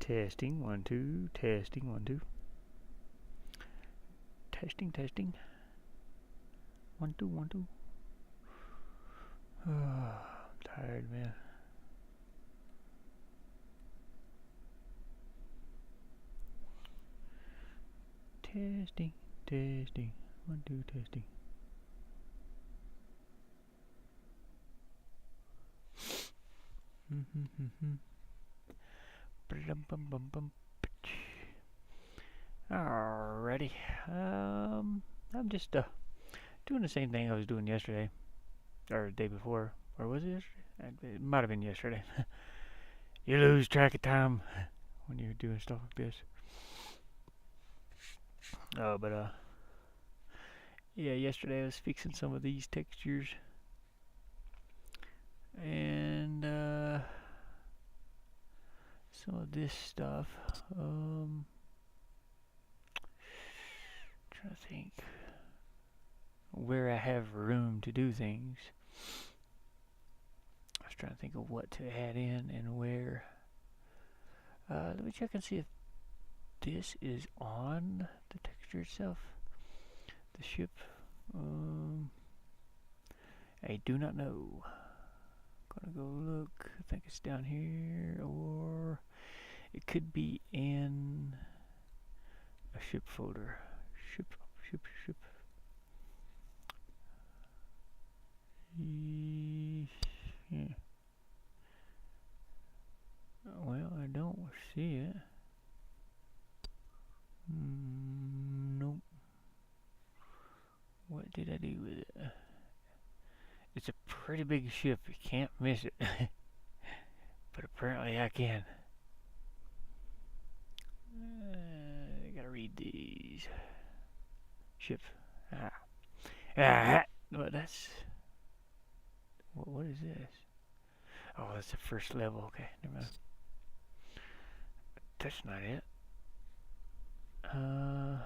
Testing, 1, 2. Testing, 1, 2. Testing, testing. 1, 2, 1, 2. I'm tired, man. Testing, testing. 1, 2, testing. Alrighty. I'm just doing the same thing I was doing yesterday, or the day before, or was it yesterday? It might have been yesterday. You lose track of time when you're doing stuff like this. But yeah, yesterday I was fixing some of these textures, and some of this stuff. Trying to think where I have room to do things. I was trying to think of what to add in and where. Let me check and see if this is on the texture itself. The ship. I do not know. Gonna go look. I think it's down here, or it could be in a ship folder. Ship. Yeah. Well, I don't see it. Nope. What did I do with it? It's a pretty big ship. You can't miss it. But apparently I can. I gotta read these. Ship. Well, that's... What is this? Oh, that's the first level. Okay, never mind. That's not it. I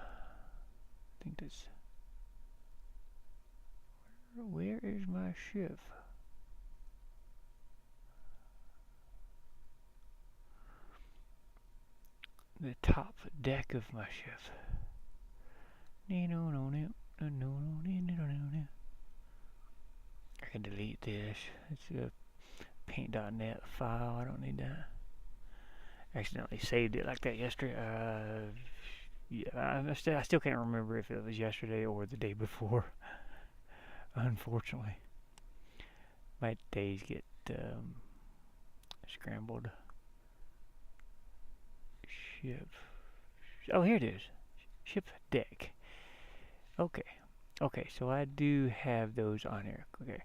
think that's... Where is my ship? The top deck of my ship. I can delete this. It's a paint.net file. I don't need that. I accidentally saved it like that yesterday. Yeah, I still can't remember if it was yesterday or the day before. Unfortunately, my days get scrambled. Ship. Oh, here it is. Ship deck. Okay. Okay, so I do have those on here. Okay.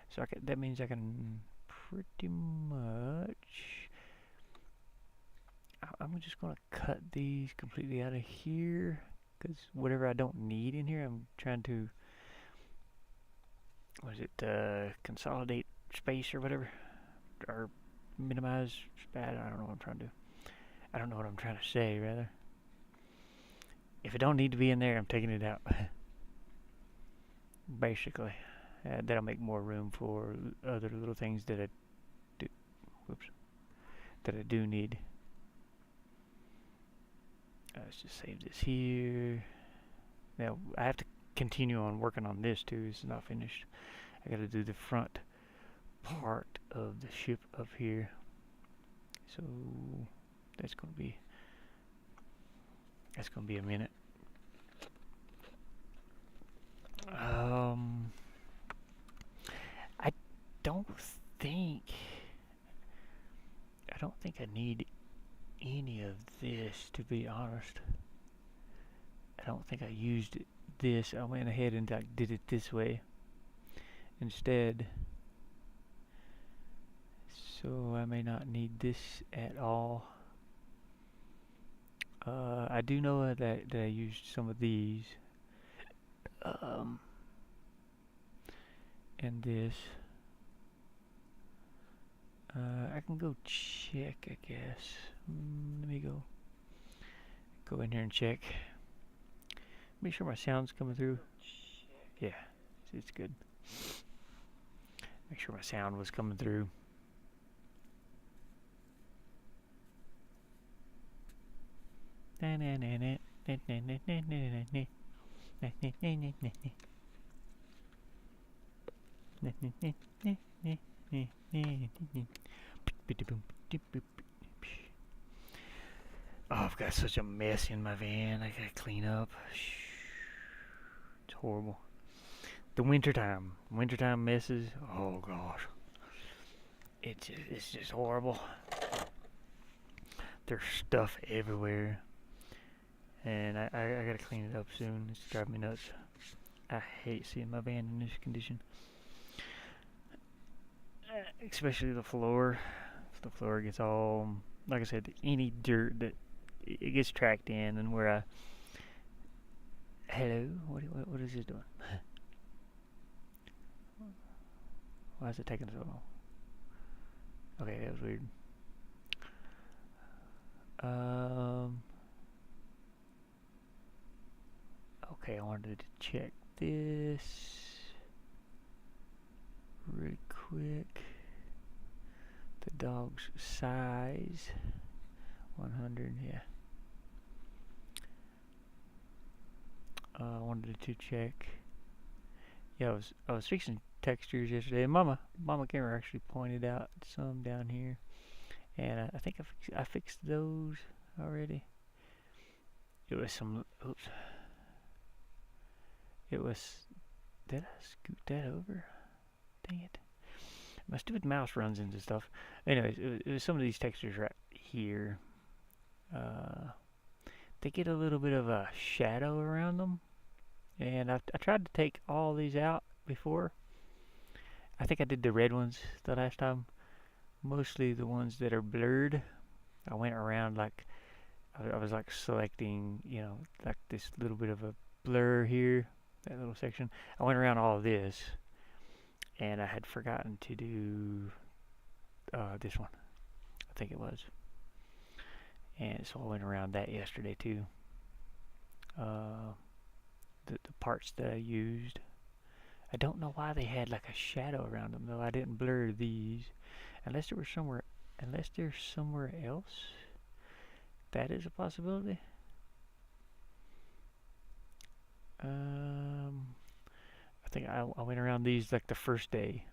So that means I can pretty much... I'm just going to cut these completely out of here, because whatever I don't need in here, I'm trying to... consolidate space or whatever? Or minimize space? I don't know what I'm trying to do. I don't know what I'm trying to say, rather. If it don't need to be in there, I'm taking it out. Basically. That'll make more room for other little things that I do. Whoops. That I do need. Let's just save this here. Now, I have to continue on working on this too. It's not finished. I gotta do the front part of the ship up here. So that's gonna be a minute. I don't think I need any of this, to be honest. I don't think I used this. I went ahead and did it this way instead. So I may not need this at all. I do know that I used some of these. And this. I can go check, I guess. Let me go in here and check. Make sure my sound's coming through. Yeah, it's good. Make sure my sound was coming through. Oh, I've got such a mess in my van. I gotta clean up. It's horrible. The wintertime messes. Oh gosh, it's just horrible. There's stuff everywhere, and I gotta clean it up soon. It's driving me nuts. I hate seeing my van in this condition, especially the floor. If the floor gets all, like I said, any dirt that it gets tracked in, and where I hello, what is this doing? Why is it taking so long? Okay, that was weird. Okay, I wanted to check this really quick. The dog's size, 100, yeah. I wanted to check. Yeah, I was fixing textures yesterday. Mama Gamer actually pointed out some down here, and I think I fixed those already. It was some. Oops. It was. Did I scoot that over? Dang it! My stupid mouse runs into stuff. Anyways, it was some of these textures right here. They get a little bit of a shadow around them, and I tried to take all these out before. I think I did the red ones the last time. Mostly the ones that are blurred. I went around like I was like selecting, like this little bit of a blur here, that little section. I went around all of this, and I had forgotten to do this one. I think it was. And so I went around that yesterday too. The parts that I used. I don't know why they had like a shadow around them though. I didn't blur these, unless there was unless there's somewhere else. That is a possibility. I think I went around these like the first day.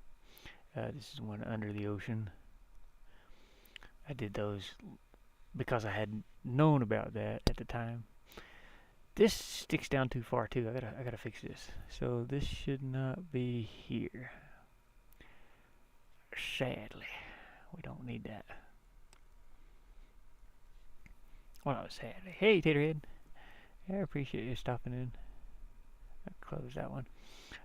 This is one under the ocean. I did those because I had known about that at the time. This sticks down too far too. I gotta fix this. So this should not be here. Sadly, we don't need that. Well, not sadly. Hey, Taterhead. I appreciate you stopping in. I'll close that one.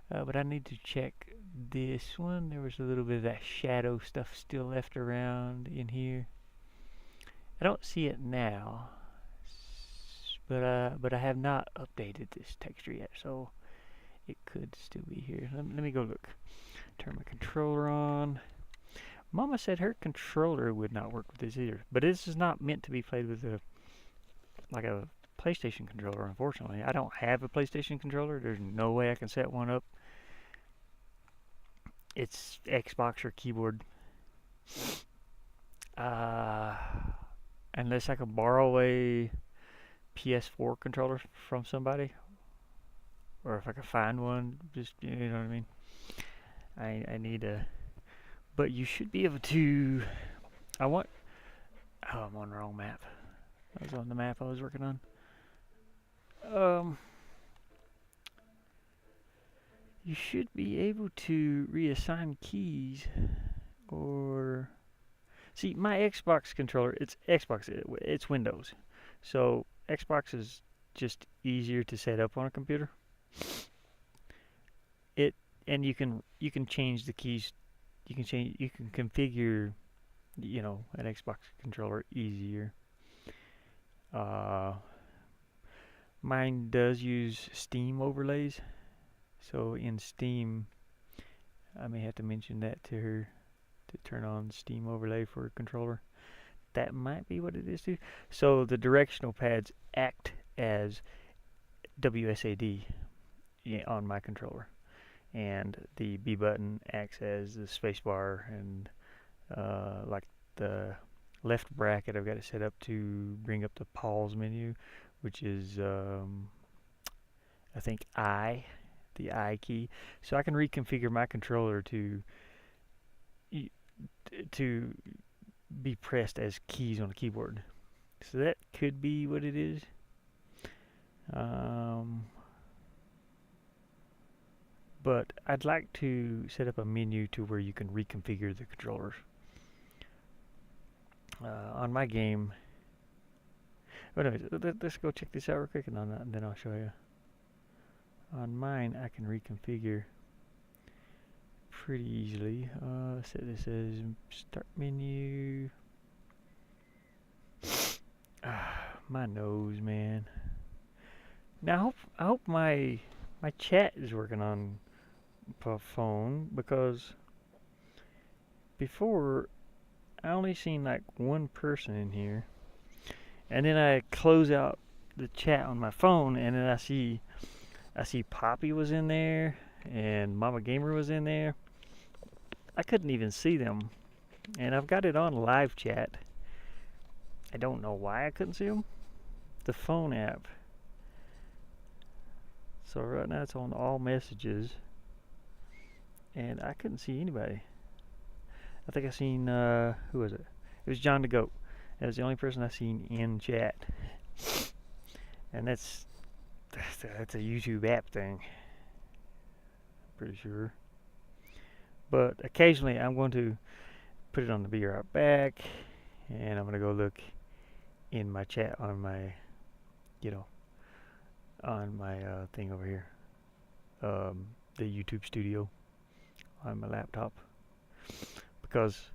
But I need to check this one. There was a little bit of that shadow stuff still left around in here. I don't see it now, but I have not updated this texture yet, so it could still be here. Let me go look. Turn my controller on. Mama said her controller would not work with this either, but this is not meant to be played with like a PlayStation controller, unfortunately. I don't have a PlayStation controller. There's no way I can set one up. It's Xbox or keyboard. Unless I can borrow a PS4 controller from somebody, or if I can find one, just you know what I mean. I need a, but you should be able to. Oh, I'm on the wrong map. I was on the map I was working on. You should be able to reassign keys, or see my Xbox controller. It's Xbox. It's Windows, so Xbox is just easier to set up on a computer. And you can change the keys. You can configure, an Xbox controller easier. Mine does use Steam overlays, so in Steam, I may have to mention that to her to turn on Steam overlay for a controller. That might be what it is too. So the directional pads act as WSAD on my controller, and the B button acts as the spacebar, and like the left bracket I've got it set up to bring up the pause menu, which is I think the I key, so I can reconfigure my controller to be pressed as keys on the keyboard. So that could be what it is. But I'd like to set up a menu to where you can reconfigure the controllers. On my game, oh no, let's go check this out real quick, and then I'll show you. On mine, I can reconfigure pretty easily. Set this as start menu. My nose, man. Now I hope my chat is working on phone, because before I only seen like one person in here, and then I close out the chat on my phone, and then I see Poppy was in there and Mama Gamer was in there. I couldn't even see them, and I've got it on live chat. I don't know why I couldn't see them. The phone app. So right now it's on all messages, and I couldn't see anybody. I think I seen, who was it? It was John the Goat. That was the only person I seen in chat. And that's a YouTube app thing, pretty sure. But occasionally I'm going to put it on the Be Right Back, and I'm going to go look in my chat on my, on my thing over here, the YouTube Studio on my laptop, because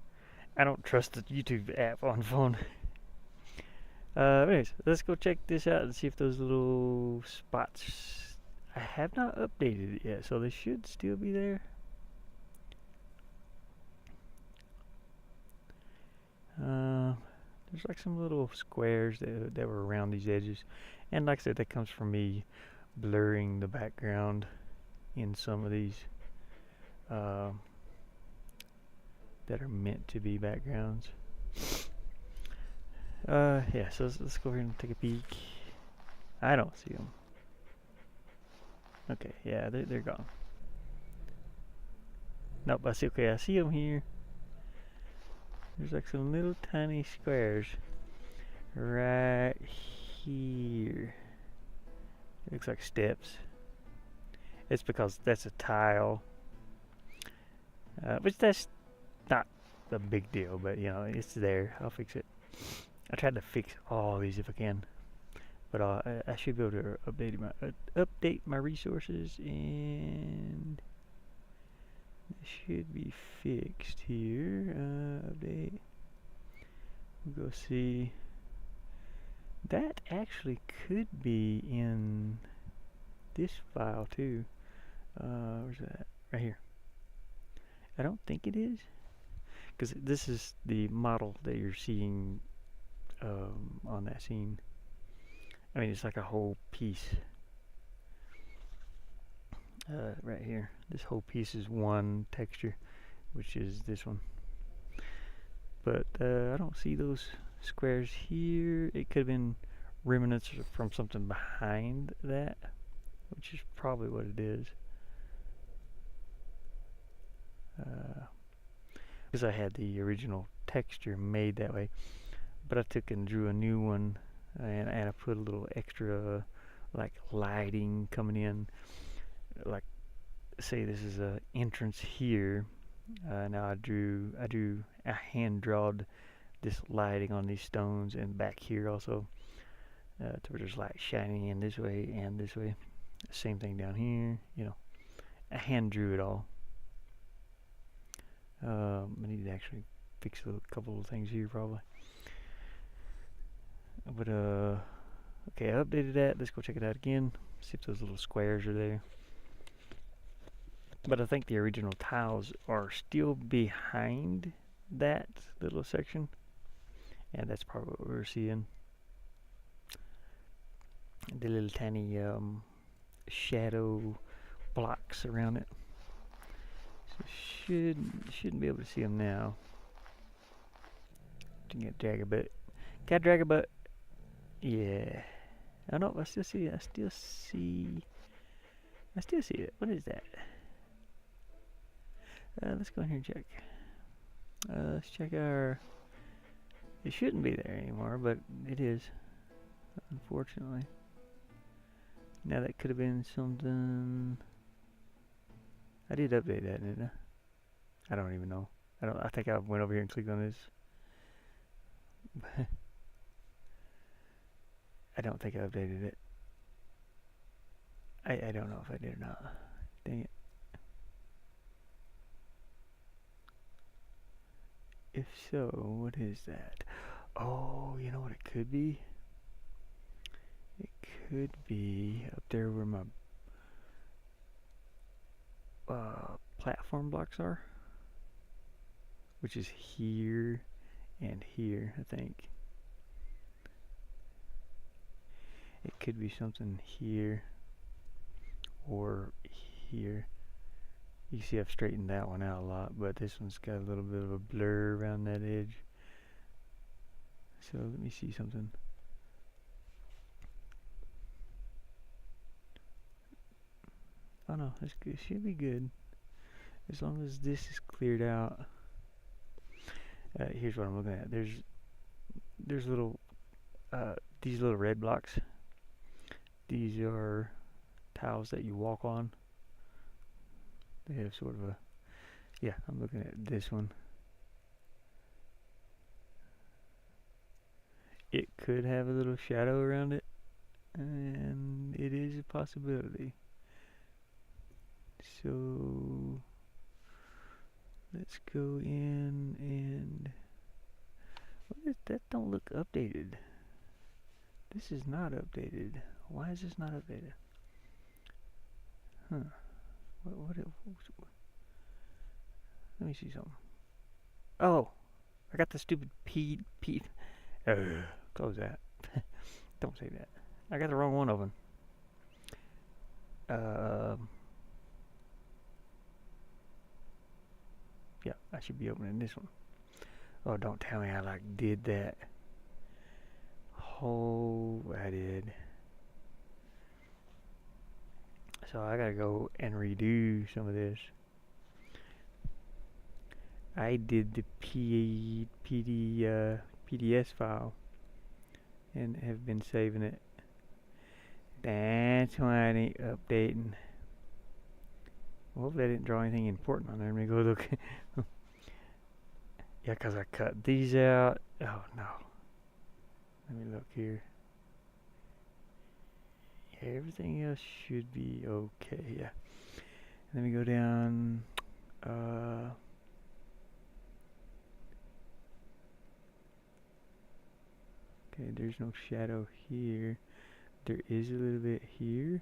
I don't trust the YouTube app on phone. Anyways, let's go check this out and see if those little spots, I have not updated it yet, so they should still be there. There's like some little squares that were around these edges, and like I said, that comes from me blurring the background in some of these that are meant to be backgrounds. Yeah, so let's go over here and take a peek. I don't see them. Okay, yeah, they're gone. Nope, I see. Okay, I see them here. There's like some little tiny squares right here. It looks like steps. It's because that's a tile, which that's not a big deal, but it's there. I'll fix it. I tried to fix all these if I can, but I should be able to update my resources, and it should be fixed here. Update. We'll go see. That actually could be in this file too. Where's that? Right here. I don't think it is, because this is the model that you're seeing on that scene. I mean, it's like a whole piece. Right here. This whole piece is one texture, which is this one. But I don't see those squares here. It could have been remnants from something behind that, which is probably what it is. Because I had the original texture made that way, but I took and drew a new one, and I put a little extra like lighting coming in. Like, say this is a entrance here. Now I hand drawed this lighting on these stones, and back here also, to where there's light shining in this way and this way. Same thing down here. I hand drew it all. I need to actually fix a couple of things here probably. But okay, I updated that. Let's go check it out again. See if those little squares are there. But I think the original tiles are still behind that little section, and that's probably what we're seeing. The little tiny shadow blocks around it. So shouldn't be able to see them now. Get drag a bit. Got drag a bit. Yeah. Oh no, I still see it. I still see it. What is that? Let's go in here and check. Let's check our... It shouldn't be there anymore, but it is. Unfortunately. Now that could have been something... I did update that, didn't I? I don't even know. I think I went over here and clicked on this. I don't think I updated it. I don't know if I did or not. Dang it. If so, what is that? Oh, you know what it could be? It could be up there where my platform blocks are, which is here and here, I think. It could be something here or here. You can see I've straightened that one out a lot, but this one's got a little bit of a blur around that edge. So let me see something. Oh no, that's good. It should be good as long as this is cleared out. Here's what I'm looking at. There's little these little red blocks. These are tiles that you walk on. They have sort of a... Yeah, I'm looking at this one. It could have a little shadow around it, and it is a possibility. So let's go in and... What is that? Don't look updated. This is not updated. Why is this not updated? Huh. What let me see something. Oh, I got the stupid Pete. Close that. Don't say that. I got the wrong one open. Yeah, I should be opening this one. Oh, don't tell me I like did that. Oh, I did. So I gotta go and redo some of this. I did the PDS file and have been saving it. That's why I ain't updating. Hopefully I didn't draw anything important on there. Let me go look. Yeah, because I cut these out. Oh no. Let me look here. Yeah, everything else should be okay. Yeah. Let me go down. Okay, there's no shadow here. There is a little bit here.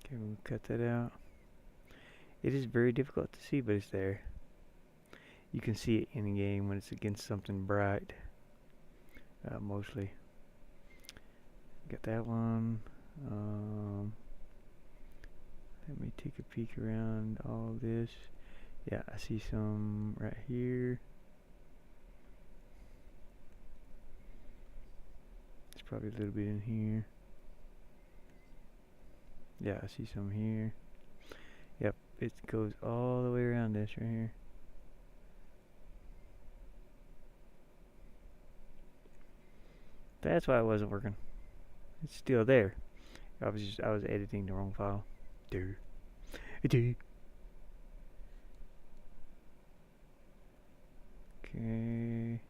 Okay, we'll cut that out. It is very difficult to see, but it's there. You can see it in game when it's against something bright. Mostly. Got that one. Let me take a peek around all this. Yeah, I see some right here. There's probably a little bit in here. Yeah, I see some here. Yep, it goes all the way around this right here. That's why it wasn't working. It's still there. I was editing the wrong file. Okay. Okay.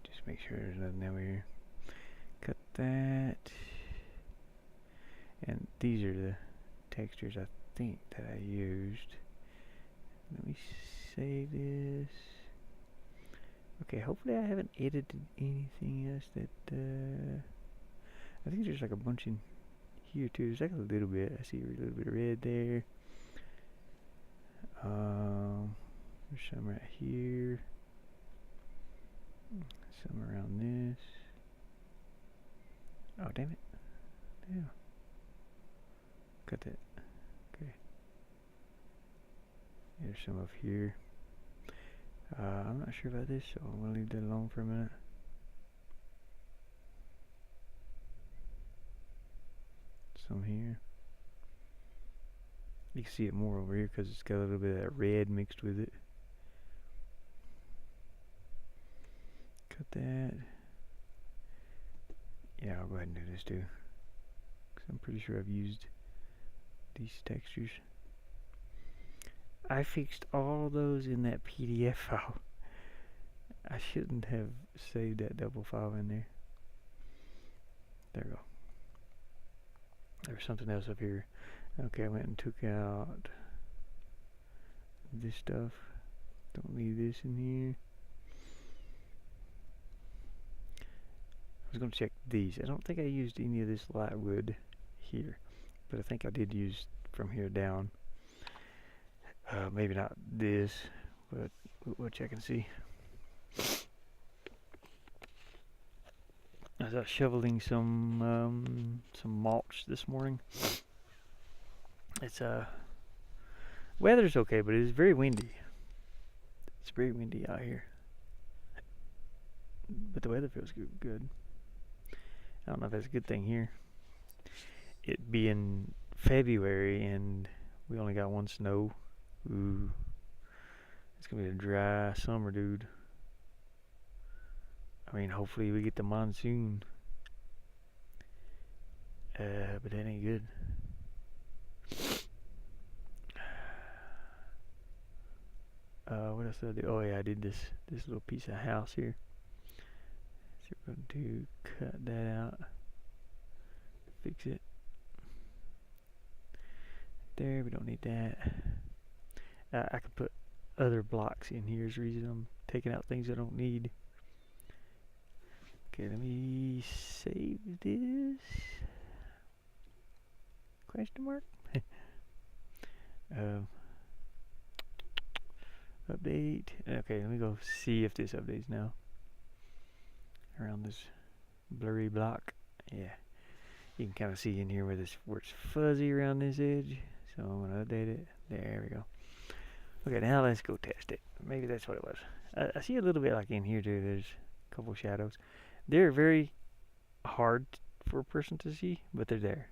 Just make sure there's nothing over here. Cut that. And these are the textures I think that I used. Let me save this. Okay, hopefully I haven't edited anything else that, I think there's like a bunch in here too. There's like a little bit. I see a little bit of red there. There's some right here. Some around this. Oh, damn it. Yeah. Got that. Okay. There's some up here. I'm not sure about this, so I'm going to leave that alone for a minute. Some here. You can see it more over here because it's got a little bit of that red mixed with it. Cut that. Yeah, I'll go ahead and do this too, because I'm pretty sure I've used these textures. I fixed all those in that PDF file. I shouldn't have saved that double file in there. There we go. There's something else up here. Okay, I went and took out this stuff. Don't need this in here. I was going to check these. I don't think I used any of this lightwood here, but I think I did use from here down. Maybe not this, but we'll check and see. I was out shoveling some mulch this morning. It's weather's okay, but it is very windy. It's very windy out here, but the weather feels good. I don't know if that's a good thing here. It being February and we only got one snow. Ooh, it's gonna be a dry summer, dude. I mean, hopefully we get the monsoon. But that ain't good. What else did I do? Oh yeah, I did this little piece of house here. So we're going to cut that out. Fix it. There, we don't need that. I could put other blocks in here. Is the reason I'm taking out things I don't need. Okay, let me save this. Question mark? Update. Okay, let me go see if this updates now. Around this blurry block. Yeah. You can kind of see in here where it's fuzzy around this edge. So I'm going to update it. There we go. Okay, now let's go test it. Maybe that's what it was. I see a little bit like in here too. There's a couple shadows. They're very hard for a person to see, but they're there.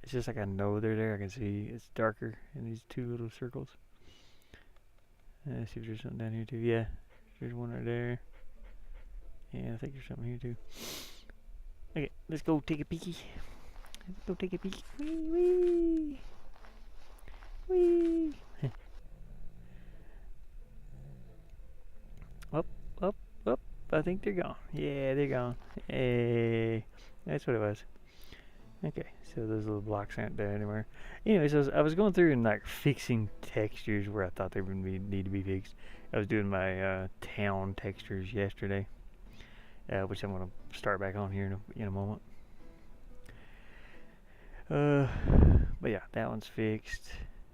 It's just like I know they're there. I can see it's darker in these two little circles. Let's see if there's something down here too. Yeah, there's one right there. Yeah, I think there's something here too. Okay, let's go take a peeky. Let's go take a peek. Wee wee. Wee. Up, up, up. I think they're gone. Yeah, they're gone. Hey, that's what it was. Okay, so those little blocks aren't there anymore. Anyways, I was going through and like fixing textures where I thought they would need to be fixed. I was doing my town textures yesterday, which I'm going to start back on here in a moment. But yeah, that one's fixed.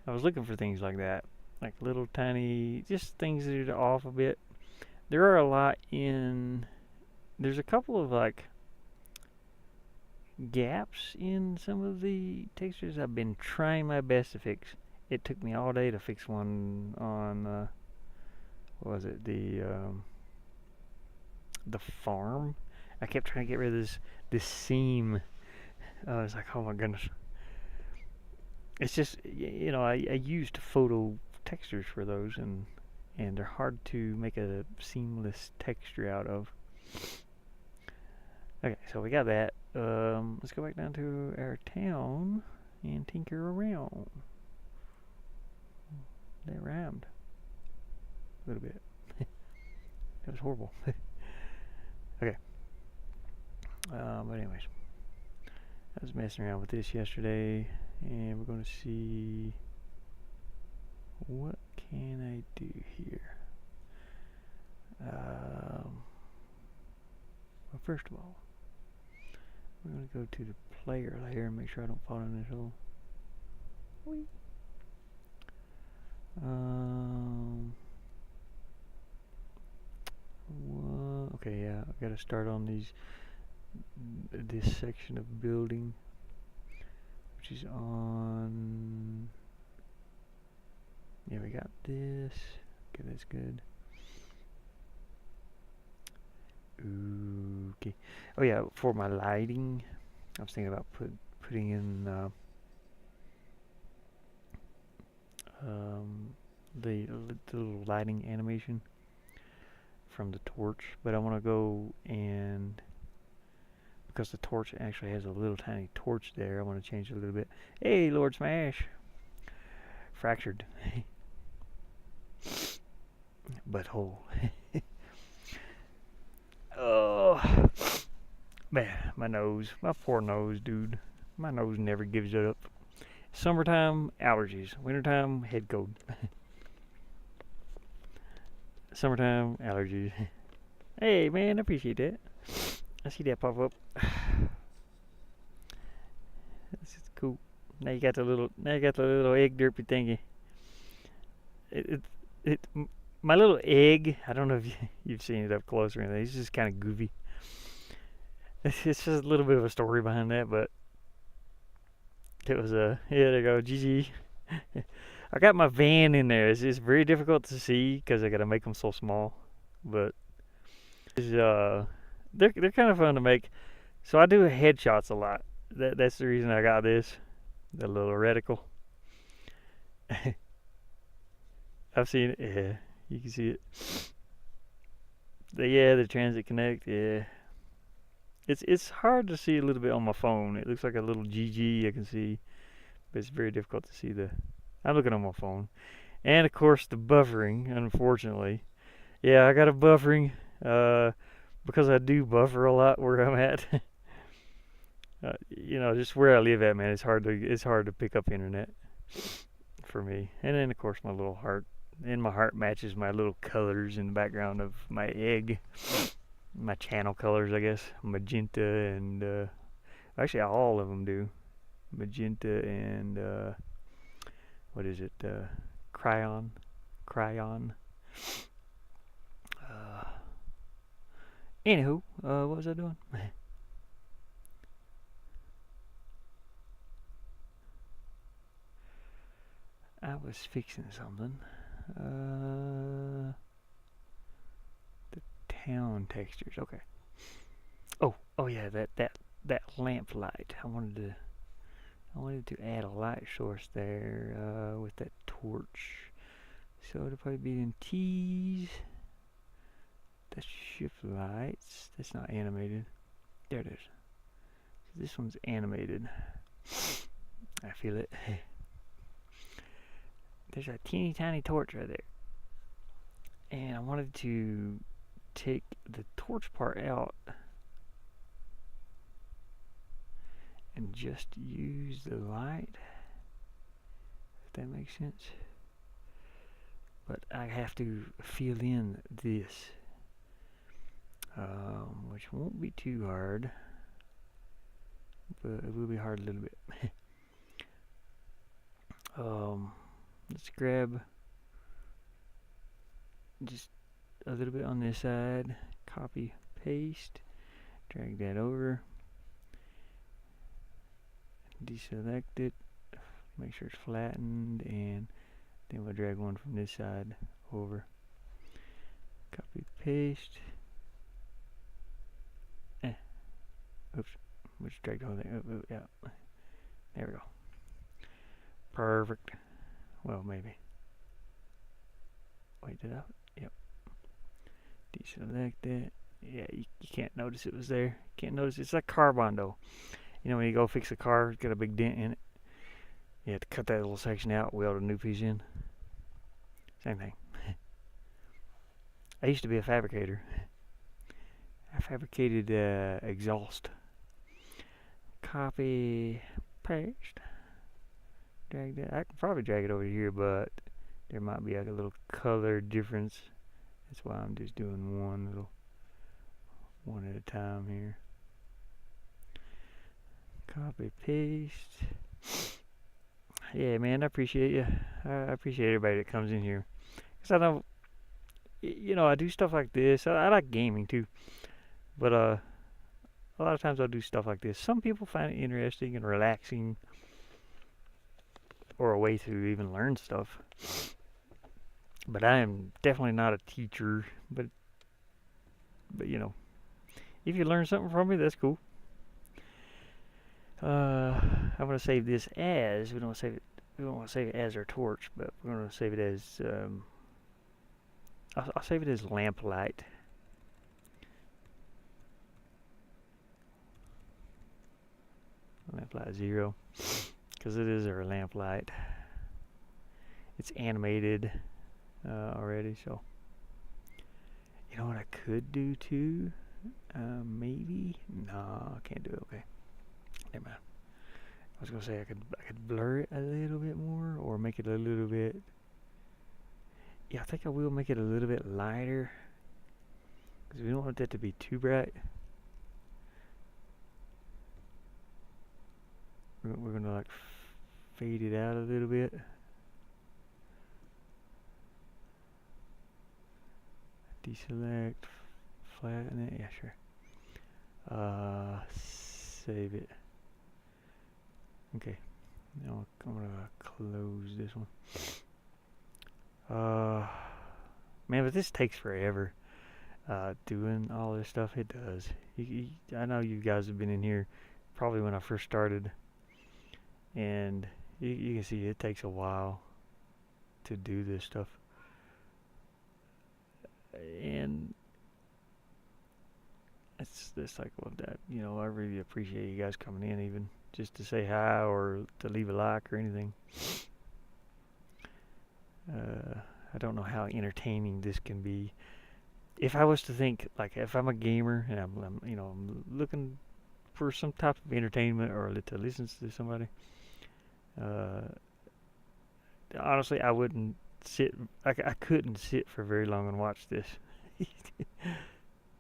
I was looking for things like that, like little tiny, just things that are off a bit. There are a lot in. There's a couple of like gaps in some of the textures I've been trying my best to fix. It took me all day to fix one on what was it, the farm. I kept trying to get rid of this seam. I was like, oh my goodness. It's just, I used photo textures for those, and they're hard to make a seamless texture out of. Okay, so we got that. Let's go back down to our town and tinker around. That rhymed a little bit. That was horrible. Okay. But anyways, I was messing around with this yesterday, and we're going to see what can I do here. Well, first of all, we're going to go to the player layer and make sure I don't fall in this hole. Whee. Okay, yeah, I gotta start on this section of building, which is on. Yeah, we got this. Okay, that's good. Okay. Oh yeah, for my lighting, I was thinking about putting in um, the little lighting animation from the torch, but I want to go and because the torch actually has a little tiny torch there, I want to change it a little bit. Hey, Lord Smash, fractured butthole. Oh man, my nose, my poor nose, dude. My nose never gives it up. Summertime allergies, wintertime head cold. Summertime allergies. Hey man, I appreciate that. I see that pop up. This is cool. Now you got the little egg derpy thingy. It, it, my little egg. I don't know if you've seen it up close or anything. It's just kind of goofy. It's just a little bit of a story behind that, but it was yeah. There you go, GG. I got my van in there. It's very difficult to see because I got to make them so small, but it's, they're kind of fun to make. So I do headshots a lot. That's the reason I got this, the little reticle. I've seen it. Yeah, you can see it. The Transit Connect. Yeah, it's hard to see a little bit on my phone. It looks like a little GG I can see, but it's very difficult to see the. I'm looking on my phone, and of course the buffering. Unfortunately, yeah, I got a buffering. Because I do buffer a lot where I'm at. Just where I live at, man, it's hard to pick up internet for me. And then of course my little heart, and my heart matches my little colors in the background of my egg, my channel colors, I guess, magenta and actually all of them do, magenta and what is it, crayon. Anywho, what was I doing? I was fixing something. The town textures. Okay. Oh yeah, that lamp light. I wanted to add a light source there with that torch. So it'll probably be in T's. That's shift lights. That's not animated. There it is. So this one's animated. I feel it. There's a teeny tiny torch right there. And I wanted to take the torch part out and just use the light, if that makes sense. But I have to fill in this, which won't be too hard, but it will be hard a little bit. Let's grab just a little bit on this side, copy, paste, drag that over, deselect it, make sure it's flattened, and then we'll drag one from this side over, copy, paste, oops, we just dragged the whole thing, yeah, there we go, perfect. Well, maybe. Wait, did I? Yep. Deselect that. Yeah, you can't notice it was there. Can't notice. It's like Carbondo. You know, when you go fix a car, it's got a big dent in it. You have to cut that little section out, weld a new piece in. Same thing. I used to be a fabricator. I fabricated exhaust. Copy, paste. Drag that. I can probably drag it over here, but there might be like a little color difference. That's why I'm just doing one at a time here. Copy, paste. Yeah, man, I appreciate you. I appreciate everybody that comes in here. Cause I know you know, I do stuff like this. I like gaming too, but a lot of times I'll do stuff like this. Some people find it interesting and relaxing, or a way to even learn stuff. But I am definitely not a teacher. But you know, if you learn something from me, that's cool. I'm gonna save this as we don't save it. We don't want to save it as our torch, but we're gonna save it as I'll save it as lamplight. Lamplight 0, because it is our lamplight. It's animated already, so you know what I could do too? Maybe? No, I can't do it. Okay, never mind. I was gonna say I could blur it a little bit more, or make it a little bit. Yeah, I think I will make it a little bit lighter, because we don't want that to be too bright. We're gonna like fade it out a little bit. Deselect, flatten it. Yeah, sure. Save it. Okay. Now I'm gonna close this one. Man, but this takes forever. Doing all this stuff, it does. I know you guys have been in here probably when I first started, and you can see it takes a while to do this stuff. And it's like, well, that, you know, I really appreciate you guys coming in, even just to say hi or to leave a like or anything. I don't know how entertaining this can be. If I was to think, like, if I'm a gamer and you know, I'm looking for some type of entertainment or to listen to somebody, uh, honestly, I wouldn't sit. I couldn't sit for very long and watch this.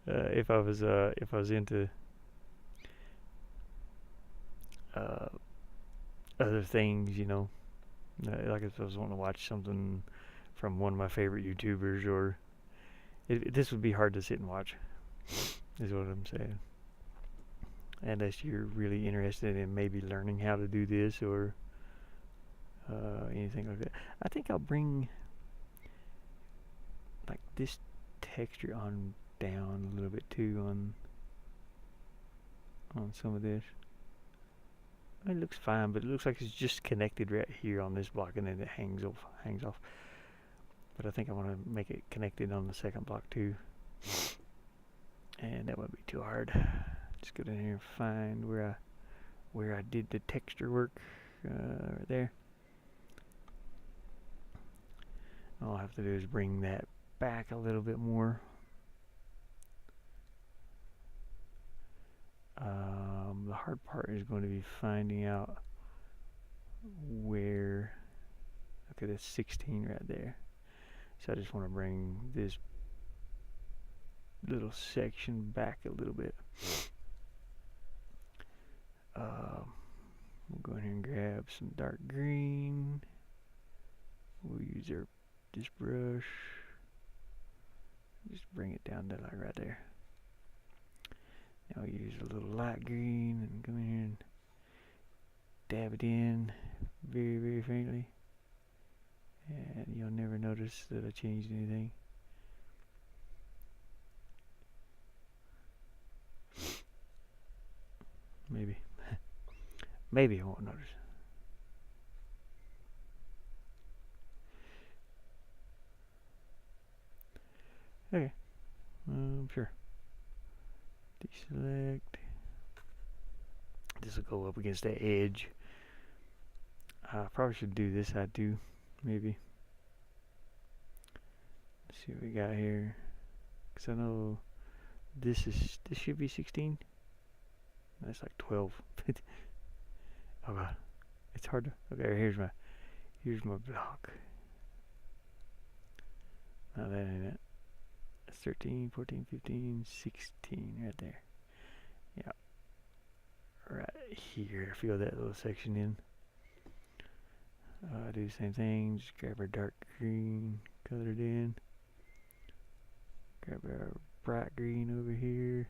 If I was into uh, other things, you know, like if I was wanting to watch something from one of my favorite YouTubers, or this would be hard to sit and watch. Is what I'm saying. Unless you're really interested in maybe learning how to do this or anything like that. I think I'll bring like this texture on down a little bit too on some of this. It looks fine, but it looks like it's just connected right here on this block, and then it hangs off. But I think I want to make it connected on the second block too, and that won't be too hard. Just go down here and find where I did the texture work right there. All I have to do is bring that back a little bit more. The hard part is going to be finding out where. Okay, that's 16 right there. So I just want to bring this little section back a little bit. We'll go in here and grab some dark green. We'll use this brush. Just bring it down to like right there. Now I'll use a little light green and come in here and dab it in very, very faintly. And you'll never notice that I changed anything. Maybe. Maybe I won't notice. Okay. Sure. Deselect. This will go up against that edge. I probably should do this side too, maybe. Let's see what we got here. Cause I know this should be 16. That's like 12. Oh god, it's hard to. Okay, here's my block. Now that ain't it. That's 13, 14, 15, 16 right there. Yeah, right here. Fill that little section in. Do the same thing. Just grab our dark green, color it in. grab our bright green over here.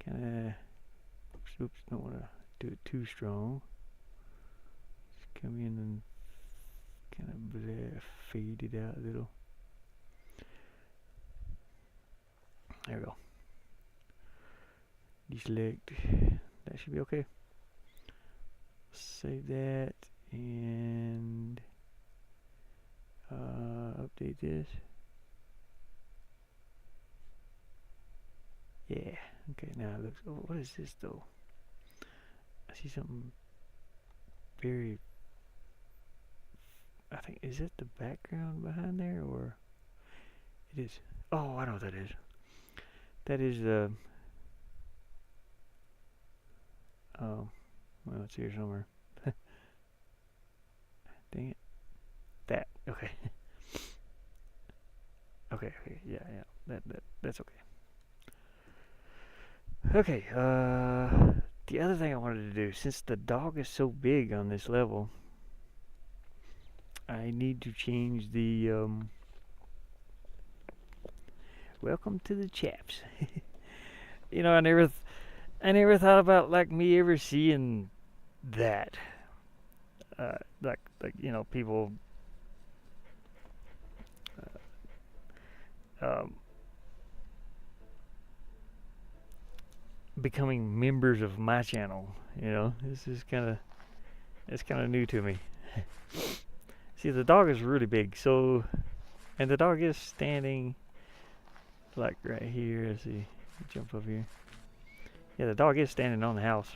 Kind of, oops, don't want to do it too strong. Just come in and kind of fade it out a little. There we go. Deselect. That should be okay. Save that and update this. Yeah. Okay. Now it looks. Oh, what is this though? I see something very. I think, is it the background behind there, or it is? Oh, I know what that is. That is the. Oh, well, it's here somewhere. Dang it. That. Okay. Okay. Yeah. That's okay. Okay. The other thing I wanted to do, since the dog is so big on this level, I need to change the welcome to the chaps. You know, I never thought about like me ever seeing that. Like you know, people becoming members of my channel. You know, it's kind of new to me. See, the dog is really big, so, and the dog is standing like right here. Let's see, jump up here. Yeah, the dog is standing on the house.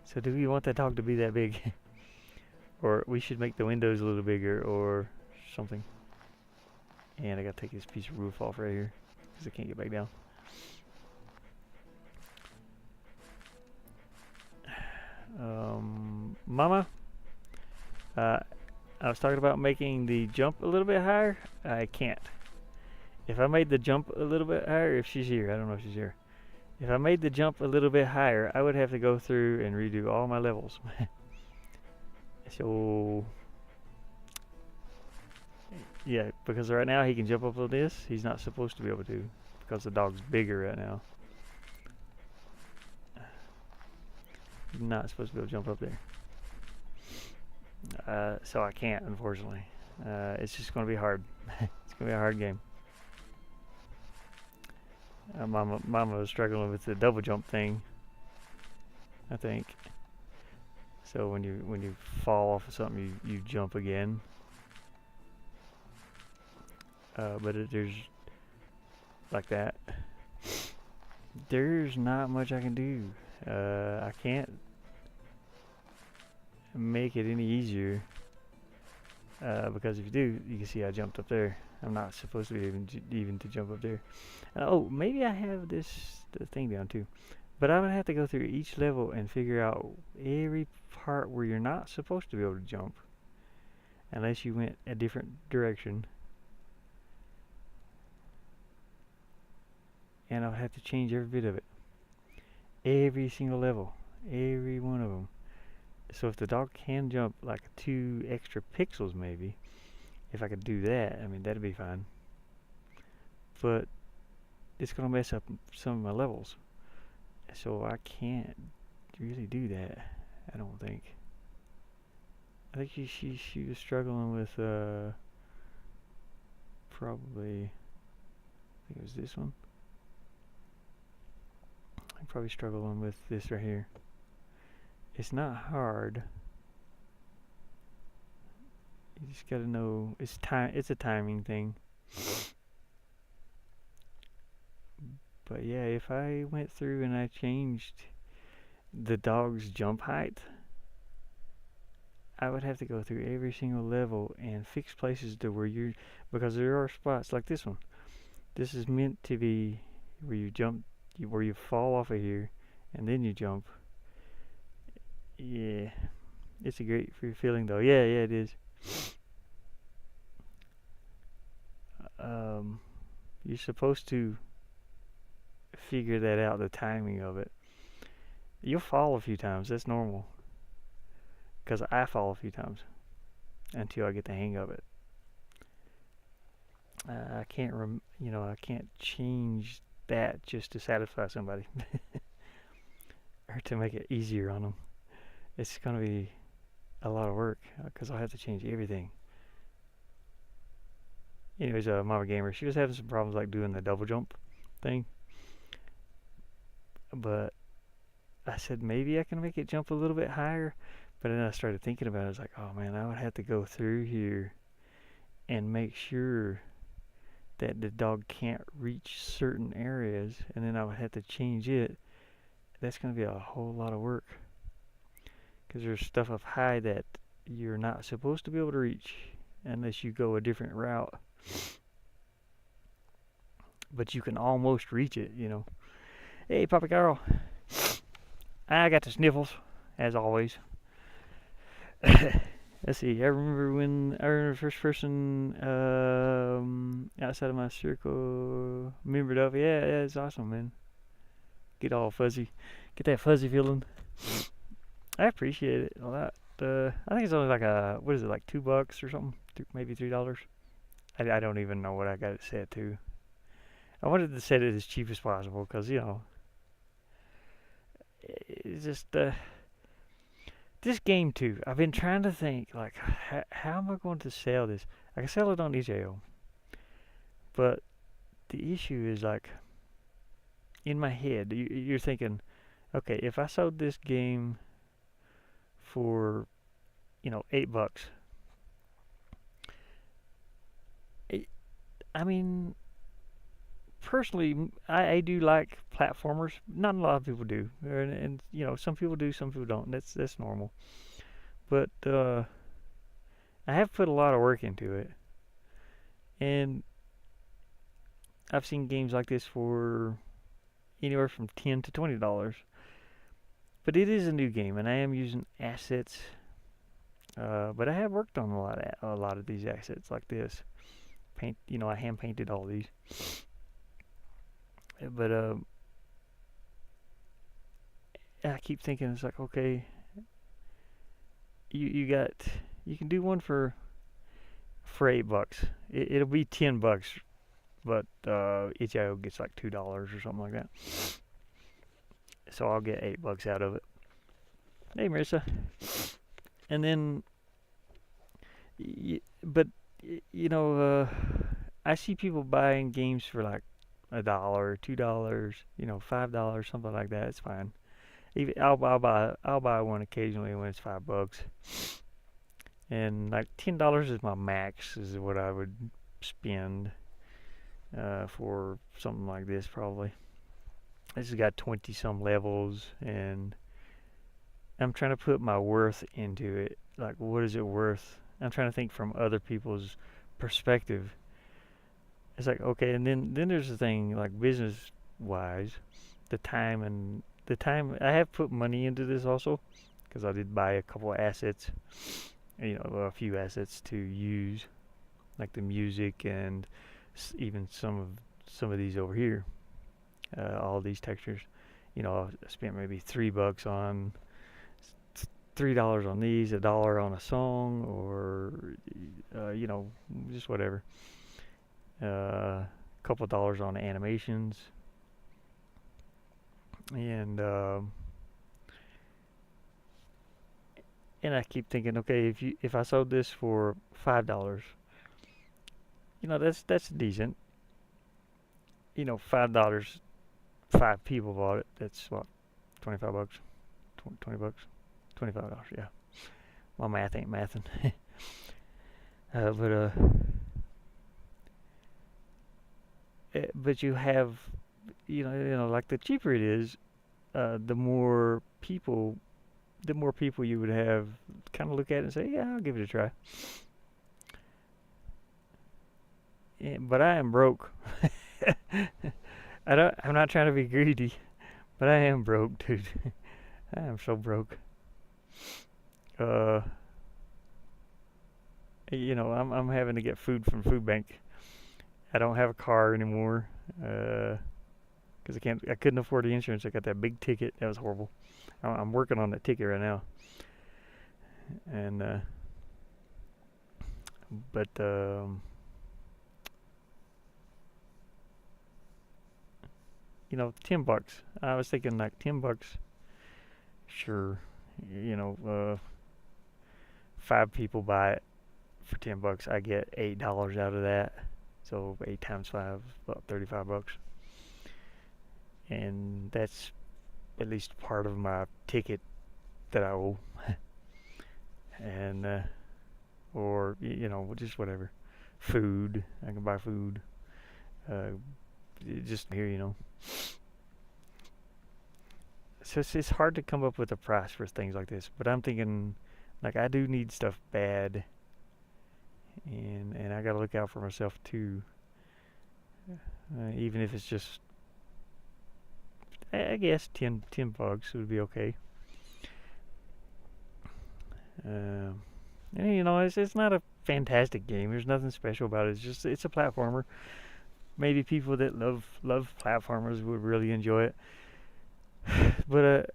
So do we want that dog to be that big? Or we should make the windows a little bigger or something. And I gotta take this piece of roof off right here because I can't get back down. Mama, I was talking about making the jump a little bit higher. I can't. If I made the jump a little bit higher, if she's here, I don't know if she's here. If I made the jump a little bit higher, I would have to go through and redo all my levels. So, yeah, because right now he can jump up on this. He's not supposed to be able to because the dog's bigger right now. He's not supposed to be able to jump up there. So I can't, unfortunately. It's just going to be hard. It's going to be a hard game. Mama was struggling with the double jump thing, I think. So when you fall off of something, you jump again. But there's like that. There's not much I can do. I can't make it any easier. Because if you do, you can see I jumped up there. I'm not supposed to be even to jump up there. Oh, maybe I have the thing down too. But I would have to go through each level and figure out every part where you're not supposed to be able to jump. Unless you went a different direction. And I'll have to change every bit of it. Every single level. Every one of them. So if the dog can jump like 2 extra pixels maybe, if I could do that, I mean, that'd be fine. But it's going to mess up some of my levels. So I can't really do that, I don't think. I think she was struggling with, probably, I think it was this one. I'm probably struggling with this right here. It's not hard. You just gotta know it's a timing thing. But yeah, if I went through and I changed the dog's jump height, I would have to go through every single level and fix places to where you're, because there are spots like this one. This is meant to be where you jump, where you fall off of here and then you jump. Yeah, it's a great feeling though. Yeah, it is. You're supposed to figure that out, the timing of it. You'll fall a few times, that's normal. Because I fall a few times until I get the hang of it. I can't I can't change that just to satisfy somebody or to make it easier on them. It's gonna be a lot of work because I'll have to change everything. Anyways, Mama Gamer, she was having some problems like doing the double jump thing, but I said maybe I can make it jump a little bit higher. But then I started thinking about it. I was like, oh man, I would have to go through here and make sure that the dog can't reach certain areas, and then I would have to change it. That's going to be a whole lot of work because there's stuff up high that you're not supposed to be able to reach unless you go a different route. But you can almost reach it. Hey, Papa Carl. I got the sniffles, as always. Let's see. I remember the first person outside of my circle remembered of. Yeah, it's awesome, man. Get all fuzzy, get that fuzzy feeling. I appreciate it a lot. I think it's only like what is it, like $2 or something? Maybe $3. I don't even know what I got it set to. I wanted to set it as cheap as possible because it's just this game too. I've been trying to think like how am I going to sell this? I can sell it on itch.io, but the issue is like in my head. You're thinking, okay, if I sold this game for $8, I mean, personally, I do like platformers. Not a lot of people do, and some people do, some people don't. That's normal. But I have put a lot of work into it, and I've seen games like this for anywhere from $10 to $20. But it is a new game, and I am using assets. But I have worked on a lot of these assets like this. I hand painted all these. But I keep thinking it's like, okay, you can do one for $8. It'll be $10, but itch.io gets like $2 or something like that. So I'll get $8 out of it. Hey, Marissa. And then, but I see people buying games for like $1, $2, $5, something like that. It's fine. Even I'll buy one occasionally when it's $5, and like $10 is my max. Is what I would spend for something like this probably. This has got 20 some levels, and I'm trying to put my worth into it. Like, what is it worth? I'm trying to think from other people's perspective. It's like, okay, and then there's the thing like business wise, the time I have put money into this also because I did buy a couple of assets, a few assets to use, like the music and even some of these over here, all these textures. I spent maybe $3 on $3 on these, $1 on a song, or just whatever. A couple of dollars on animations, and I keep thinking, okay, if I sold this for $5, that's decent. $5, 5 people bought it. That's what, $25, $20, $25. Yeah, my math ain't mathing. But you have, like the cheaper it is, the more people you would have kind of look at it and say, yeah, I'll give it a try. But I am broke. I'm not trying to be greedy, but I am broke, dude. I am so broke. Uh, I'm having to get food from food bank. I don't have a car anymore. Because I couldn't afford the insurance. I got that big ticket. That was horrible. I'm working on that ticket right now. And but $10. I was thinking like $10. Sure, you know, 5 people buy it for $10. I get $8 out of that. So 8 times 5, about $35, and that's at least part of my ticket that I owe, and or just whatever, food. I can buy food. Uh, just here. So it's hard to come up with a price for things like this. But I'm thinking, like, I do need stuff bad, and I gotta look out for myself too. Even if it's just, I guess $10 would be okay. Um, and it's not a fantastic game. There's nothing special about it. It's a platformer. Maybe people that love platformers would really enjoy it. But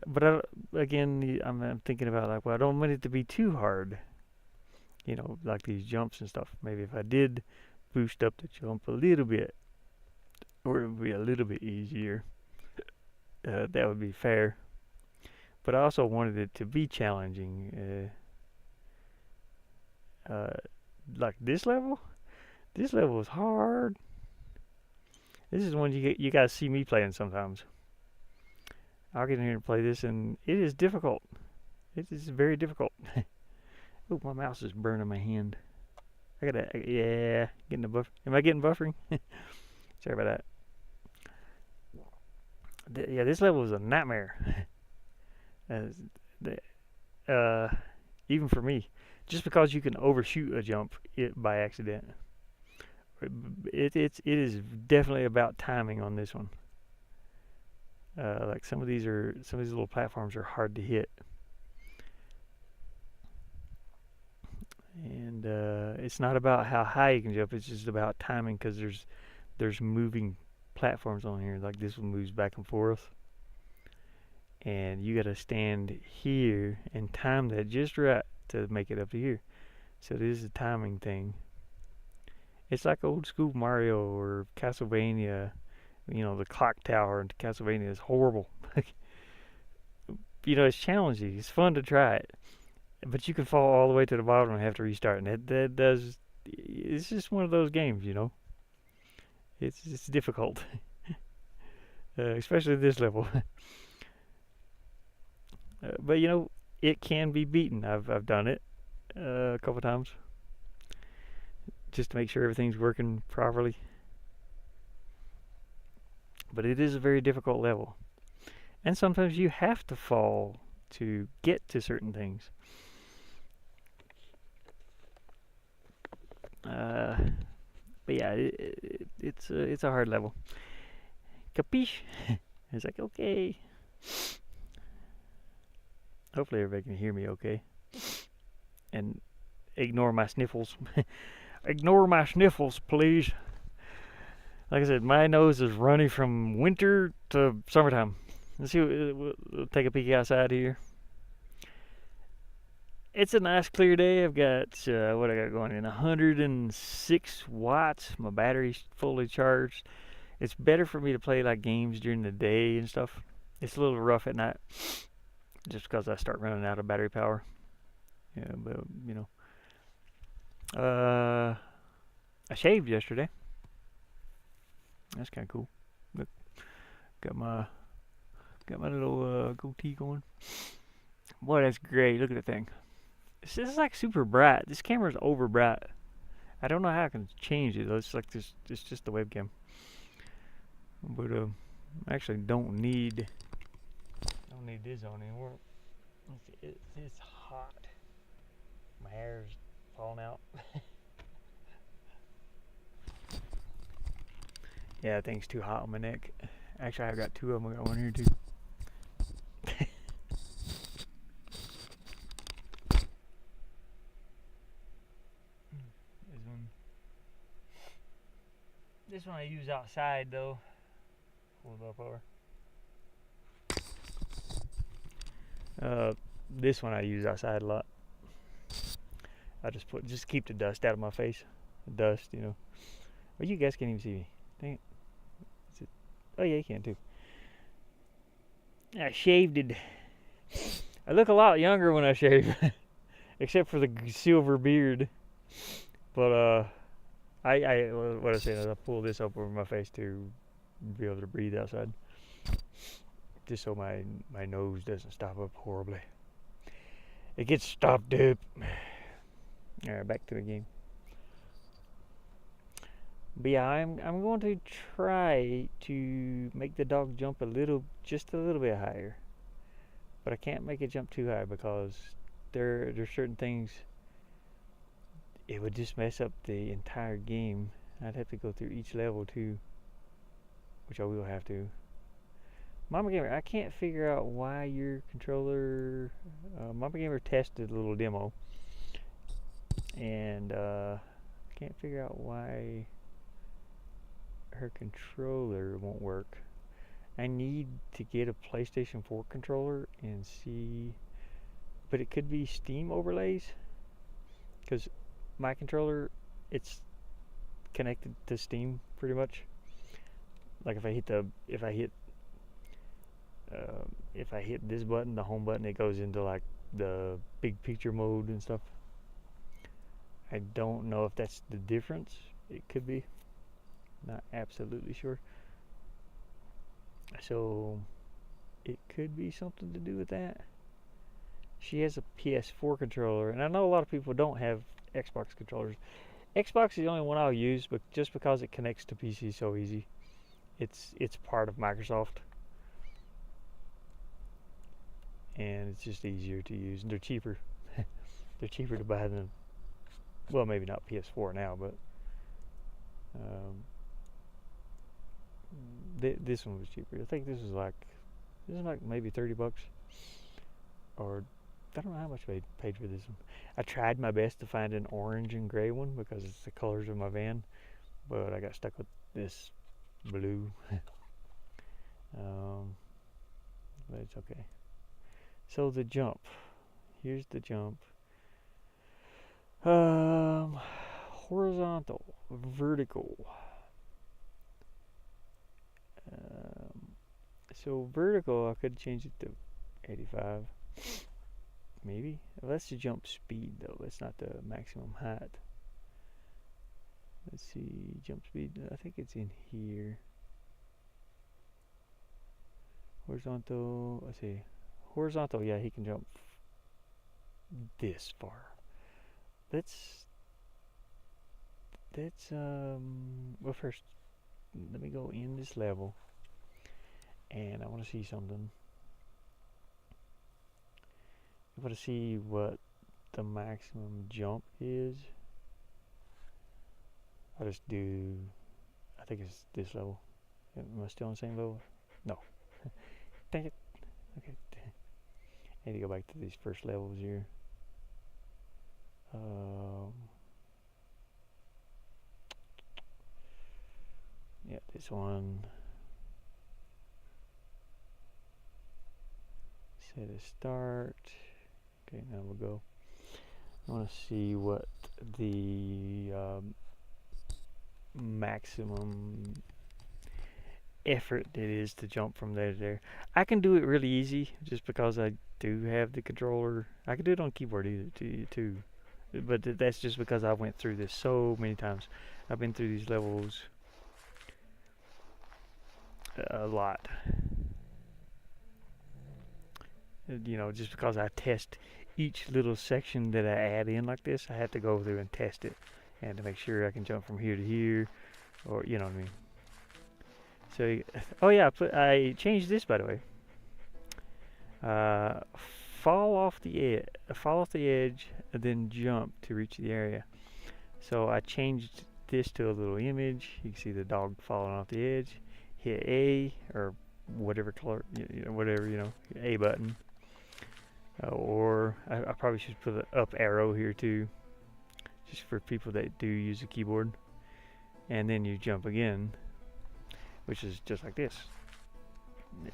again, I'm thinking about, like, well, I don't want it to be too hard. Like these jumps and stuff. Maybe if I did boost up the jump a little bit, or it would be a little bit easier, that would be fair. But I also wanted it to be challenging. Like this level. This level is hard. This is one you guys see me playing sometimes. I'll get in here and play this, and it is difficult. It is very difficult. Oh, my mouse is burning my hand. Getting the buffer. Am I getting buffering? Sorry about that. Yeah, this level is a nightmare. uh, Even for me, just because you can overshoot a jump by accident. It is definitely about timing on this one. Like some of these little platforms are hard to hit, and it's not about how high you can jump. It's just about timing, because there's moving platforms on here. Like this one moves back and forth, and you got to stand here and time that just right to make it up to here. So this is a timing thing. It's like old school Mario or Castlevania. The clock tower in Castlevania is horrible. It's challenging. It's fun to try it, but you can fall all the way to the bottom and have to restart. And that does. It's just one of those games. It's difficult, especially this level. But it can be beaten. I've done it a couple times, just to make sure everything's working properly. But it is a very difficult level. And sometimes you have to fall to get to certain things. But yeah, it's a hard level. Capiche? It's like, okay. Hopefully everybody can hear me okay. And ignore my sniffles. Ignore my sniffles, please. Like I said, my nose is runny from winter to summertime. Let's see. We'll take a peek outside here. It's a nice clear day. I've got what I got going in 106 watts. My battery's fully charged. It's better for me to play like games during the day and stuff. It's a little rough at night, just because I start running out of battery power. Yeah, but I shaved yesterday. That's kind of cool. Look, got my little goatee going. Boy, that's great. Look at the thing. This is like super bright. This camera's over bright. I don't know how I can change it. It's like this. It's just the webcam. But I actually don't need this on anymore. It's hot. My hair's falling out. Yeah, that thing's too hot on my neck. Actually, I've got two of them. I got one here too. This one I use outside though. Hold it up over. This one I use outside a lot. I just keep the dust out of my face. The dust, Well, you guys can't even see me. Dang it. Oh yeah, you can too. I shaved it. I look a lot younger when I shave, except for the silver beard. But what I said is I pull this up over my face to be able to breathe outside, just so my nose doesn't stop up horribly. It gets stopped up. All right, back to the game. But yeah, I'm going to try to make the dog jump just a little bit higher. But I can't make it jump too high because there's certain things. It would just mess up the entire game. I'd have to go through each level too, which I will have to. Mama Gamer, I can't figure out why your controller. Mama Gamer tested a little demo, and can't figure out why her controller won't work. I need to get a PlayStation 4 controller and see, but it could be Steam overlays, because my controller, it's connected to Steam pretty much. Like if I hit this button, the home button, it goes into like the big picture mode and stuff. I don't know if that's the difference. It could be. Not absolutely sure. So it could be something to do with that. She has a PS4 controller, and I know a lot of people don't have Xbox controllers. Xbox is the only one I'll use, but just because it connects to PC so easy. It's part of Microsoft, and it's just easier to use. And they're cheaper. They're cheaper to buy than, well, maybe not PS4 now, but this one was cheaper. I think this is like maybe $30, or I don't know how much I paid for this one. I tried my best to find an orange and gray one because it's the colors of my van, but I got stuck with this blue. But it's okay. So the jump. Here's the jump. Horizontal, vertical. So vertical, I could change it to 85. Maybe. Well, that's the jump speed though. That's not the maximum height. Let's see, jump speed. I think it's in here. Horizontal. Let's see. Horizontal. Yeah, he can jump this far. Let's. Well, first, let me go in this level, and I want to see something. I want to see what the maximum jump is. I'll just do. I think it's this level. Am I still on the same level? No. Dang it. Okay. I need to go back to these first levels here. Yeah, this one. Set a start. Okay, now we'll go. I want to see what the maximum effort it is to jump from there to there. I can do it really easy just because I do have the controller. I can do it on keyboard too. But that's just because I went through this so many times. I've been through these levels a lot. Just because I test each little section that I add in like this, I have to go through and test it, and to make sure I can jump from here to here, or you know what I mean. So, oh yeah, I changed this by the way. Fall off the edge, and then jump to reach the area. So I changed this to a little image. You can see the dog falling off the edge. Hit A or whatever color, whatever A button. Or I probably should put an up arrow here too, just for people that do use a keyboard. And then you jump again, which is just like this.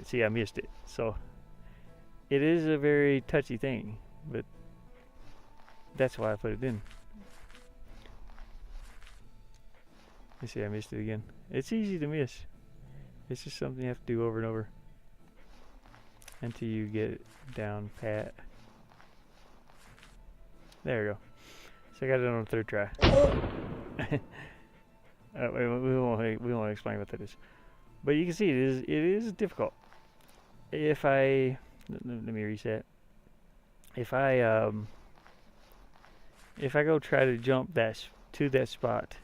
See, I missed it. So it is a very touchy thing, but that's why I put it in. You see, I missed it again. It's easy to miss. It's just something you have to do over and over. until you get it down pat. There we go. So I got it on the third try. We won't explain what that is, but you can see it is difficult. If I let me reset. If I go try to jump to that spot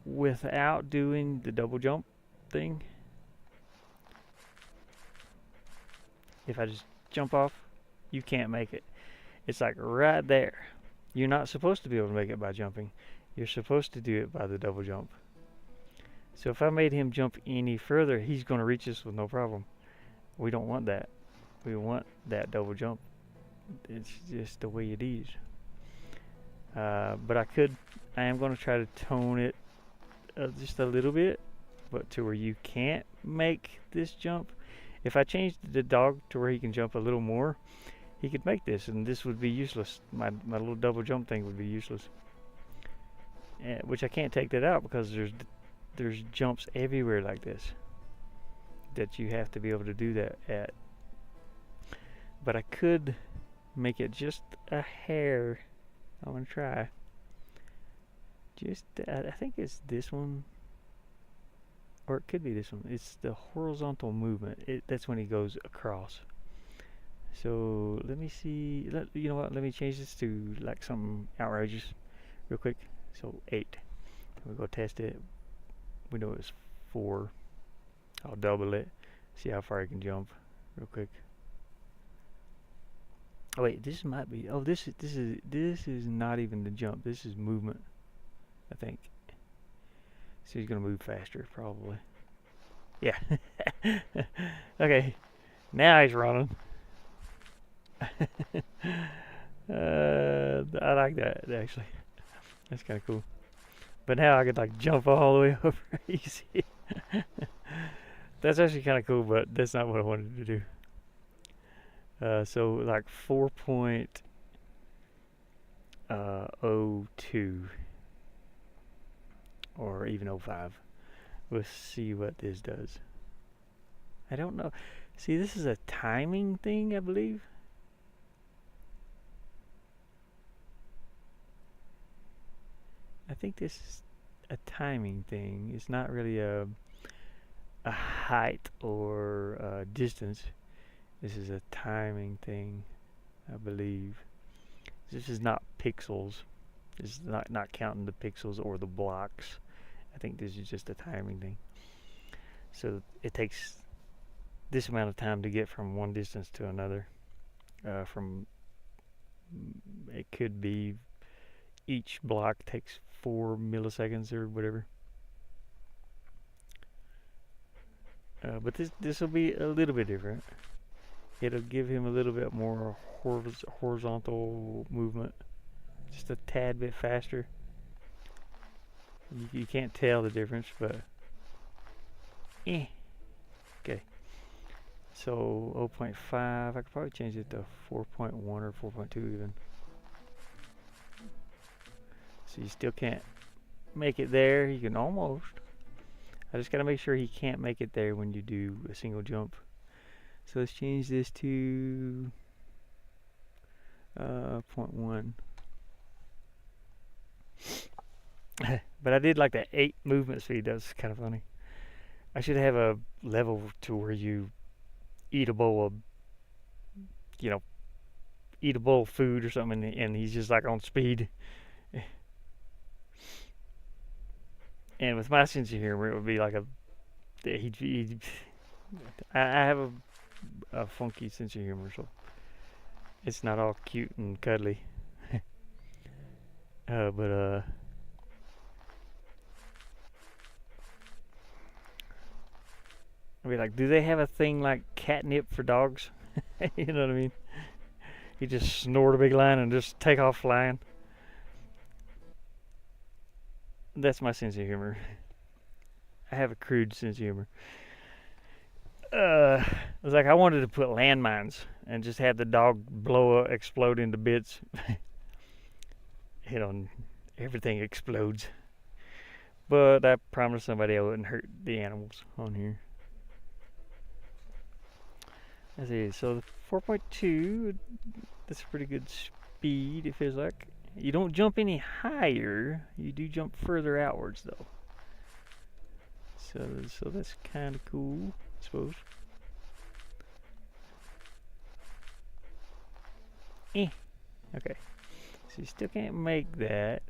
without doing the double jump thing, if I just jump off, you can't make it. It's like right there. You're not supposed to be able to make it by jumping. You're supposed to do it by the double jump. So if I made him jump any further, he's going to reach us with no problem. We don't want that. We want that double jump. It's just the way it is. But I am going to try to tone it just a little bit, but to where you can't make this jump. If I changed the dog to where he can jump a little more, he could make this, and this would be useless. My little double jump thing would be useless. Which I can't take that out because there's jumps everywhere like this that you have to be able to do that at. But I could make it just a hair. I'm gonna try. Just I think it's this one, or it could be this one. It's the horizontal movement. That's when he goes across. So let me see. You know what? Let me change this to like something outrageous, real quick. So 8. We'll go test it. We know it's 4. I'll double it. See how far I can jump, real quick. Oh wait, this might be. Oh, this is not even the jump. This is movement, I think. So he's gonna move faster, probably. Yeah. Okay. Now he's running. I like that actually. That's kind of cool. But now I could like jump all the way over easy. That's actually kind of cool, but that's not what I wanted to do. So like 4.02 or even 05. We'll see what this does. I don't know. See, this is a timing thing, I believe. I think this is a timing thing. It's not really a height or a distance. This is a timing thing, I believe. This is not pixels. This is not counting the pixels or the blocks. I think this is just a timing thing. So it takes this amount of time to get from one distance to another. It could be each block takes 4 milliseconds or whatever. But this will be a little bit different. It'll give him a little bit more horizontal movement, just a tad bit faster. You can't tell the difference, but okay. So 0.5, I could probably change it to 4.1 or 4.2 even. So you still can't make it there. You can almost. I just gotta make sure he can't make it there when you do a single jump. So let's change this to 0.1. But I did like that 8 movement speed. That's kind of funny. I should have a level to where you eat a bowl of, eat a bowl of food or something, and he's just like on speed. And with my sense of humor, it would be like I have a funky sense of humor, so it's not all cute and cuddly. But I mean, like, do they have a thing like catnip for dogs? You know what I mean? You just snort a big line and just take off flying. That's my sense of humor. I have a crude sense of humor. It was like I wanted to put landmines and just have the dog explode into bits. Everything explodes. But I promised somebody I wouldn't hurt the animals on here. Let's see. So the 4.2, that's a pretty good speed. It feels like you don't jump any higher. You do jump further outwards though. So that's kind of cool, I suppose. Okay. So you still can't make that.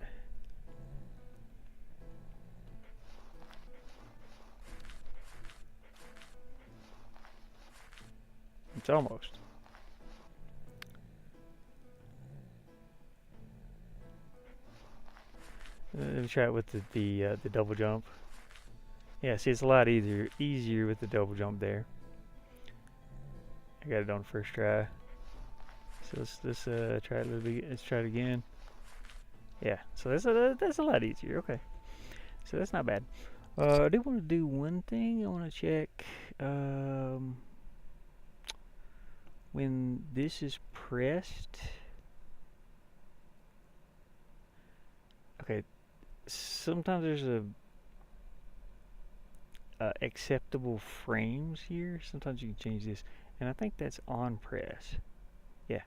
It's almost. Let me try it with the double jump. Yeah, see, it's a lot easier with the double jump there. I got it on first try. So let's try it a little bit. Let's try it again. Yeah, so that's a lot easier. Okay, so that's not bad. I do want to do one thing. I want to check when this is pressed. Okay, sometimes there's a acceptable frames here. Sometimes you can change this, and I think that's on press. Yeah.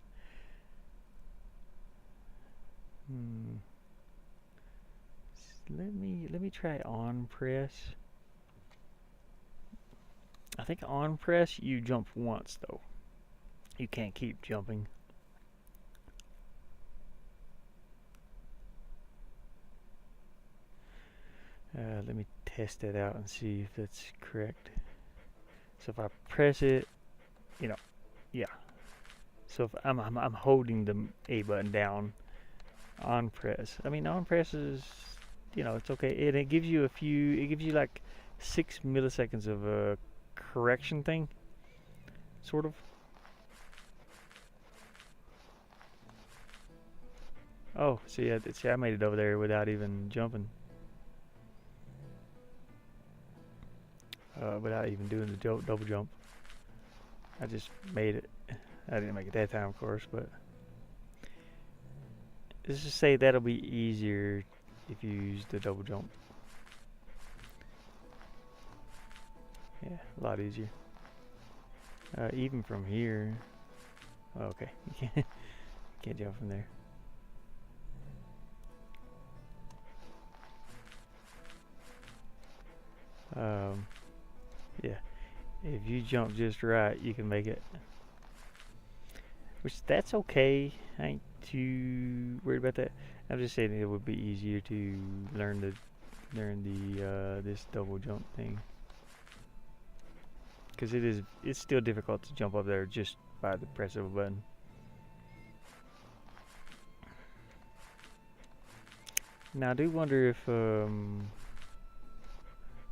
Let me try on press. I think on press you jump once though. You can't keep jumping. Let me test it out and see if that's correct. So if I press it, you know, yeah. So if I'm holding the A button down on press. I mean on press is, you know, it's okay. It gives you it gives you like 6 milliseconds of a correction thing, sort of. Oh, see, I made it over there without even jumping. Without even doing the double jump. I just made it. I didn't make it that time, of course, but let's just say that'll be easier if you use the double jump. Yeah, a lot easier. Even from here. Oh, okay, you can't jump from there. Yeah, if you jump just right, you can make it. Which that's okay. I ain't too worried about that. I'm just saying it would be easier to learn this double jump thing, because it's still difficult to jump up there just by the press of a button. Now I do wonder if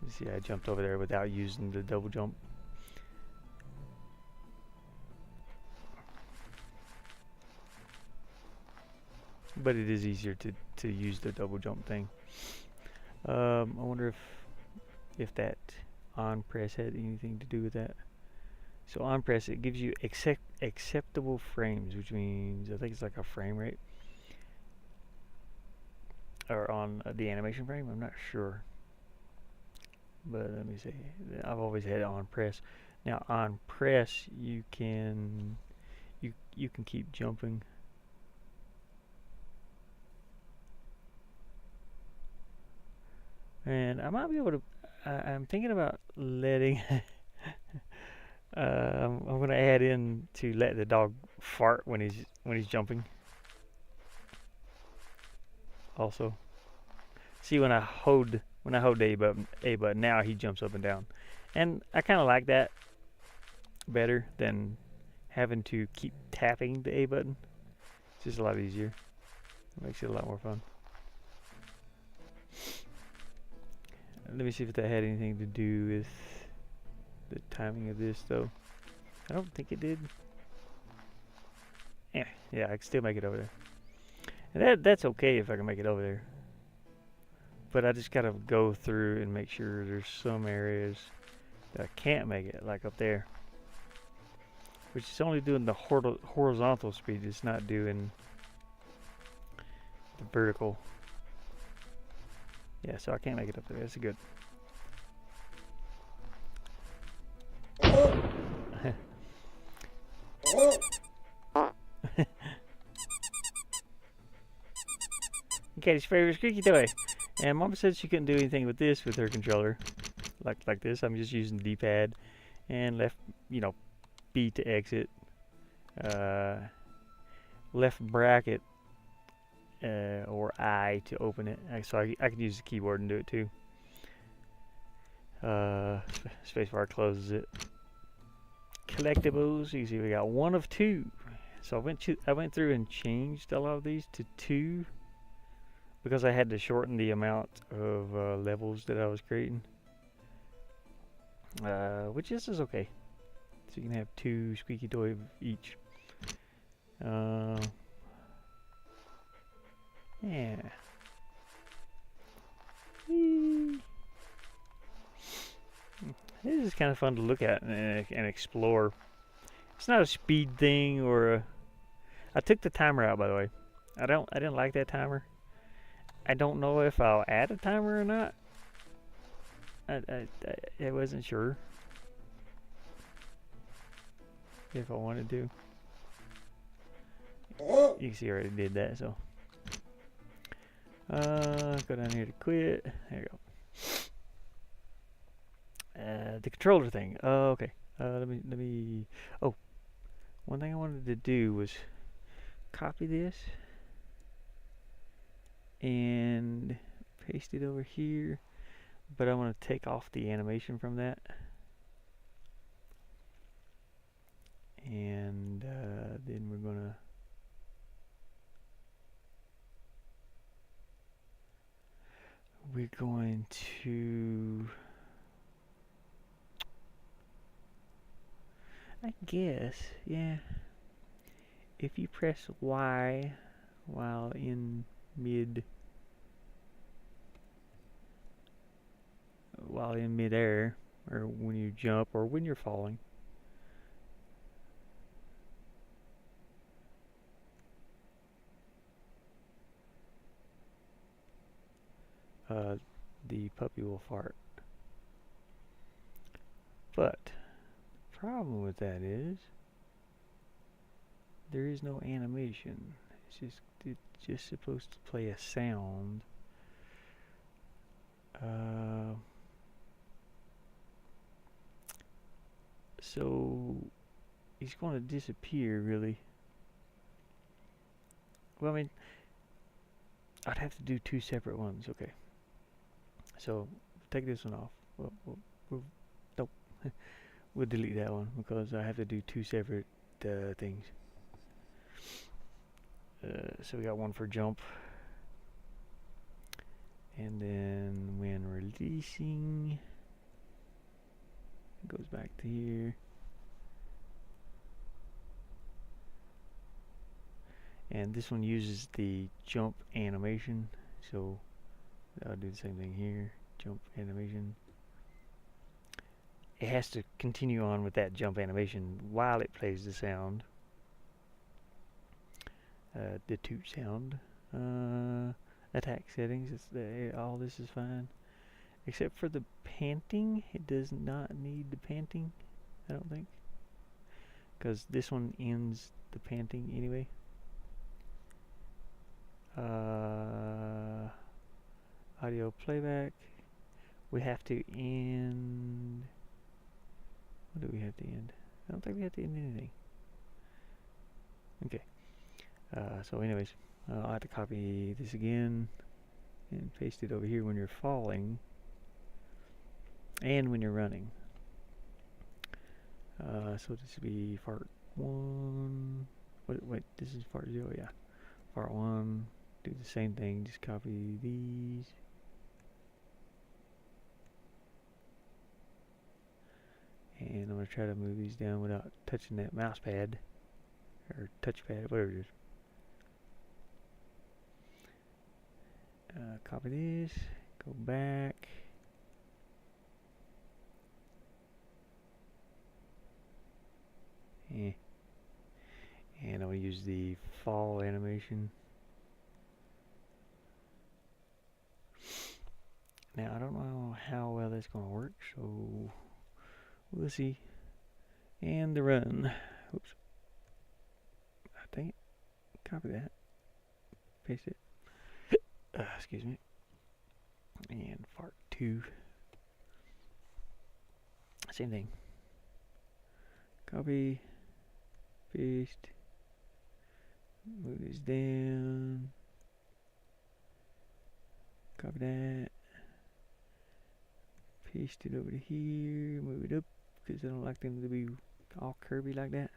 you see, I jumped over there without using the double jump. But it is easier to use the double jump thing. I wonder if that on press had anything to do with that. So on press, it gives you acceptable frames, which means I think it's like a frame rate, or on the animation frame. I'm not sure, but let me see. I've always had it on press. Now on press, you can keep jumping. And I might be able to. I'm thinking about letting. I'm going to add in to let the dog fart when he's jumping. Also, see when I hold the A button, now he jumps up and down, and I kind of like that better than having to keep tapping the A button. It's just a lot easier. It makes it a lot more fun. Let me see if that had anything to do with the timing of this, though. I don't think it did. Yeah, I can still make it over there. And that's okay if I can make it over there. But I just gotta go through and make sure there's some areas that I can't make it, like up there. Which is only doing the horizontal speed, it's not doing the vertical. Yeah, so I can't make it up there. That's good. Katie's favorite squeaky toy. And Mama said she couldn't do anything with this with her controller. Like this. I'm just using the D-pad and left, B to exit. Left bracket or I to open it. So I can use the keyboard and do it too. Spacebar closes it. Collectibles. You see we got 1 of 2. So I went through and changed a lot of these to 2 because I had to shorten the amount of levels that I was creating. Which is okay. So you can have 2 squeaky toy each. Yeah. Whee. This is kind of fun to look at and explore. It's not a speed thing or a... I took the timer out, by the way. I didn't like that timer. I don't know if I'll add a timer or not. I wasn't sure if I wanted to. You can see I already did that, so. Go down here to quit. There you go. The controller thing. Okay. Let me. Oh, one thing I wanted to do was copy this and paste it over here, but I want to take off the animation from that, and then we're going to, I guess, yeah, if you press Y while in midair, or when you jump, or when you're falling, the puppy will fart. But the problem with that is there is no animation. It's just supposed to play a sound. So he's going to disappear, really. Well, I mean, I'd have to do 2 separate ones. Okay. So take this one off. Nope. We'll delete that one because I have to do 2 separate things. So we got one for jump, and then when releasing, it goes back to here, and this one uses the jump animation, so I'll do the same thing here. Jump animation. It has to continue on with that jump animation while it plays the sound. The toot sound. Attack settings. All this is fine, except for the panting. It does not need the panting, I don't think, because this one ends the panting anyway. Audio playback. We have to end. What do we have to end? I don't think we have to end anything. Okay. So anyways, I'll have to copy this again and paste it over here when you're falling and when you're running. So this would be fart 1. Wait, this is fart 0, yeah. Fart 1, do the same thing, just copy these. And I'm going to try to move these down without touching that mouse pad, or touchpad, whatever it is. Copy this, go back. And I'm going to use the fall animation. Now, I don't know how well that's going to work, so we'll see. And the run. Oops. Dang it. Copy that. Paste it. Excuse me. And fart 2. Same thing. Copy. Paste. Move this down. Copy that. Paste it over to here. Move it up because I don't like them to be all curvy like that.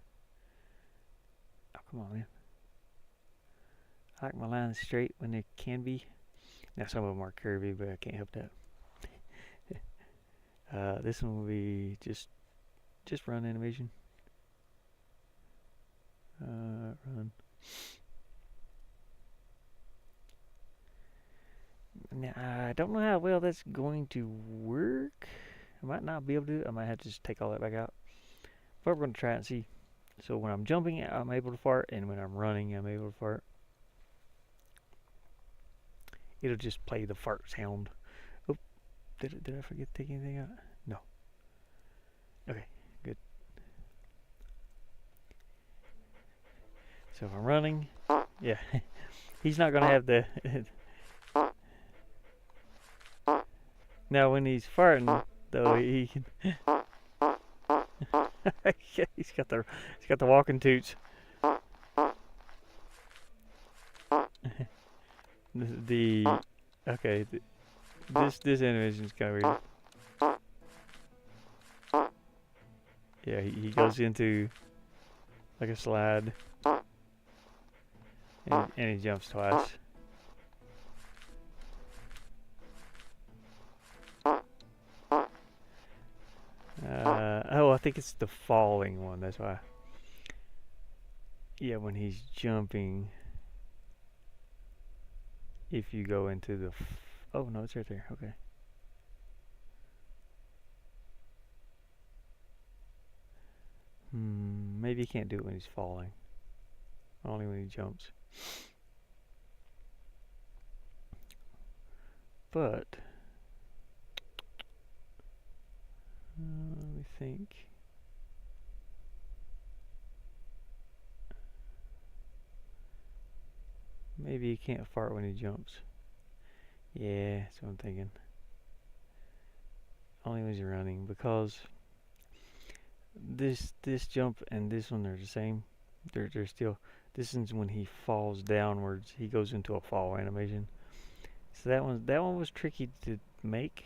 Oh, come on, man. I like my lines straight when they can be. Now some of them are curvy, but I can't help that. This one will be just run animation. Run. Now I don't know how well that's going to work. I might not be able to. I might have to just take all that back out. But we're going to try it and see. So when I'm jumping, I'm able to fart, and when I'm running, I'm able to fart. It'll just play the fart sound. Oh, did I forget to take anything out? No. Okay, good. So if I'm running, yeah, he's not gonna have the. Now when he's farting, though, he can. he's got the walking toots. Okay, this animation is kind of weird. Yeah, he goes into like a slide, and he jumps twice. Oh, I think it's the falling one. That's why. Yeah, when he's jumping. If you go into the... oh, no, it's right there. Okay. Maybe you can't do it when he's falling. Only when he jumps. But... let me think. Maybe he can't fart when he jumps. Yeah, that's what I'm thinking. Only when he's running, because this jump and this one are the same. They're still. This is when he falls downwards. He goes into a fall animation. So that one was tricky to make,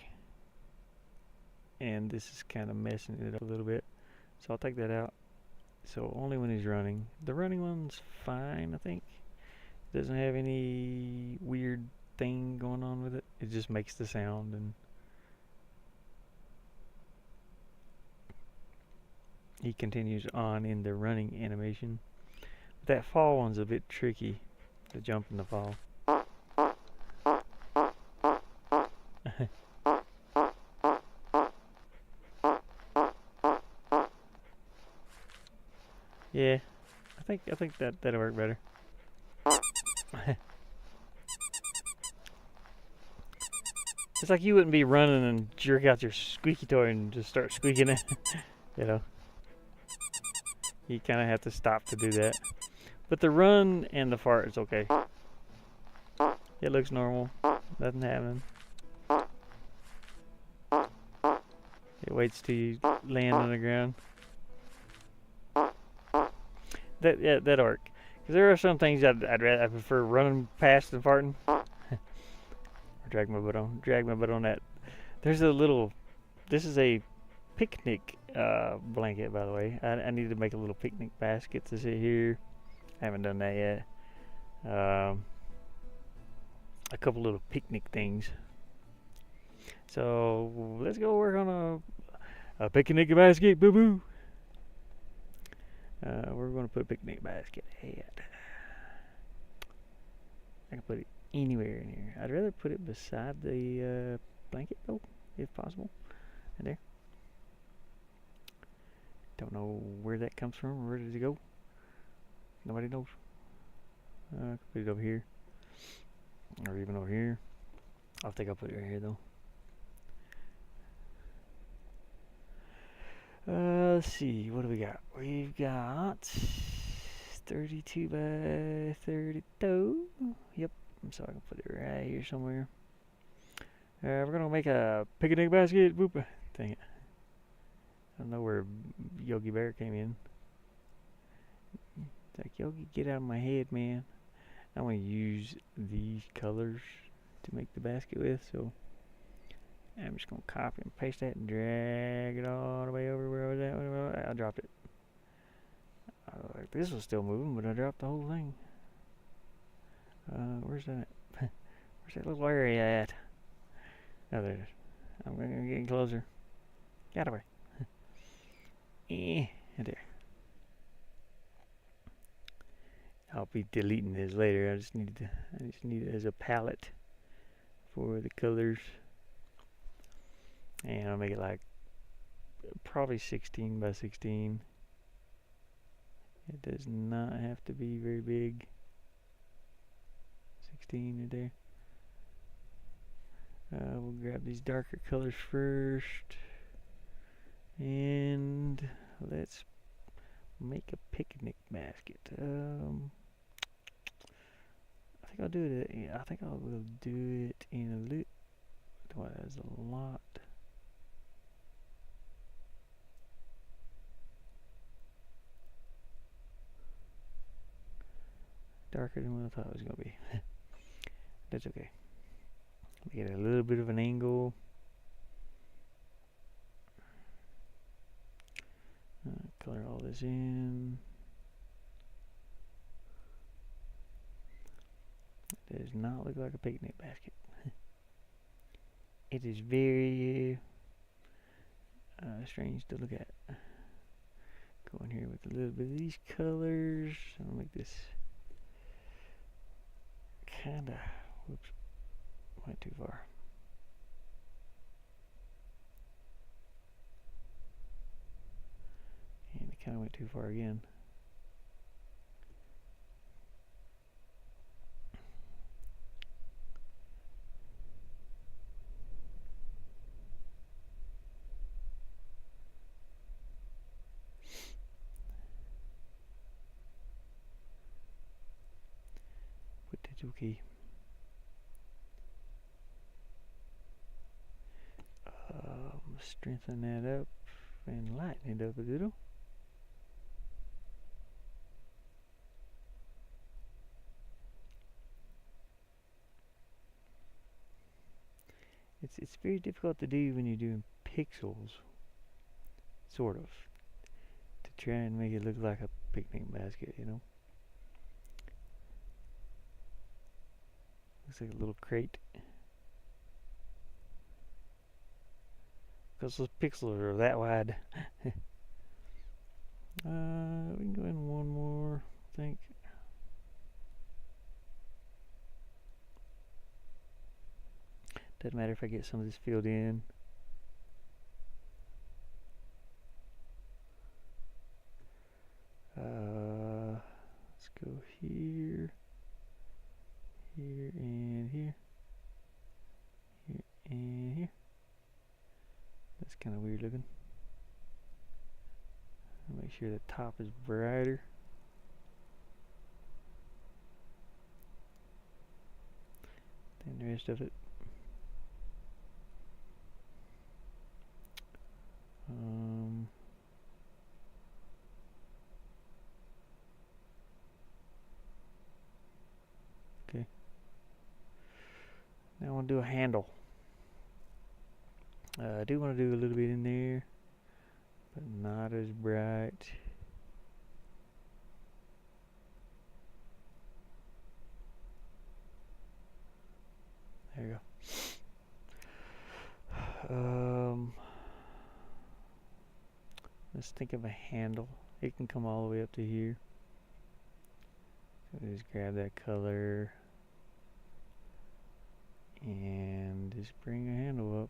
and this is kind of messing it up a little bit. So I'll take that out. So only when he's running. The running one's fine, I think. Doesn't have any weird thing going on with it. It just makes the sound, and he continues on in the running animation. But that fall one's a bit tricky, the jump and the fall. Yeah, I think that'll work better. It's like you wouldn't be running and jerk out your squeaky toy and just start squeaking it. You know, you kind of have to stop to do that. But the run and the fart is okay. It looks normal. Nothing happening. It waits till you land on the ground. That'll work. Because there are some things I prefer running past than farting. Drag my butt on that. There's a little. This is a picnic blanket, by the way. I need to make a little picnic basket to sit here. I haven't done that yet. A couple little picnic things. So let's go work on a picnic basket, boo boo. We're going to put a picnic basket at. I can put it anywhere in here. I'd rather put it beside the blanket, though, if possible. In there. Don't know where that comes from. Where does it go? Nobody knows. I can put it over here. Or even over here. I think I'll put it right here, though. Let's see. What do we got? We've got 32 by 32. Yep. so I can put it right here somewhere. We're gonna make a picnic basket. Boop. Dang it. I don't know where Yogi Bear came in. It's like, Yogi, get out of my head, man. I want to use these colors to make the basket with, so I'm just gonna copy and paste that and drag it all the way over where I was at. I dropped it. Like this was still moving, but I dropped the whole thing. Where's that? Where's that little area at? Oh, there it is. I'm getting closer. Get away. There. I'll be deleting this later. I just need it as a palette for the colors, and I'll make it like probably 16 by 16. It does not have to be very big. 16 right there. We'll grab these darker colors first, and let's make a picnic basket. I think I'll do it. I think I will do it in a little. Well, that's a lot. Darker than what I thought it was gonna be. That's okay. Get a little bit of an angle. Color all this in. It does not look like a picnic basket. It is very strange to look at. Go in here with a little bit of these colors. I'll make this kinda, whoops, went too far. And it kinda went too far again. But that's okay. Strengthen that up and lighten it up a little. It's very difficult to do when you're doing pixels, sort of, to try and make it look like a picnic basket, you know? Looks like a little crate. Because those pixels are that wide. We can go in one more, I think. Doesn't matter if I get some of this filled in. Let's go here, here, and here, here, and here. That's kind of weird looking. I'll make sure the top is brighter. Than the rest of it. Okay. Now I want to do a handle. I do want to do a little bit in there, but not as bright. There you go. Let's think of a handle. It can come all the way up to here. So just grab that color and just bring a handle up.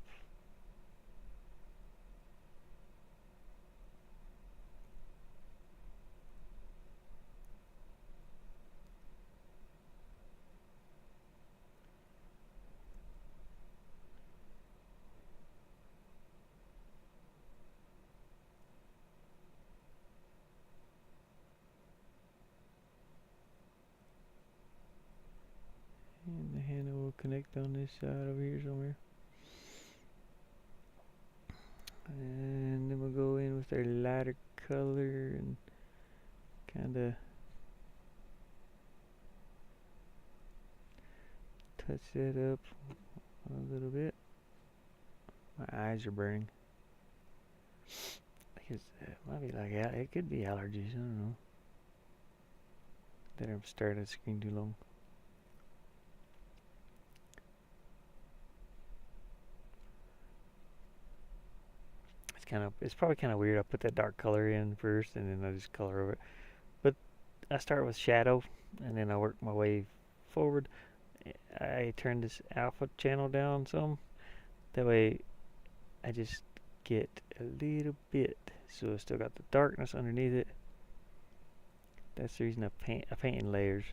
And handle will connect on this side over here somewhere. And then we'll go in with our lighter color and kind of touch that up a little bit. My eyes are burning. I guess it might be like, it could be allergies, I don't know. That I'm staring at the screen too long. It's probably kind of weird. I put that dark color in first and then I just color over it. But I start with shadow and then I work my way forward. I turn this alpha channel down some. That way I just get a little bit. So I still got the darkness underneath it. That's the reason I paint in layers.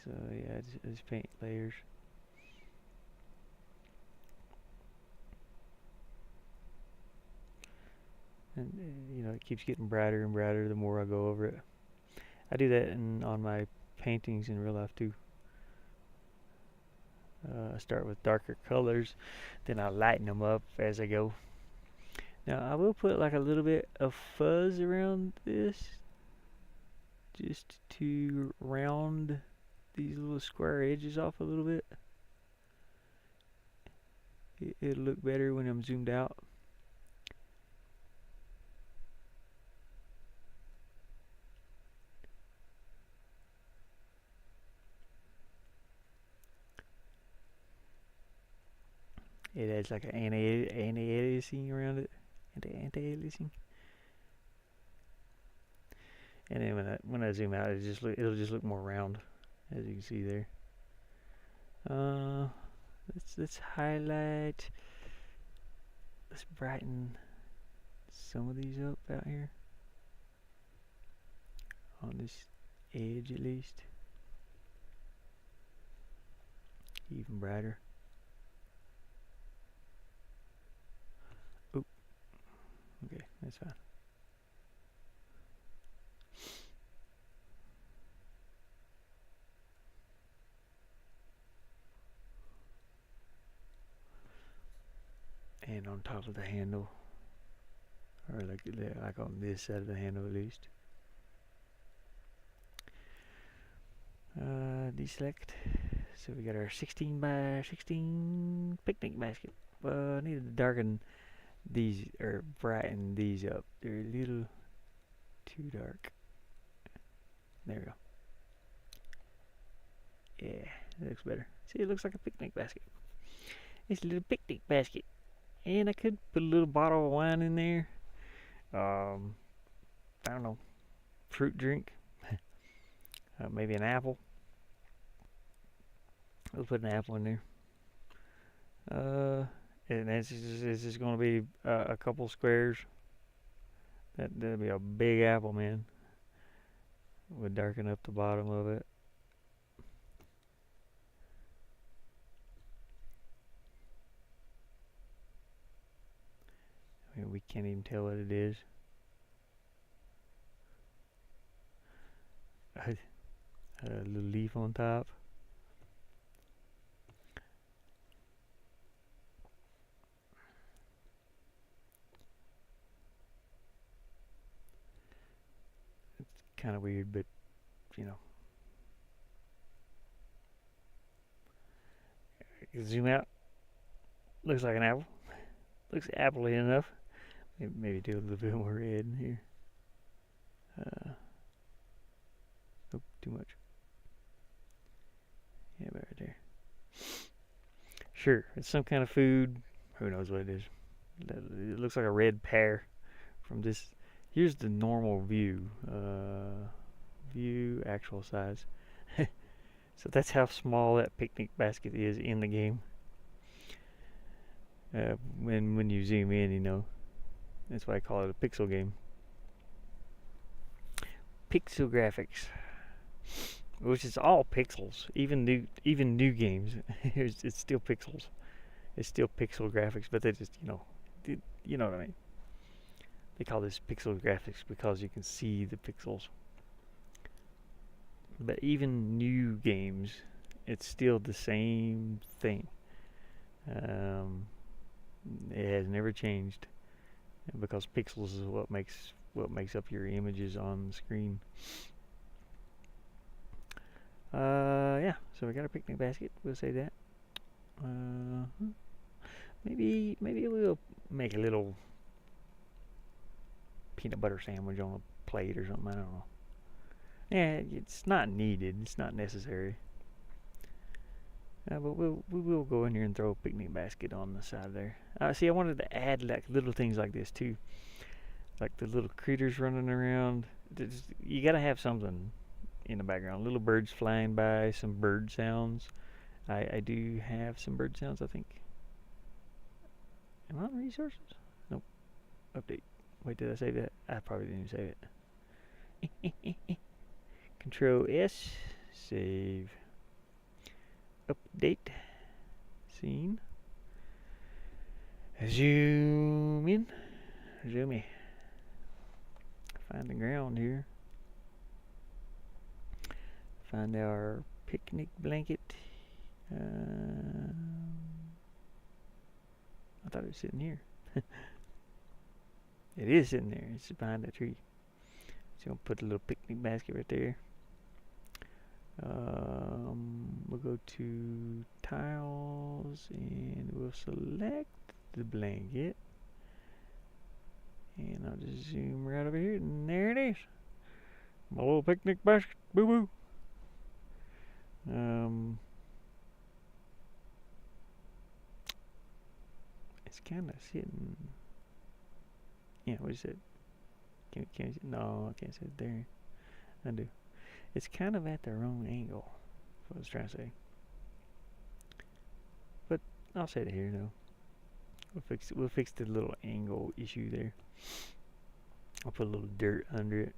So yeah, I just paint layers. And you know, it keeps getting brighter and brighter the more I go over it. I do that on my paintings in real life too. I start with darker colors, then I lighten them up as I go. Now I will put like a little bit of fuzz around this, just to round these little square edges off a little bit. It'll look better when I'm zoomed out. It adds like an anti-aliasing around it, anti-aliasing. And then when I zoom out, it'll just look more round, as you can see there. Let's highlight. Let's brighten some of these up out here on this edge at least. Even brighter. Oop. Okay, that's fine. And on top of the handle, or like on this side of the handle at least. Deselect. So we got our 16 by 16 picnic basket. I needed to darken these, or brighten these up. They're a little too dark. There we go. Yeah, that looks better. See, it looks like a picnic basket. It's a little picnic basket. And I could put a little bottle of wine in there. I don't know, fruit drink. Maybe an apple. We'll put an apple in there. And this is going to be a couple squares. That'll be a big apple, man. We'll darken up the bottom of it. I mean, we can't even tell what it is. A little leaf on top. It's kind of weird, but you know. You zoom out. Looks like an apple. Looks apple-y enough. Maybe do a little bit more red in here. Oh, too much. Yeah, about right there. Sure, it's some kind of food. Who knows what it is? It looks like a red pear from this. Here's the normal view. View actual size. So that's how small that picnic basket is in the game. When you zoom in, you know, that's why I call it a pixel game. Pixel graphics, which is all pixels, even new games. It's still pixels. It's still pixel graphics, but they just, you know what I mean. They call this pixel graphics because you can see the pixels. But even new games, it's still the same thing. Um, it has never changed because pixels is what makes up your images on the screen. Yeah. So we got a picnic basket. We'll say that. Maybe we'll make a little peanut butter sandwich on a plate or something. I don't know. Yeah, it's not needed. It's not necessary. But we will go in here and throw a picnic basket on the side there. See, I wanted to add like little things like this too, like the little critters running around. You gotta have something in the background. Little birds flying by, some bird sounds. I do have some bird sounds, I think. Am I on resources? Nope. Update. Wait, did I save that? I probably didn't save it. Control S. Save. Update. Scene. Zoom in. Zoom in. Find the ground here. Find our picnic blanket. I thought it was sitting here. It is sitting there. It's behind that tree. So I'm gonna put a little picnic basket right there. We'll go to tiles and we'll select the blanket. And I'll just zoom right over here, and there it is. My little picnic basket. Boo boo. It's kind of sitting. Yeah, what is it? Can you, no, I can't sit there. I do. It's kind of at the wrong angle. That's what I was trying to say. But I'll set it here though. We'll fix the little angle issue there. I'll put a little dirt under it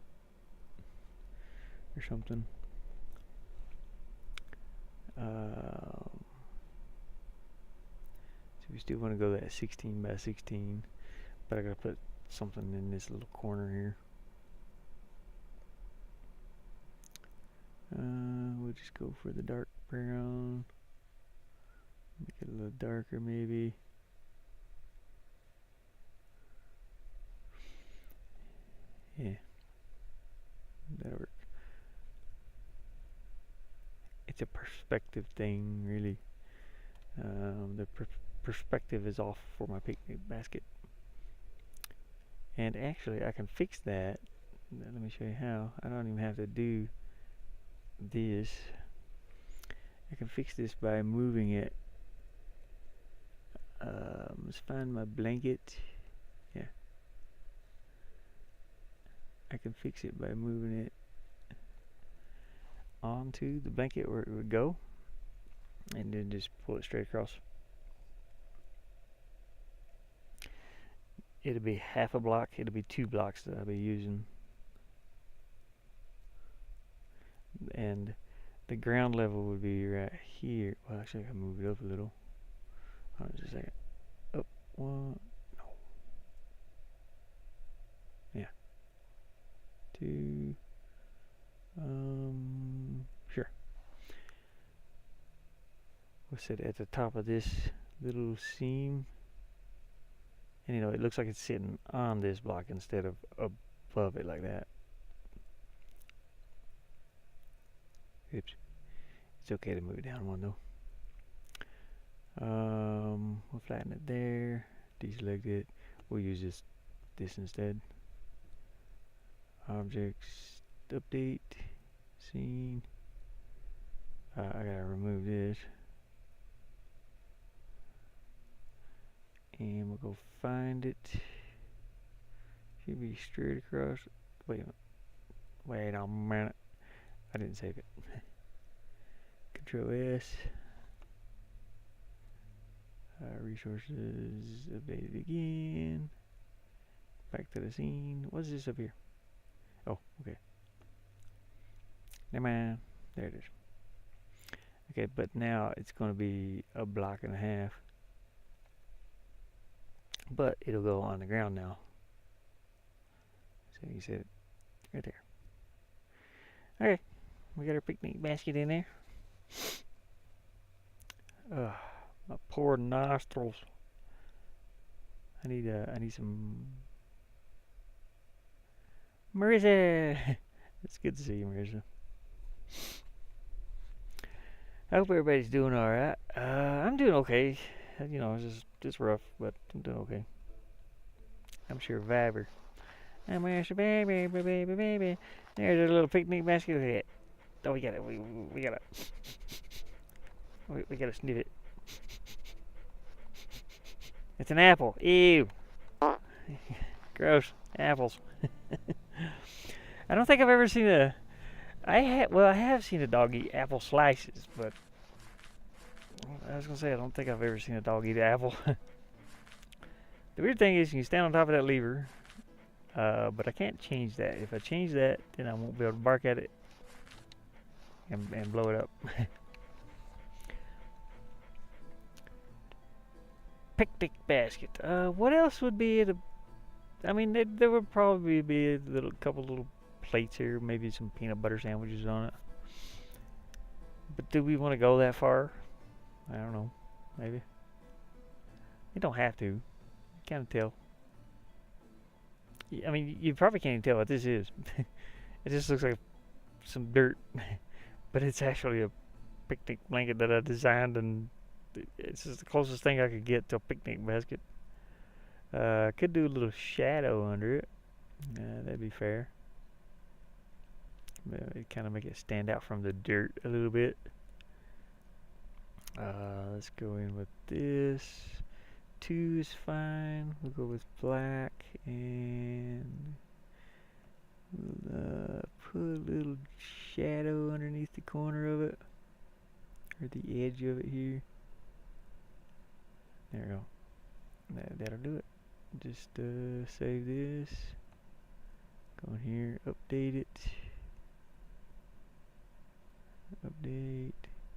or something. So we still want to go that 16 by 16, but I gotta put something in this little corner here. We'll just go for the dark brown. Make it a little darker maybe. Yeah, that'll work. It's a perspective thing, really. The perspective is off for my picnic basket. And actually, I can fix that. Let me show you how. I don't even have to do this. I can fix this by moving it. Let's find my blanket. Yeah. I can fix it by moving it onto the blanket where it would go, and then just pull it straight across. It'll be half a block. It'll be 2 blocks that I'll be using. And the ground level would be right here. Well, actually, I can move it up a little. Hold on just a second. Up one. No. Yeah. 2. Sure. We'll set it at the top of this little seam. And it looks like it's sitting on this block instead of above it like that. Oops. It's okay to move it down one though. We'll flatten it there. Deselect it. We'll use this instead. Objects, update, scene. I gotta remove this. And we'll go find it. Should be straight across. Wait a minute. I didn't save it. Control S. Resources, update it again. Back to the scene. What's this up here? Oh, okay. Never mind. There it is. Okay, but now it's going to be a block and a half. But it'll go on the ground now. So you said it right there. Okay, we got our picnic basket in there. Ugh, my poor nostrils. I need some Marissa. It's good to see you, Marissa. I hope everybody's doing all right. I'm doing okay. You know, it's just rough, but I'm doing okay. I'm sure Viber. I'm Marissa, baby, baby, baby. There's a little picnic basket. Look at it. Oh, we got it. We got it. We gotta sniff it. It's an apple. Ew. Gross. Apples. I don't think I've ever seen a. I have seen a dog eat apple slices, but I was gonna say I don't think I've ever seen a dog eat an apple. The weird thing is you can stand on top of that lever, but I can't change that. If I change that, then I won't be able to bark at it and blow it up. Picnic basket. What else would be it? I mean, there would probably be a couple little plates here, maybe some peanut butter sandwiches on it. But do we want to go that far? I don't know. Maybe. You don't have to. You can't tell. I mean, you probably can't even tell what this is. It just looks like some dirt, but it's actually a picnic blanket that I designed, and it's just the closest thing I could get to a picnic basket. I could do a little shadow under it. That'd be fair. Kind of make it stand out from the dirt a little bit. Let's go in with this. 2 is fine. We'll go with black and we'll put a little shadow underneath the corner of it, or the edge of it here. There we go. That'll do it. Just save this. Go in here, update it. Update.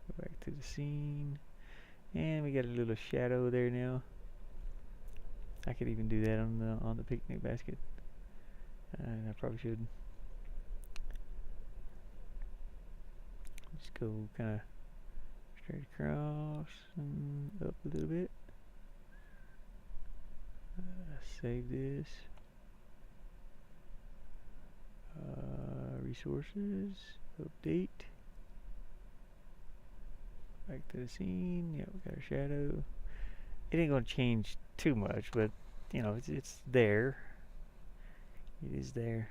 Go back to the scene. And we got a little shadow there now. I could even do that on the picnic basket. I probably should. Just go kind of straight across and up a little bit. Save this. Resources. Update. Back to the scene. Yeah, we got our shadow. It ain't gonna change too much, but you know, it's there. It is there.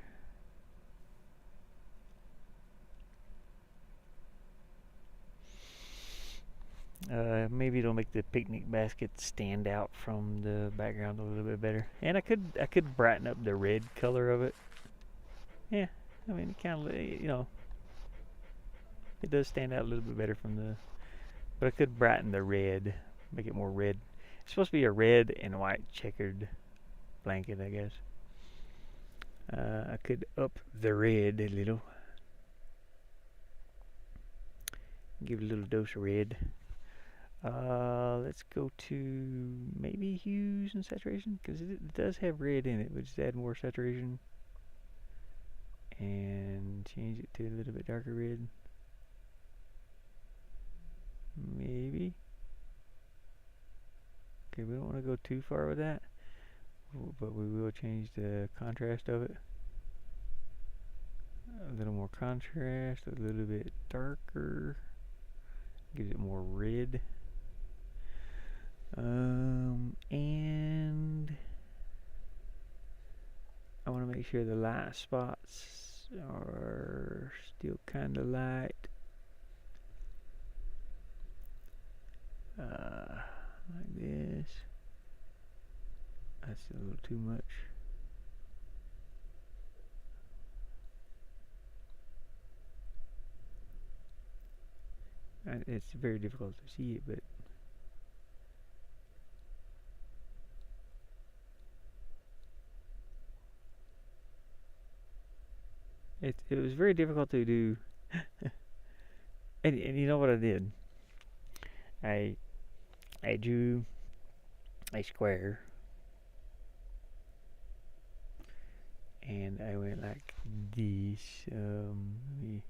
Maybe it'll make the picnic basket stand out from the background a little bit better. And I could brighten up the red color of it. Yeah, I mean, it kind of, you know, it does stand out a little bit better from the. But I could brighten the red, make it more red. It's supposed to be a red and white checkered blanket, I guess. I could up the red a little. Give it a little dose of red. Let's go to maybe hues and saturation, because it does have red in it, but just add more saturation. And change it to a little bit darker red. Maybe. Okay, we don't want to go too far with that, but we will change the contrast of it. A little more contrast, a little bit darker. Gives it more red. And I want to make sure the light spots are still kind of light. Like this. That's a little too much. It's very difficult to see it, but it was very difficult to do. And you know what I did? I drew a square, and I went like this. Let me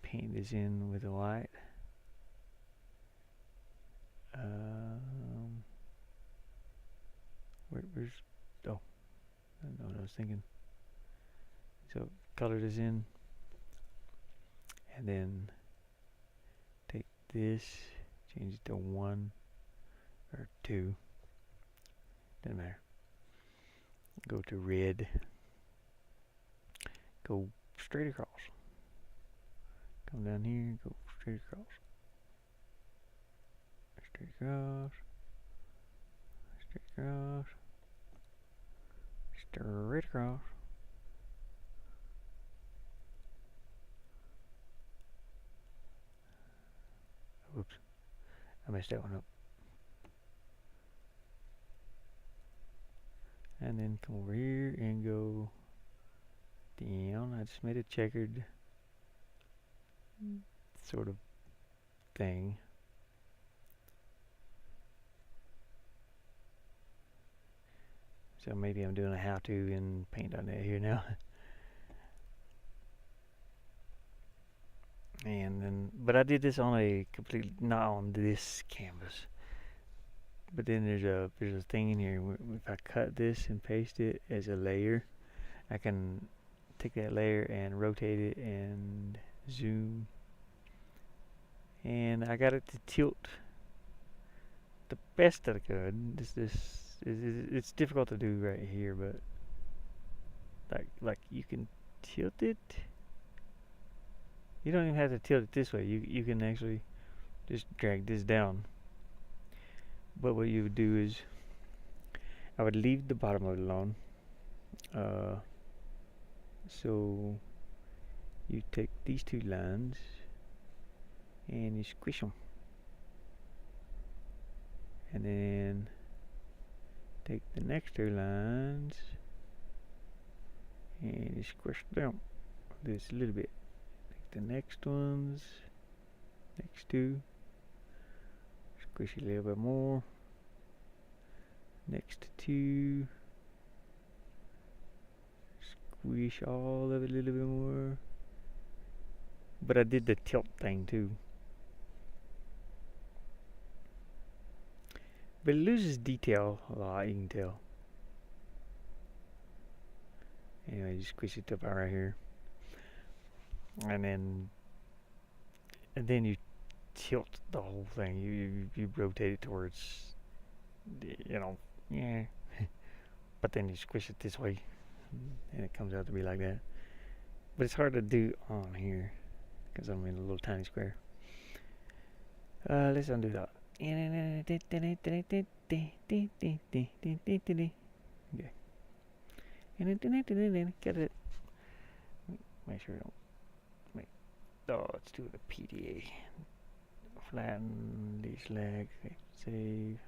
paint this in with the white. Where's oh, I don't know what I was thinking. So color this in, and then take this, change it to 1 or 2. Doesn't matter. Go to red. Go straight across. Come down here. Go straight across. Straight across. Straight across. Straight across. Oops. I messed that one up. And then come over here and go down. I just made a checkered sort of thing. So maybe I'm doing a how-to in Paint.net here now. And then, but I did this on a completely, not on this canvas. But then there's a thing in here. If I cut this and paste it as a layer, I can take that layer and rotate it and zoom. And I got it to tilt the best that I could. It's difficult to do right here, but like you can tilt it. You don't even have to tilt it this way. You can actually just drag this down. But what you would do is, I would leave the bottom of it alone. So you take these 2 lines and you squish them, and then take the next 2 lines and you squish them this a little bit. Take the next ones, next 2, squish it a little bit more, next 2, squish all of it a little bit more. But I did the tilt thing too. But it loses detail a lot, you can tell. Anyway, you squish it up right here. And then you tilt the whole thing. You rotate it towards, yeah. But then you squish it this way, and it comes out to be like that. But it's hard to do on here because I'm in a little tiny square. Let's undo that. Okay. Get it. Make sure I don't make. Oh, let's do the PDA. Flatten these legs. Okay. Save.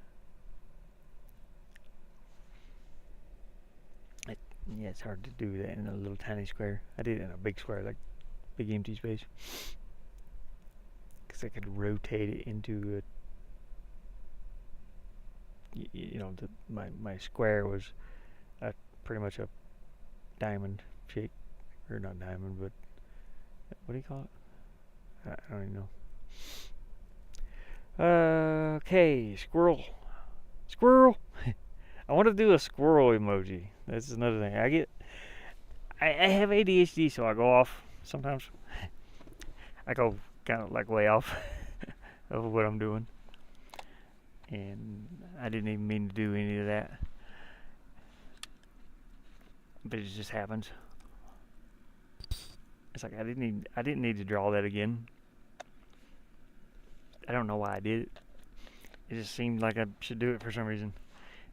Yeah, it's hard to do that in a little tiny square. I did it in a big square, like big empty space, because I could rotate it into my square was pretty much a diamond shape, or not diamond, but what do you call it? I don't even know. Okay, squirrel. I want to do a squirrel emoji. That's another thing. I have ADHD, so I go off sometimes. I go kind of like way off of what I'm doing. And I didn't even mean to do any of that. But it just happens. It's like I didn't need to draw that again. I don't know why I did it. It just seemed like I should do it for some reason.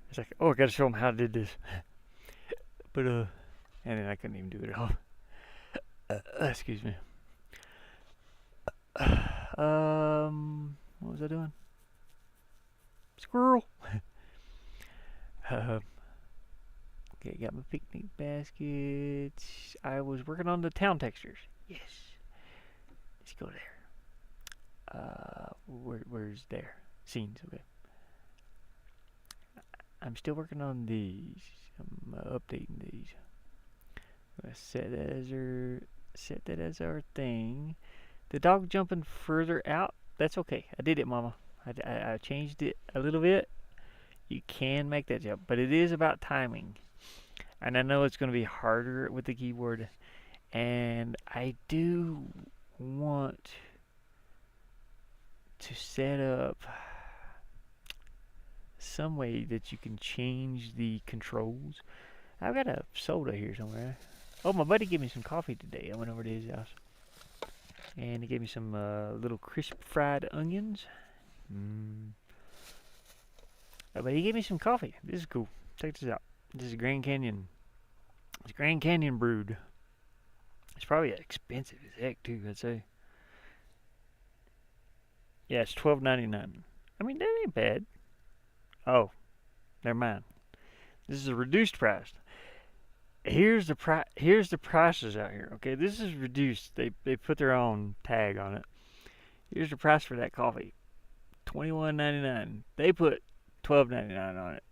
It's like, oh, I gotta show them how I did this. But and then I couldn't even do it at all. Excuse me. What was I doing? Squirrel. Okay, got my picnic baskets. I was working on the town textures. Yes. Let's go there. Where's there? Scenes, okay. I'm still working on these. I'm updating these. Let's set that as our thing. The dog jumping further out. That's okay. I did it, Mama. I changed it a little bit. You can make that jump, but it is about timing. And I know it's going to be harder with the keyboard. And I do want to set up some way that you can change the controls. I've got a soda here somewhere. Oh, my buddy gave me some coffee today. I went over to his house. And he gave me some little crisp fried onions. But he gave me some coffee. This is cool. Check this out. This is Grand Canyon. It's Grand Canyon brewed. It's probably expensive as heck too, I'd say. Yeah, it's $12.99. I mean, that ain't bad. Oh, never mind. This is a reduced price. Here's the prices out here. Okay, this is reduced. They put their own tag on it. Here's the price for that coffee. $21.99. They put $12.99 on it.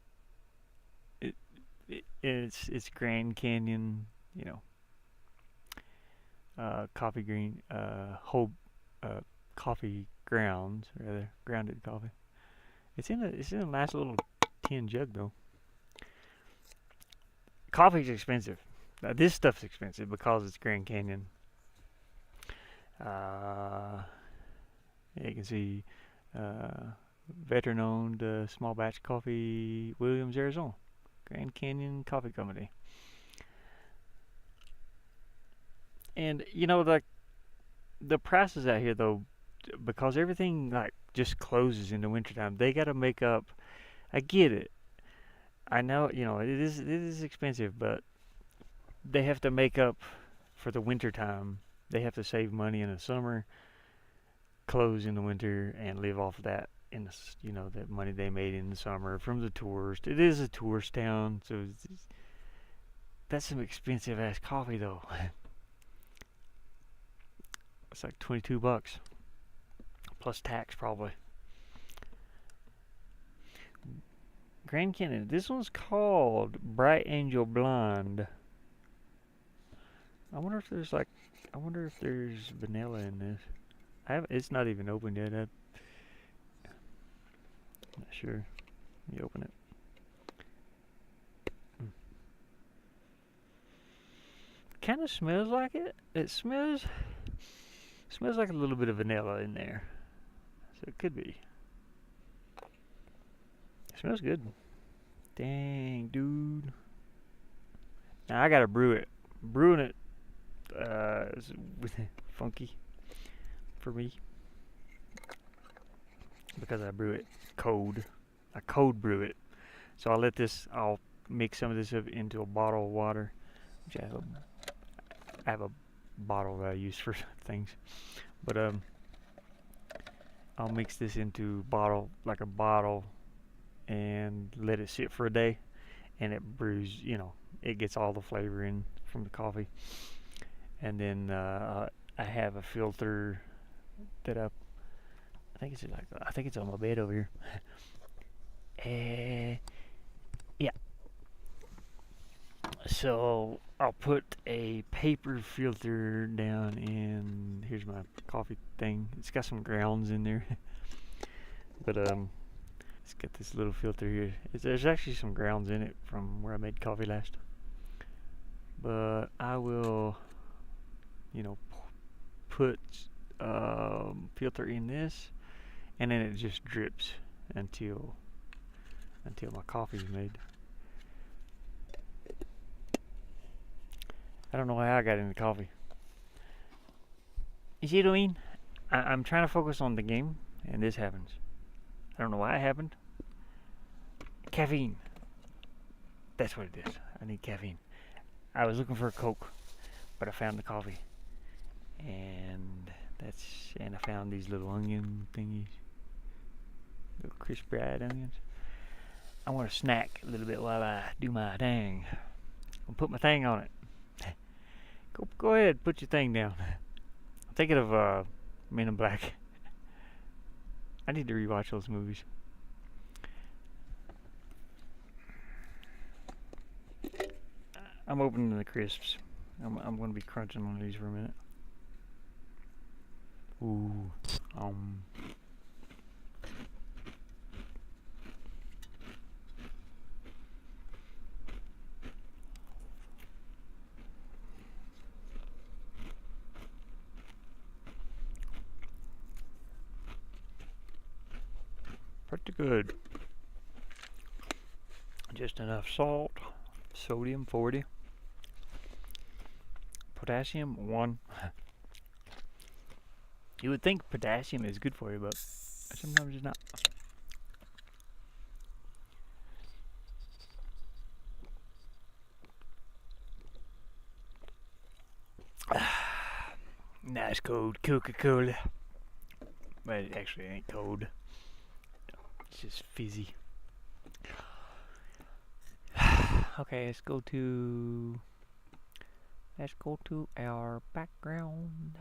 It's Grand Canyon, coffee green, whole coffee grounds, rather grounded coffee. It's in a nice little tin jug though. Coffee's expensive. Now, this stuff's expensive because it's Grand Canyon. You can see veteran-owned small batch coffee, Williams, Arizona. Grand Canyon Coffee Company. And like the prices out here though, because everything like just closes in the wintertime, they got to make up. I get it. I know, it is expensive, but they have to make up for the wintertime. They have to save money in the summer, close in the winter, and live off of that in the that money they made in the summer from the tourist. It is a tourist town, so that's some expensive ass coffee though. It's like $22 plus tax probably. Grand Canyon. This one's called Bright Angel Blonde. I wonder if there's vanilla in this. It's not even open yet. I'm not sure. Let me open it. Kind of smells like it. It smells like a little bit of vanilla in there. So it could be. It smells good. Dang, dude. Now I gotta brew it. Brewing it is funky for me because I brew it cold. I cold brew it. So I'll mix some of this up into a bottle of water, which I have a bottle that I use for things. But I'll mix this into a bottle and let it sit for a day, and it brews, it gets all the flavor in from the coffee. And then I have a filter that I think it's on my bed over here. Yeah. So I'll put a paper filter down in. Here's my coffee thing. It's got some grounds in there, but it's got this little filter here. There's actually some grounds in it from where I made coffee last. But I will, put filter in this, and then it just drips until my coffee's made. I don't know how I got into coffee. You see what I mean? I'm trying to focus on the game, and this happens. I don't know why it happened. Caffeine. That's what it is. I need caffeine. I was looking for a Coke, but I found the coffee. And I found these little onion thingies. Little crisp fried onions. I want to snack a little bit while I do my thing. I'll put my thing on it. Go ahead, put your thing down. I'm thinking of Men in Black. I need to rewatch those movies. I'm opening the crisps. I'm gonna be crunching on these for a minute. Ooh, pretty good. Just enough salt, sodium 40, potassium 1. You would think potassium is good for you, but sometimes it's not. Nice cold Coca-Cola. But it actually ain't cold. It's just fizzy. Okay, let's go to our background.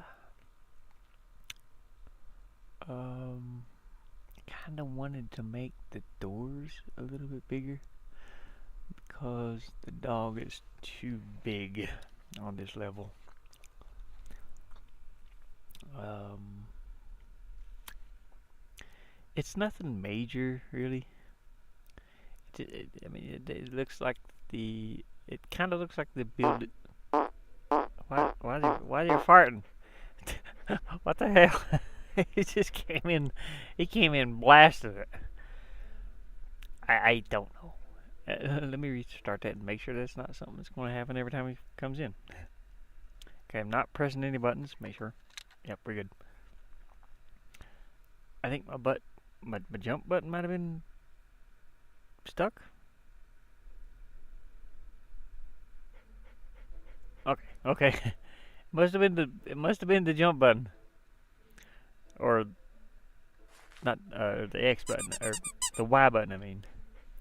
Kind of wanted to make the doors a little bit bigger because the dog is too big on this level. It's nothing major, really. I mean, it looks like it kind of looks like the build. Why are you farting? What the hell? He just came in. He came in blasted it. I don't know. Let me restart that and make sure that's not something that's going to happen every time he comes in. Okay, I'm not pressing any buttons. Make sure. Yep, we're good. I think my jump button might have been stuck. Okay. It must have been the jump button, or not the X button or the Y button. I mean,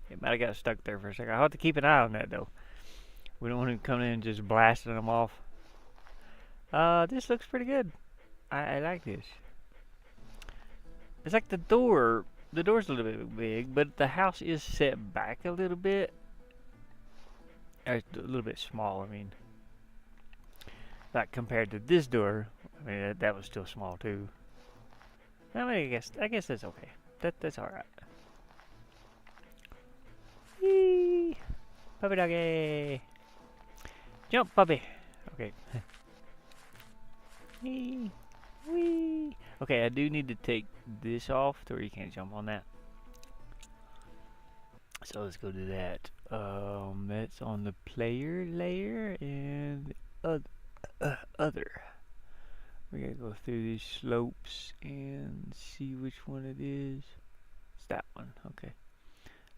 it might have got stuck there for a second. I'll have to keep an eye on that though. We don't want him coming in and just blasting them off. This looks pretty good. I like this. It's like the door's a little bit big, but the house is set back a little bit. Or a little bit small, I mean. Like compared to this door, I mean that was still small too. I mean, I guess that's okay. That's all right. Whee! Puppy doggy, jump, puppy. Okay. Whee! Whee! Okay, I do need to take this off to where you can't jump on that. So let's go do that. That's on the player layer and other. We gotta go through these slopes and see which one it is. It's that one. Okay.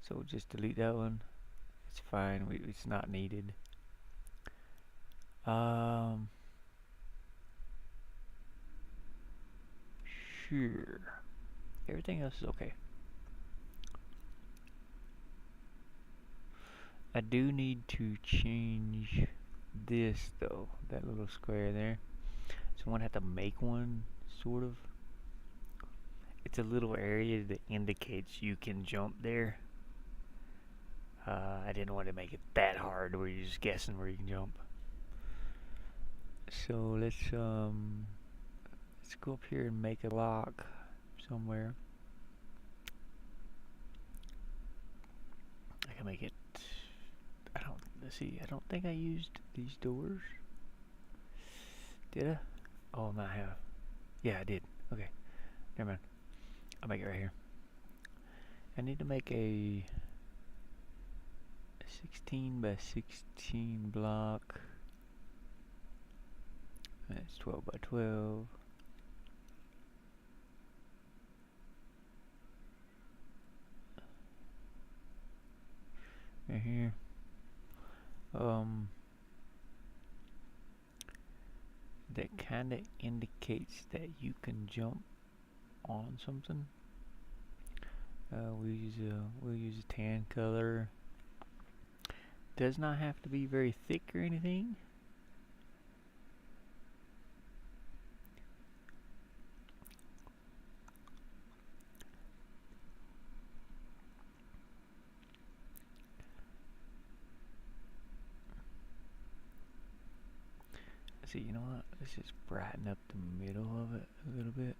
So we'll just delete that one. It's fine. It's not needed. Sure. Everything else is okay. I do need to change this though. That little square there. So I'm gonna have to make one, sort of. It's a little area that indicates you can jump there. I didn't want to make it that hard where you're just guessing where you can jump. So let's go up here and make a block somewhere. I can make it. Let's see. I don't think I used these doors. Did I? Oh, I might have. Yeah, I did. Okay. Never mind. I'll make it right here. I need to make a 16 by 16 block. That's 12 by 12. Right here. That kind of indicates that you can jump on something. We'll use a tan color. Does not have to be very thick or anything. See, you know what? Let's just brighten up the middle of it a little bit.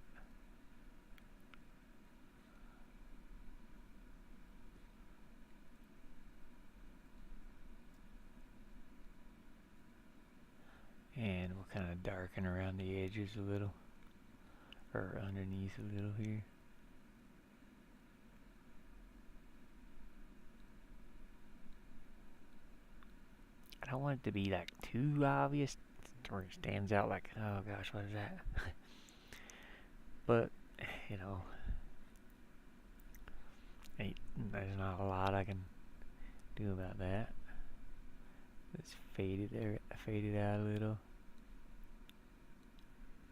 And we'll kind of darken around the edges a little, or underneath a little here. I don't want it to be like too obvious where it stands out like, oh gosh, what is that? But, you know, there's not a lot I can do about that. Let's fade it out a little.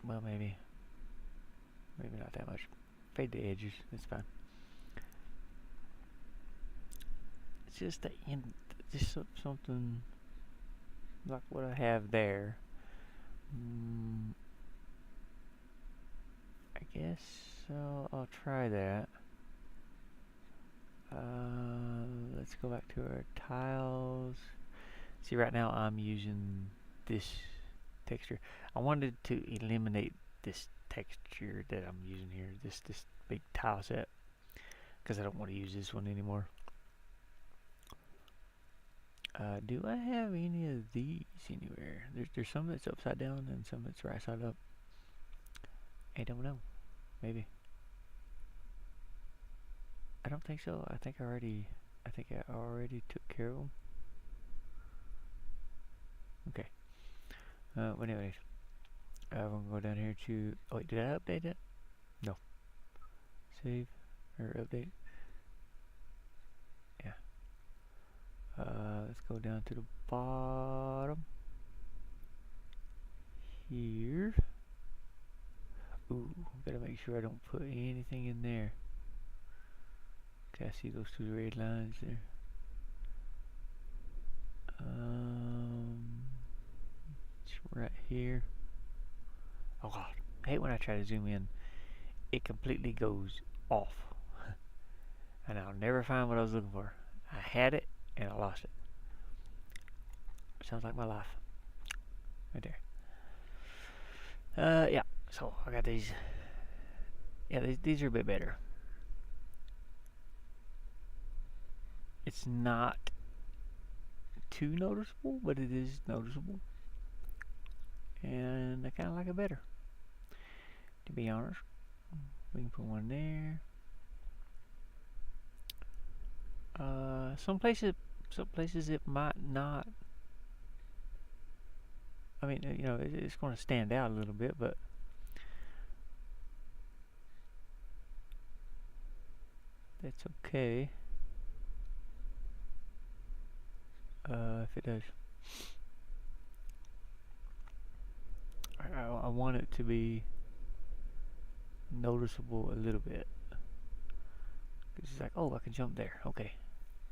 Well, maybe not that much. Fade the edges, it's fine. It's just just something like what I have there. I guess I'll try that. Let's go back to our tiles. See, right now I'm using this texture. I wanted to eliminate this texture that I'm using here, this big tile set, because I don't want to use this one anymore. Do I have any of these anywhere? There's some that's upside down and some that's right side up. I don't know. Maybe. I don't think so. I think I already took care of them. Okay. But anyways, I'm gonna go down here to. Oh wait, did I update it? No. Save or update. Yeah. Let's go down to the bottom here. Ooh, gotta make sure I don't put anything in there. Okay, I see those two red lines there. It's right here. Oh god, I hate when I try to zoom in. It completely goes off. And I'll never find what I was looking for. I had it and I lost it. Sounds like my life. Right there. Yeah, so I got these. Yeah, these are a bit better. It's not too noticeable, but it is noticeable. And I kind of like it better, to be honest. We can put one there. Some places it might not. I mean, you know, it's going to stand out a little bit, but that's okay. If it does. I want it to be noticeable a little bit. It's like, oh, I can jump there. Okay.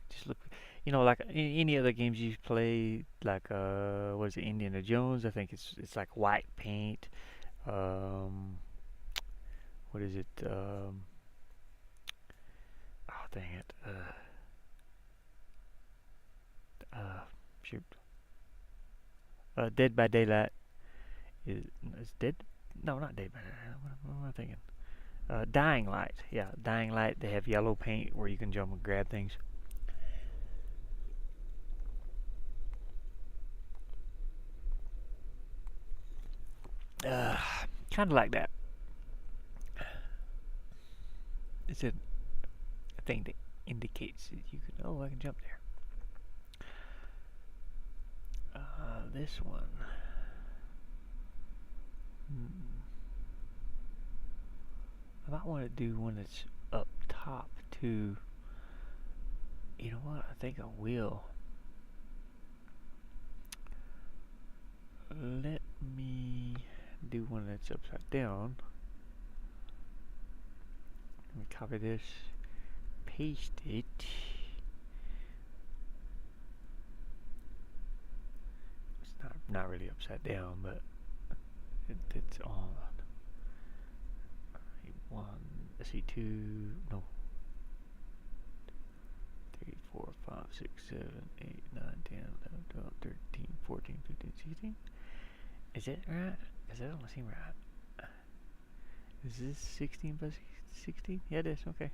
Just look, you know, like any other games you've played, like what is it, Indiana Jones? I think it's like white paint. What is it? Oh, dang it. Shoot. Dead by Daylight is Dead? No, not Dead by Daylight. What am I thinking? Dying Light. Yeah, Dying Light. They have yellow paint where you can jump and grab things. Kind of like that. It's a thing that indicates that you can. Oh, I can jump there. This one. I might want to do one that's up top too. You know what? I think I will. Let me do one that's upside down. Let me copy this, paste it. It's not really upside down, but it's on. One, let's see, 2, no, 3, 4, 5, 6, 7, 8, 9, 10, 11, 12, 13, 14, 15, 16. Is it right? Because that don't seem right. Is this 16 by 16? Yeah, it is. Okay.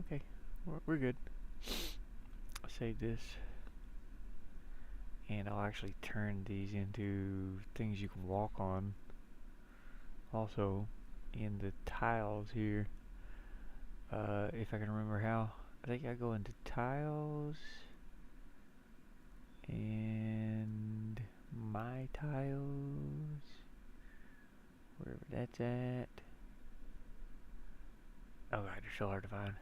Okay. We're good. I'll save this. And I'll actually turn these into things you can walk on. Also, in the tiles here, if I can remember how, I think I go into tiles and my tiles, wherever that's at. Oh god, they're so hard to find.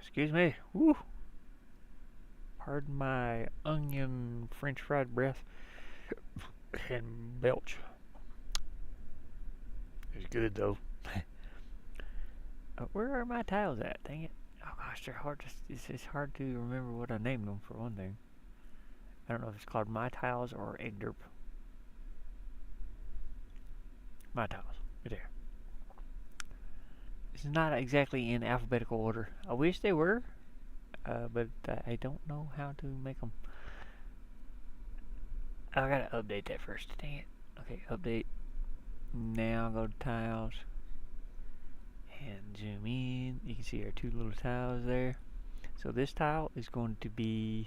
Excuse me. Woo. Pardon my onion French fried breath and belch. It's good though. Where are my tiles at? Dang it. Oh gosh, they're hard to, it's hard to remember what I named them for one thing. I don't know if it's called my tiles or egg derp. My tiles. Right there. It's not exactly in alphabetical order. I wish they were, but I don't know how to make them. I gotta update that first. Dang it. Okay, update. Now go to tiles and zoom in. You can see our two little tiles there. So this tile is going to be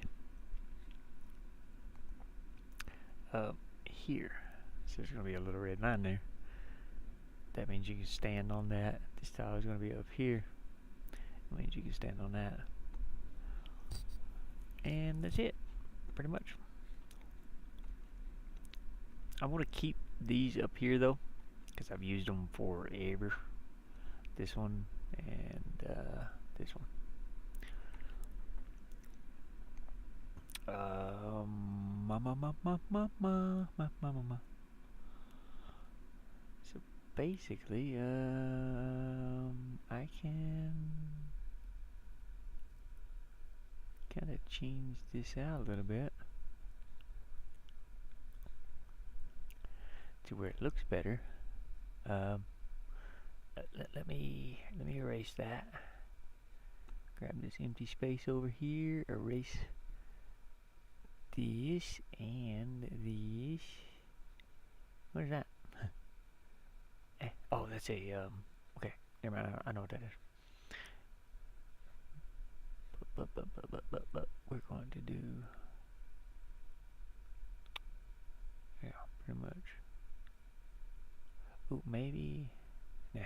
here. So there's going to be a little red line there. That means you can stand on that. This tile is going to be up here. That means you can stand on that. And that's it, pretty much. I want to keep these up here though, because I've used them forever. This one and this one. So basically, I can kind of change this out a little bit to where it looks better. Let me erase that. Grab this empty space over here. Erase this and this. What is that? Oh, that's a okay. Never mind. I know what that is. But we're going to do, yeah, pretty much. Oh, maybe. Nah.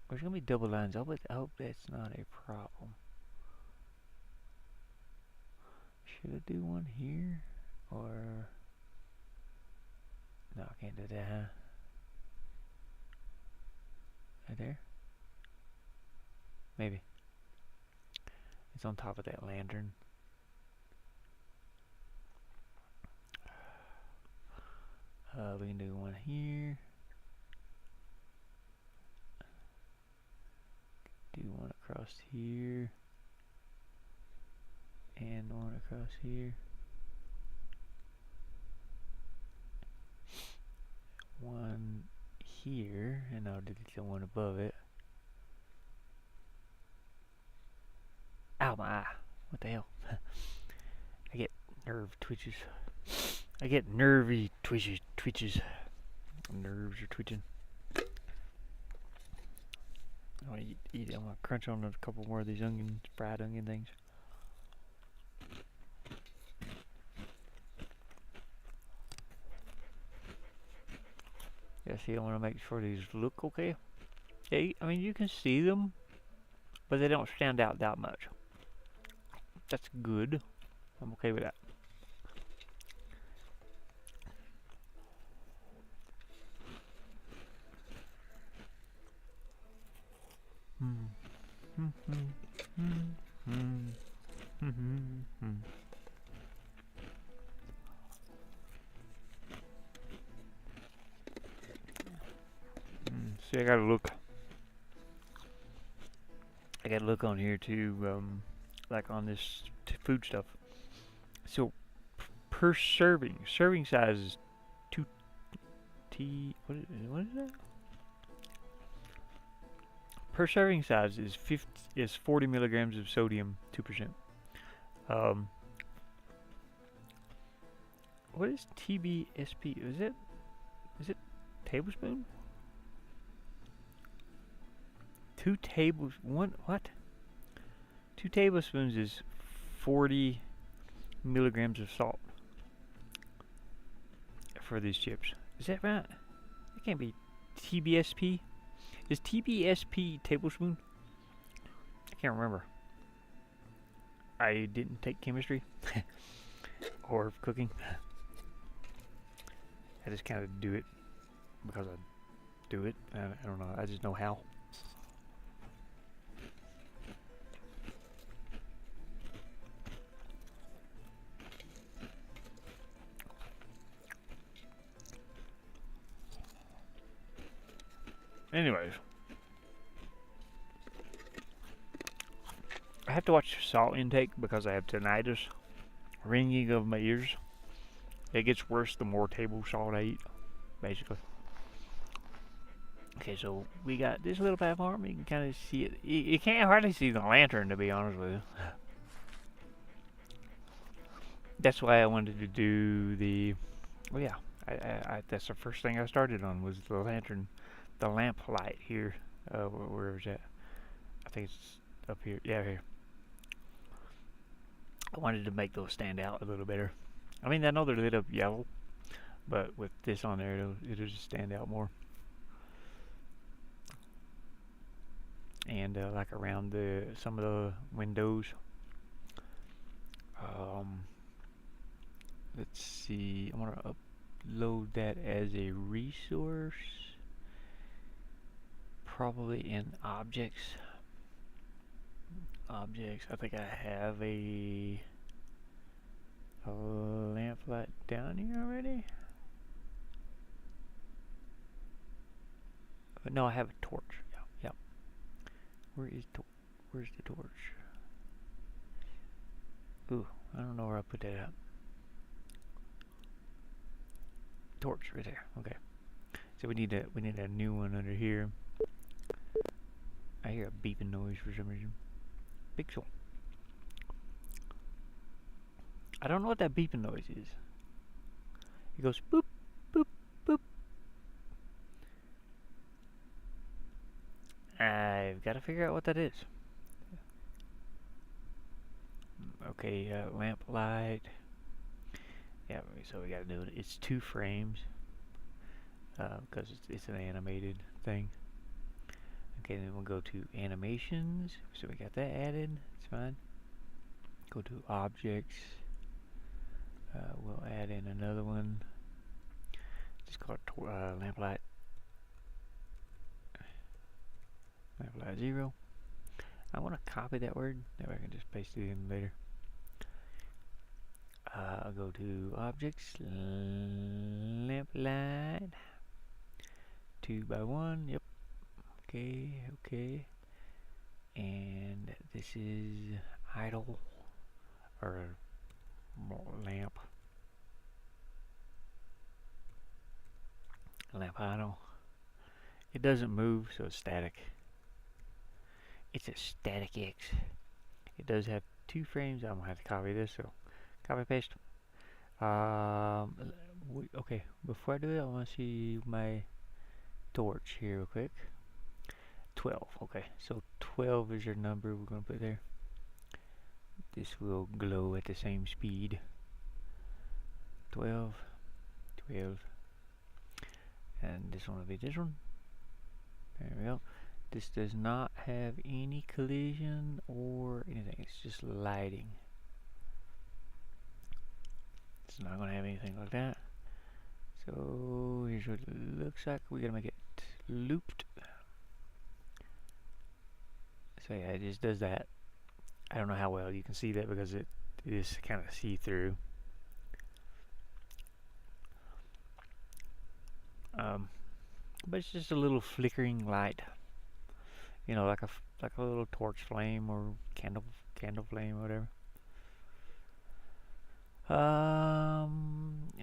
There's gonna be double lines. I hope that's not a problem. Should I do one here? Or no, I can't do that, huh? Right there? Maybe. It's on top of that lantern. We can do one here. Do one across here. And one across here. One here, and I'll delete the one above it. Ow, my eye. What the hell? I get nerve twitches. I get nervy twitches. Nerves are twitching. I'm gonna eat it. I'm gonna crunch on a couple more of these onions, fried onion things. Yeah, see, I want to make sure these look okay. Yeah, I mean, you can see them, but they don't stand out that much. That's good. I'm okay with that. See, I gotta look. I gotta look on here too, like on this food stuff. So, per serving size is 2 T. What is that? per serving size is 40 milligrams of sodium, 2%. Um, what is TBSP? Is it tablespoon? 2 tablespoons is 40 milligrams of salt for these chips. Is that right? It can't be TBSP. Is TBSP tablespoon? I can't remember. I didn't take chemistry or cooking. I just kind of do it because I do it. I don't know. I just know how. Anyways, I have to watch salt intake because I have tinnitus, ringing of my ears. It gets worse the more table salt I eat, basically. Okay, so we got this little platform. You can kind of see it. You can't hardly see the lantern, to be honest with you. That's why I wanted to do the. Oh yeah, that's the first thing I started on was the lantern, the lamp light here. Where is that? I think it's up here. Yeah, here. I wanted to make those stand out a little better. I mean, I know they're lit up yellow, but with this on there, it'll just stand out more. And like around some of the windows. Let's see. I want to upload that as a resource. Probably in objects. Objects. I think I have a lamp light down here already. But no, I have a torch. Yeah. Where's the torch? Ooh, I don't know where I put that at. Torch right there. Okay. So we need a new one under here. I hear a beeping noise for some reason. Pixel. I don't know what that beeping noise is. It goes boop, boop, boop. I've got to figure out what that is. Okay, lamp light. Yeah, so we got to do it. It's 2 frames because it's an animated thing. Okay, then we'll go to animations. So we got that added. It's fine. Go to objects. We'll add in another one. Just call it lamplight. Lamplight 0. I want to copy that word. That way I can just paste it in later. I'll go to objects. Lamplight. 2 by 1. Yep. Okay. And this is idle or lamp idle. It doesn't move, so it's static. It's a static X. It does have 2 frames. I'm gonna have to copy this, so copy paste. Okay, before I do it, I want to see my torch here real quick. 12. Okay, so 12 is your number we're gonna put there. This will glow at the same speed. 12, and this one will be this one. There we go. This does not have any collision or anything. It's just lighting. It's not going to have anything like that. So here's what it looks like. We're going to make it looped. So yeah, it just does that. I don't know how well you can see that because it is kind of see-through. But it's just a little flickering light. You know, like a little torch flame or candle flame or whatever.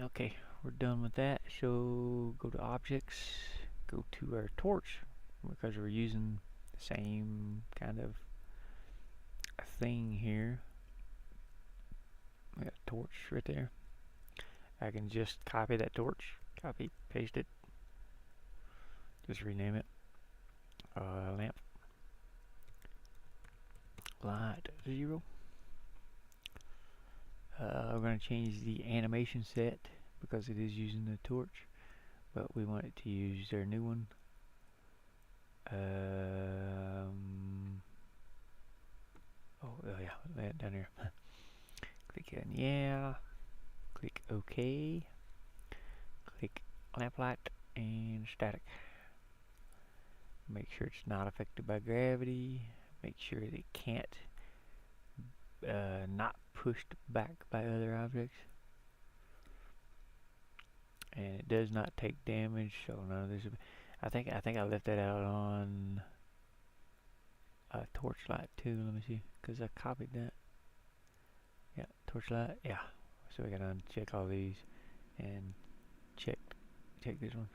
Okay, we're done with that. So go to objects, go to our torch because we're using Same kind of thing here. I got a torch right there. I can just copy that torch, copy, paste it, just rename it. Lamp light 0. We're going to change the animation set because it is using the torch, but we want it to use their new one. Oh yeah, that down here. Click on yeah, click OK, click lamplight and static. Make sure it's not affected by gravity. Make sure that it can't not pushed back by other objects, and it does not take damage. So none of this. I think I left that out on torchlight too. Let me see, because I copied that. Yeah, torchlight. Yeah. So we gotta uncheck all these and check this one,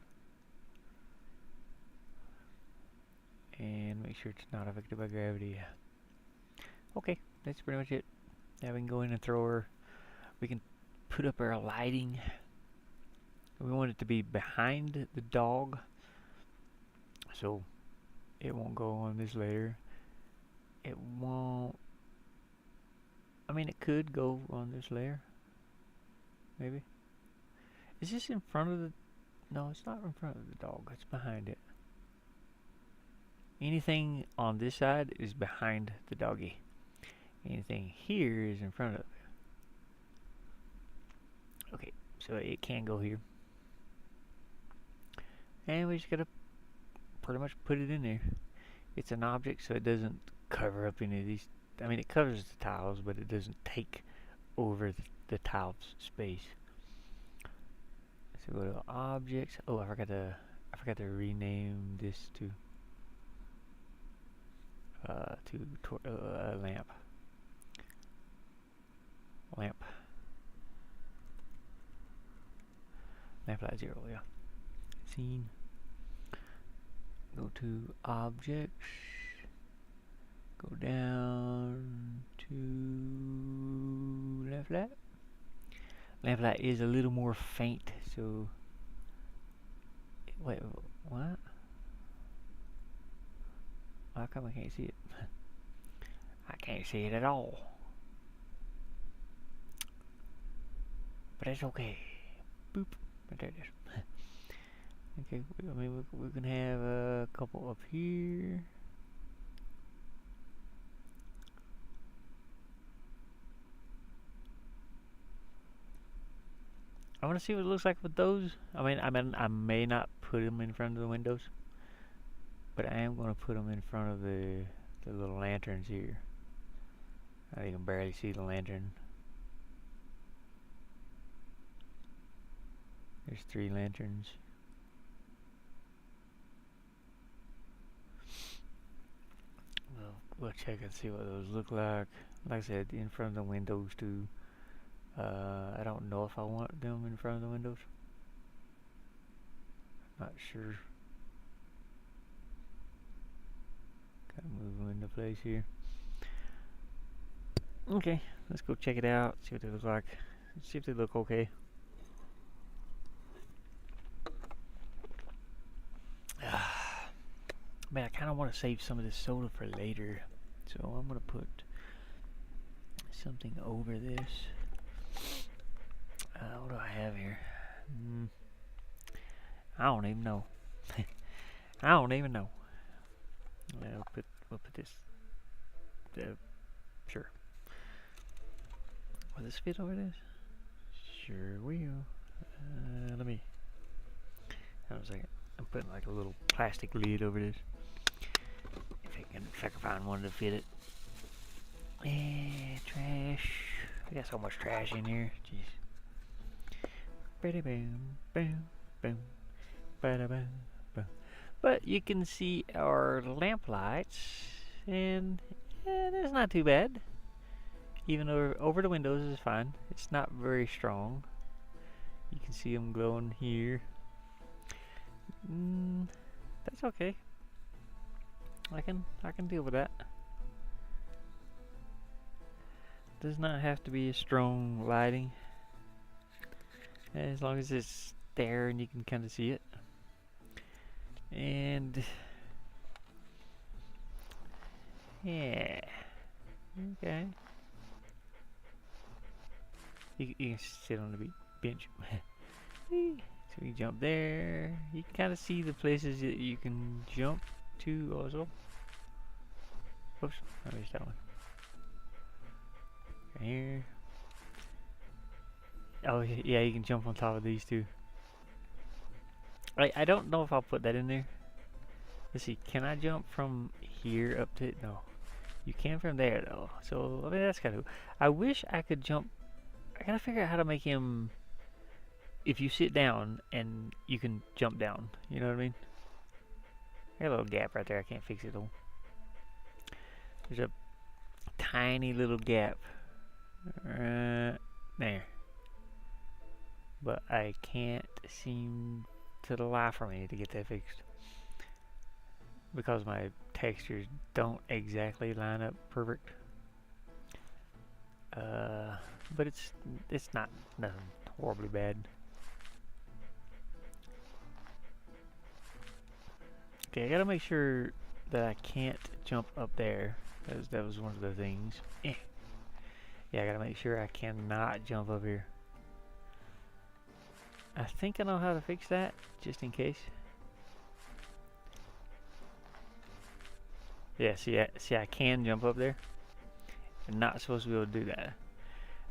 and make sure it's not affected by gravity. Yeah. Okay, that's pretty much it. Now we can go in and throw our. We can put up our lighting. We want it to be behind the dog, so it won't go on this layer. It won't. I mean, it could go on this layer. Maybe. Is this in front of the... No, it's not in front of the dog. It's behind it. Anything on this side is behind the doggy. Anything here is in front of it. Okay, so it can go here. And we just gotta pretty much put it in there. It's an object, so it doesn't cover up any of these. I mean, it covers the tiles, but it doesn't take over the tiles space. So go to objects. Oh, I forgot to rename this to lamp. Lamplight 0. Yeah. Scene. Go to objects. Go down to lamplight. Lamplight is a little more faint, so wait, what? How come I can't see it? I can't see it at all. But that's okay. Boop. Right there it is. Okay, I mean, we can have a couple up here. I want to see what it looks like with those. I mean, I may not put them in front of the windows, but I am going to put them in front of the little lanterns here. I can barely see the lantern. There's 3 lanterns. We'll check and see what those look like. Like I said, in front of the windows too. I don't know if I want them in front of the windows. Not sure. Gotta move them into place here. Okay, let's go check it out. See what they look like. See if they look okay. Man, I kind of want to save some of this soda for later, so I'm gonna put something over this. What do I have here? I don't even know. I don't even know. We'll put this. Sure. Will this fit over this? Sure will. Let me. Hold on a second. I'm putting like a little plastic lid over this. If I can find one to fit it. Trash. I got so much trash in here. Jeez. Bada boom, boom, boom. Bada boom, boom. But you can see our lamp lights, and that's not too bad. Even though over the windows is fine. It's not very strong. You can see them glowing here. That's okay. I can deal with that. Does not have to be a strong lighting, as long as it's there and you can kind of see it. And yeah, okay. You can sit on the bench. So you jump there. You can kind of see the places that you can jump to also. Oops, I missed that one. Right here. Oh yeah, you can jump on top of these too. I don't know if I'll put that in there. Let's see, can I jump from here up to it? No. You can from there though. So I mean that's kind of cool. I wish I could jump. I gotta figure out how to make him. If you sit down and you can jump down, you know what I mean? I got a little gap right there. I can't fix it though. There's a tiny little gap there, but I can't seem to the life for me to get that fixed because my textures don't exactly line up perfect. But it's not nothing horribly bad. Okay, I gotta make sure that I can't jump up there. That was one of the things. Yeah, I gotta make sure I cannot jump up here. I think I know how to fix that, just in case. Yeah, see, I can jump up there. I'm not supposed to be able to do that.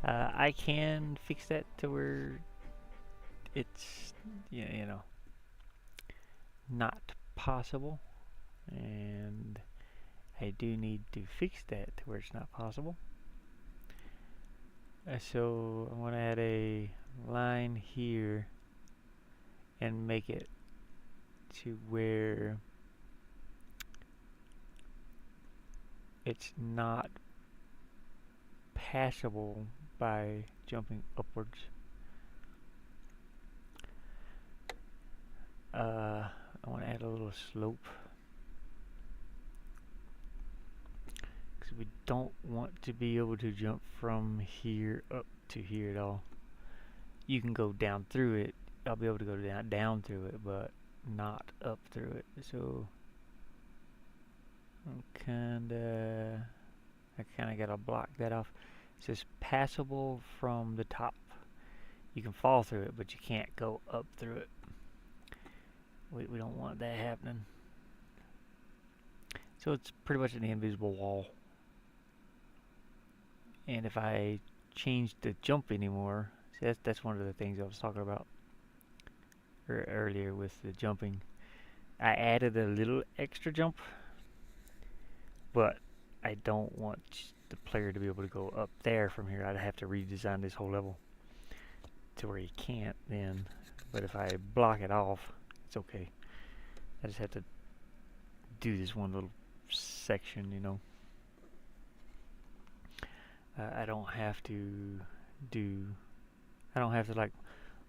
I can fix that to where it's, you know, not possible. And I do need to fix that to where it's not possible. So I'm going to add a line here and make it to where it's not passable by jumping upwards. I want to add a little slope because we don't want to be able to jump from here up to here at all. You can go down through it. I'll be able to go down through it, but not up through it. So I kind of gotta block that off. It says passable from the top. You can fall through it, but you can't go up through it. We don't want that happening. So it's pretty much an invisible wall. And if I change the jump anymore, see that's one of the things I was talking about earlier with the jumping. I added a little extra jump, but I don't want the player to be able to go up there from here. I'd have to redesign this whole level to where he can't then. But if I block it off, it's okay. I just have to do this one little section, you know. I don't have to like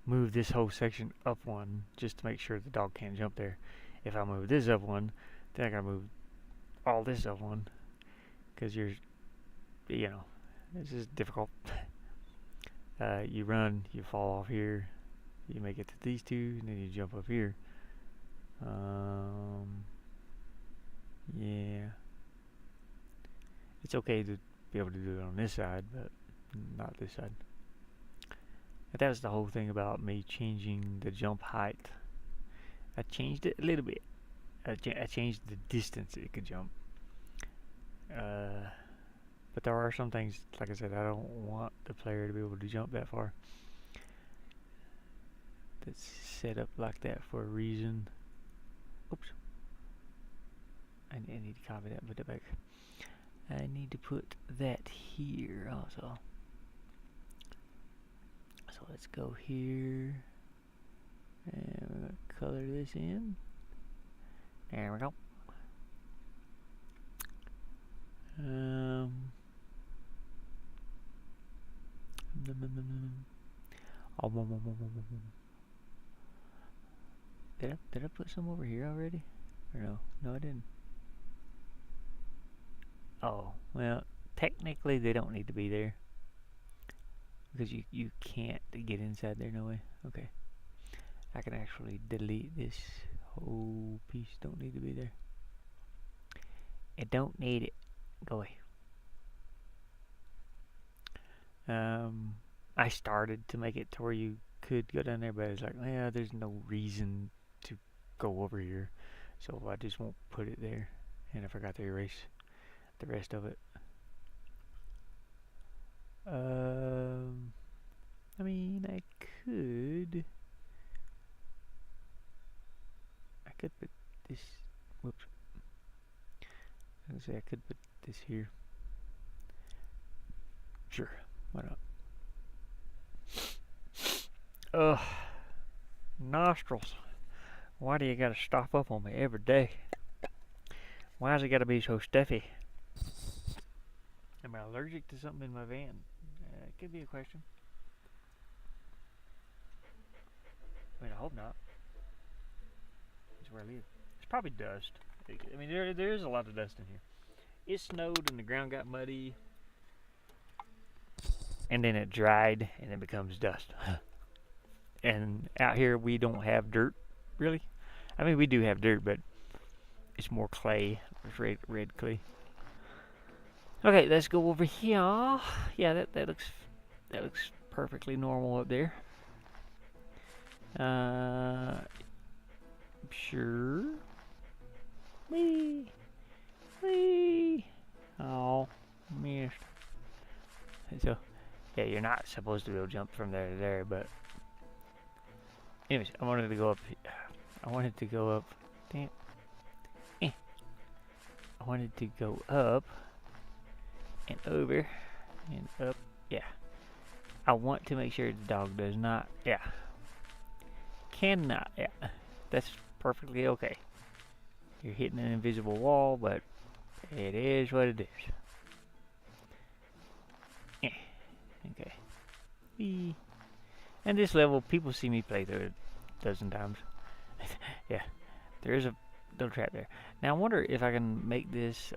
move this whole section up one just to make sure the dog can't jump there. If I move this up one, then I gotta move all this up one, because you know, this is difficult. You run, you fall off here, you make it to these two, and then you jump up here. Yeah, it's okay to be able to do it on this side, but not this side. And that was the whole thing about me changing the jump height. I changed it a little bit. I changed the distance it could jump. But there are some things, like I said, I don't want the player to be able to jump that far. That's set up like that for a reason. Oops. I need to copy that and put it back. I need to put that here also. So let's go here. And we're going to color this in. There we go. Did I put some over here already? Or no? No, I didn't. Oh, well, technically they don't need to be there. Because you can't get inside there, no way. Okay. I can actually delete this whole piece. Don't need to be there. I don't need it. Go away. I started to make it to where you could go down there, but it's like, yeah, there's no reason to go over here. So I just won't put it there. And I forgot to erase the rest of it. I mean, I could put this, whoops. I was gonna say I could put this here. Sure, why not? Ugh, nostrils. Why do you gotta stop up on me every day? Why's it gotta be so stuffy? Am I allergic to something in my van? It could be a question. I mean, I hope not. That's where I live. It's probably dust. I mean, there is a lot of dust in here. It snowed and the ground got muddy, and then it dried and it becomes dust. And out here we don't have dirt, really. I mean, we do have dirt, but it's more clay. It's red clay. Okay, let's go over here. Yeah, that looks perfectly normal up there. Sure. Wee. Oh, missed. So, yeah, you're not supposed to be able to jump from there to there, but anyways, I wanted to go up. Damn. I wanted to go up and over and up. Yeah. I want to make sure the dog does not. Yeah. Cannot. Yeah. That's perfectly okay. You're hitting an invisible wall, but it is what it is. Yeah. Okay. Wee. And this level, people see me play through it a dozen times. Yeah. There is a little trap there. Now I wonder if I can make this.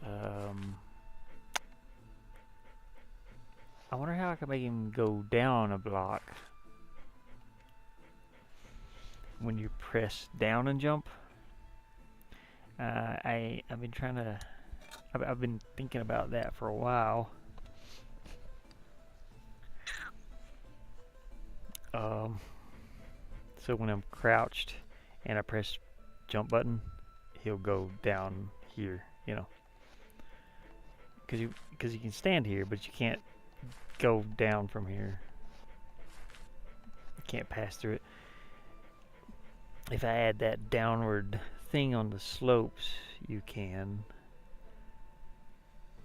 I wonder how I can make him go down a block when you press down and jump. I've been trying to. I've been thinking about that for a while. So when I'm crouched and I press jump button, he'll go down here, you know. Because you can stand here, but you can't go down from here. You can't pass through it. If I add that downward thing on the slopes, you can.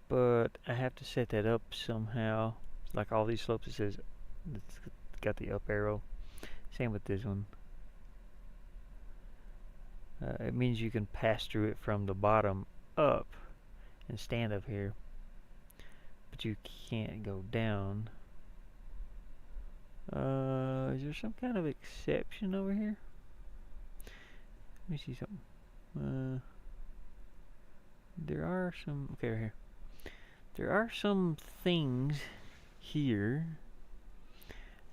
But I have to set that up somehow. Like all these slopes, it says it's got the up arrow. Same with this one. It means you can pass through it from the bottom up and stand up here. But you can't go down. Is there some kind of exception over here? Let me see something. There are some. Okay, right here. There are some things here.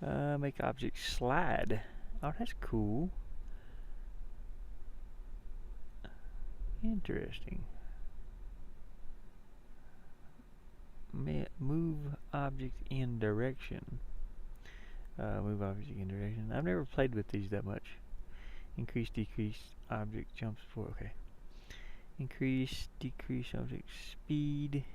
Make objects slide. Oh, that's cool. Interesting. Move object in direction. Move object in direction. I've never played with these that much. Increase, decrease object jumps for. Okay. Increase, decrease object speed.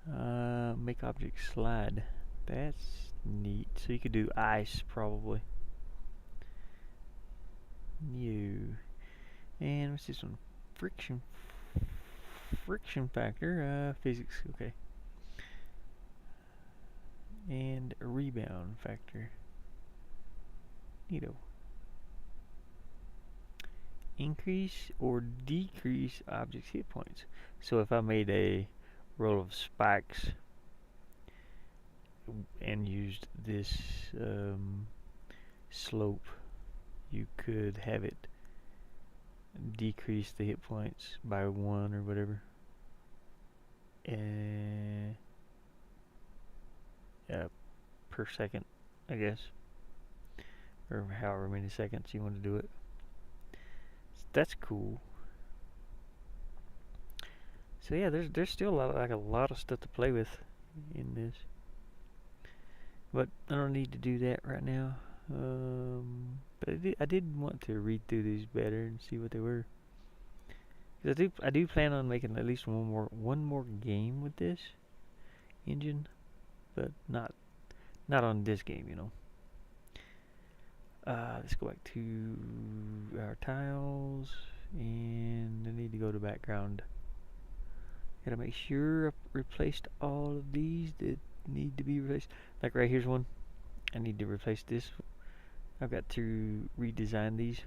Make object slide. That's neat. So you could do ice probably. New. And what's this one? Friction factor. Physics. Okay. And rebound factor. Neato. Increase or decrease object's hit points. So if I made a roll of spikes and used this slope, you could have it decrease the hit points by 1 or whatever. uh, per second, I guess, or however many seconds you want to do it. So that's cool. So yeah, there's still a lot of stuff to play with in this, but I don't need to do that right now. But I did want to read through these better and see what they were. 'Cause I do plan on making at least one more game with this engine, but not on this game, you know. Let's go back to our tiles, and I need to go to background. Gotta make sure I've replaced all of these that need to be replaced. Like right here's one. I need to replace this. I've got to redesign these.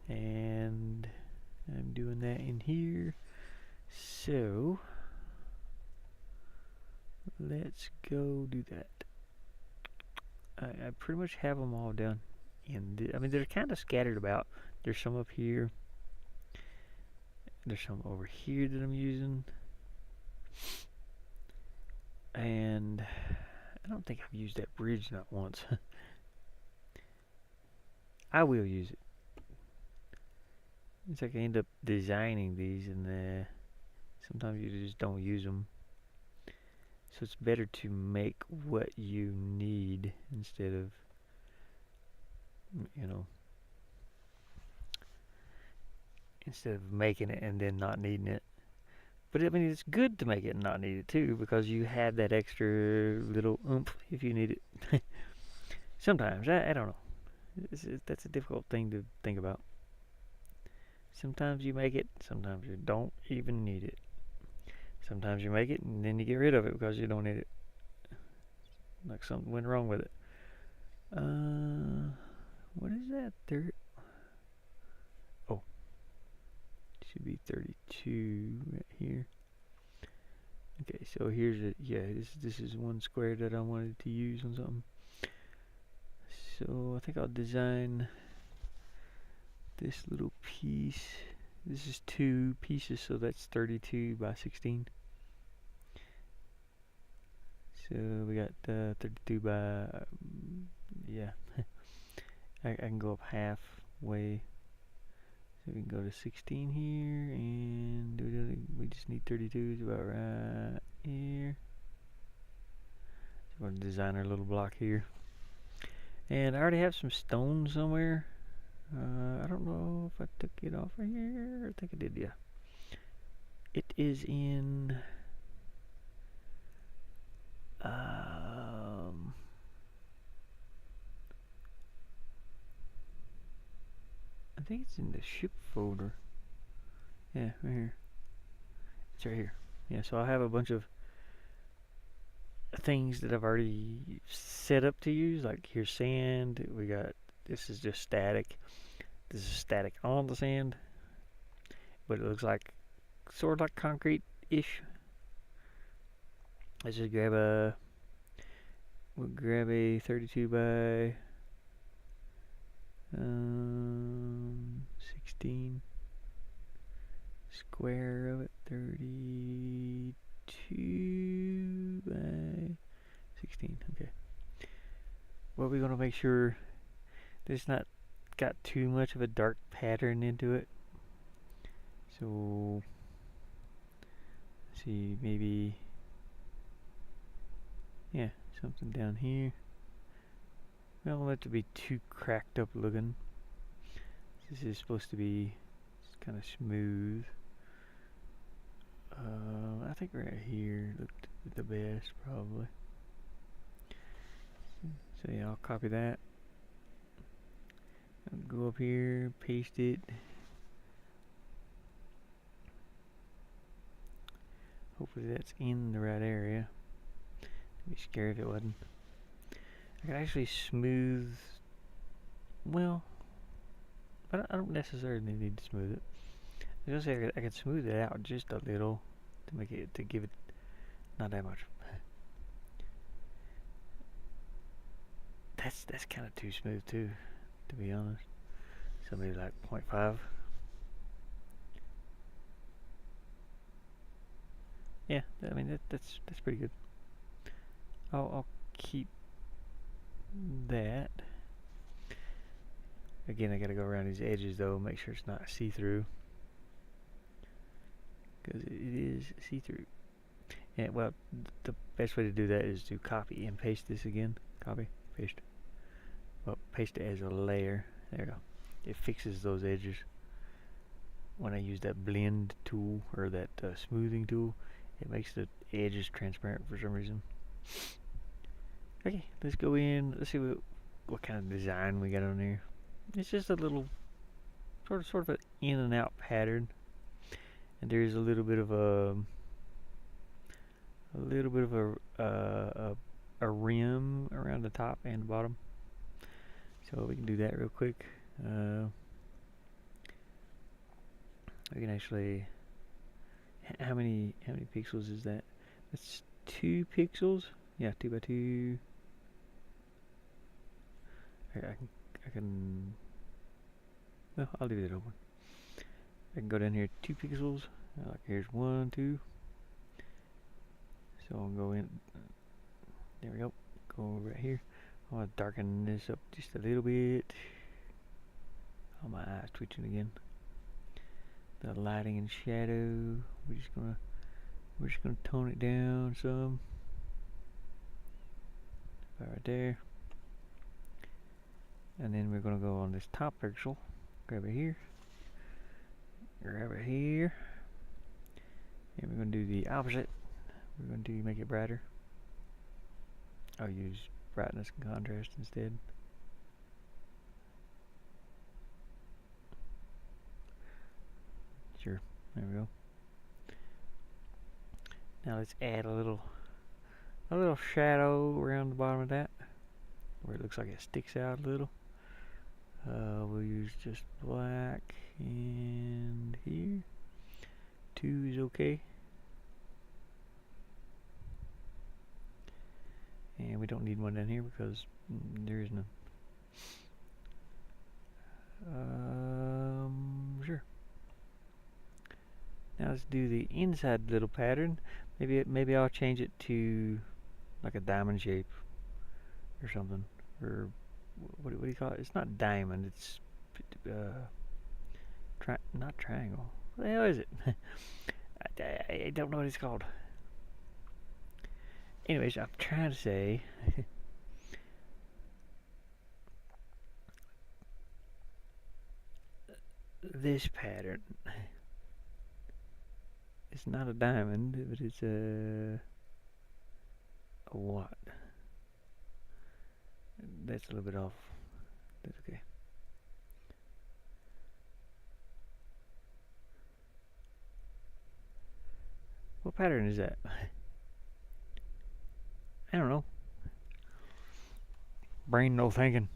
And I'm doing that in here. So let's go do that. I pretty much have them all done. I mean, they're kind of scattered about. There's some up here. There's some over here that I'm using. And I don't think I've used that bridge not once. I will use it. It's like I end up designing these and sometimes you just don't use them. So it's better to make what you need instead of, you know, instead of making it and then not needing it. But I mean, it's good to make it and not need it too, because you have that extra little oomph if you need it. Sometimes, I don't know. That's a difficult thing to think about. Sometimes you make it, sometimes you don't even need it. Sometimes you make it and then you get rid of it because you don't need it. Like something went wrong with it. What is that? Oh, it should be 32 right here. Okay, so here's it. Yeah, this is one square that I wanted to use on something. So I think I'll design this little piece. This is 2 pieces, so that's 32 by 16. So we got 32 by, yeah. I can go up halfway. So we can go to 16 here, and we just need 32. It's about right here. So we're going to design our little block here. And I already have some stone somewhere. I don't know if I took it off right here. I think I did, yeah. It is in... I think it's in the ship folder. Yeah, right here. It's right here. Yeah, so I have a bunch of things that I've already set up to use. Like here's sand. We got, this is just static. This is static on the sand. But it looks like, sort of like concrete-ish. Let's just we'll grab a 32 by 16 square of it, 32 by 16. Okay. Well, we're gonna make sure there's not got too much of a dark pattern into it. So, let's see, maybe, yeah, something down here. I don't want it to be too cracked up looking. This is supposed to be kind of smooth. I think right here looked the best probably. So yeah, I'll copy that. I'll go up here, paste it. Hopefully that's in the right area. I'd be scared if it wasn't. I can actually smooth, well, but I don't necessarily need to smooth it. I was gonna say I can smooth it out just a little to make it, to give it not that much. That's kind of too smooth too, to be honest. So maybe like 0.5. yeah, I mean that's pretty good. I'll keep that. Again, I gotta go around these edges though, make sure it's not see-through, because it is see-through. And well, the best way to do that is to copy and paste this again. Copy, paste. Well, paste it as a layer. There you go. It fixes those edges. When I use that blend tool or that smoothing tool, it makes the edges transparent for some reason. Okay, let's go in. Let's see what kind of design we got on here. It's just a little sort of an in and out pattern, and there's a little bit of a rim around the top and the bottom. So we can do that real quick. We can actually. How many pixels is that? That's 2 pixels. Yeah, 2 by 2. I can. Well, I'll leave it open. I can go down here 2 pixels. Like here's 1, 2. So I'll go in. There we go. Go over right here. I want to darken this up just a little bit. Oh, my eyes twitching again. The lighting and shadow. We're just gonna tone it down some. About right there. And then we're gonna go on this top pixel. Grab it here. Grab it here. And we're gonna do the opposite. We're going to make it brighter. I'll use brightness and contrast instead. Sure, there we go. Now let's add a little shadow around the bottom of that, where it looks like it sticks out a little. We'll use just black, and here 2 is okay. And we don't need one down here because there is none. Sure. Now let's do the inside little pattern. Maybe I'll change it to like a diamond shape or something. Or what do you call it? It's not diamond. It's not triangle. What the hell is it? I don't know what it's called. Anyways, I'm trying to say this pattern. It's not a diamond, but it's a what? That's a little bit off. That's okay. What pattern is that? I don't know. Brain no thinking.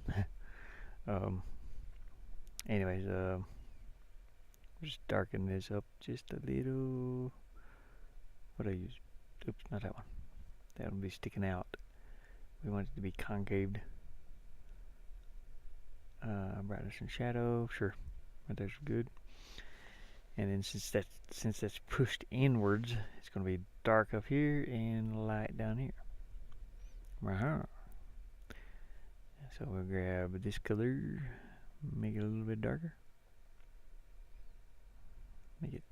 Anyways, just darken this up just a little. What do I use? Oops, not that one. That one be sticking out. We want it to be concaved. Brightness and shadow, sure. Right there's good. And then since that's pushed inwards, it's going to be dark up here and light down here. So we'll grab this color, make it a little bit darker, make it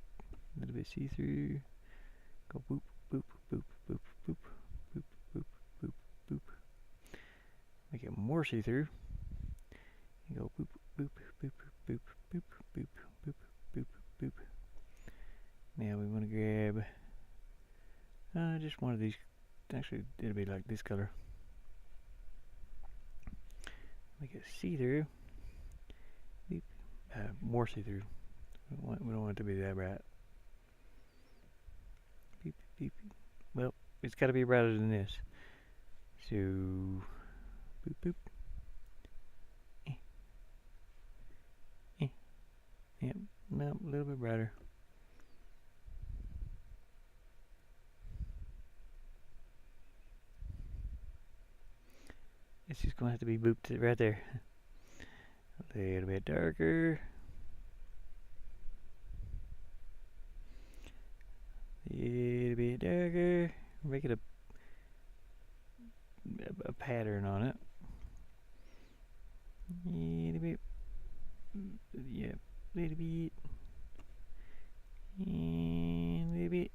a little bit see-through. Go boop, boop, boop, boop, boop, boop, boop, boop, boop. Make it more see-through. And go boop, boop, boop, boop, boop, boop, boop, boop, boop. Now we want to grab just one of these. Actually, it'll be like this color. Make it see-through. More see-through. We don't want it to be that bright. Beep, beep, beep. Well, it's got to be brighter than this. So, boop, boop. Yep, no, a little bit brighter. It's just going to have to be booped right there. A little bit darker. A little bit darker. make it a pattern on it. Little bit. Yeah, little bit. And a little bit.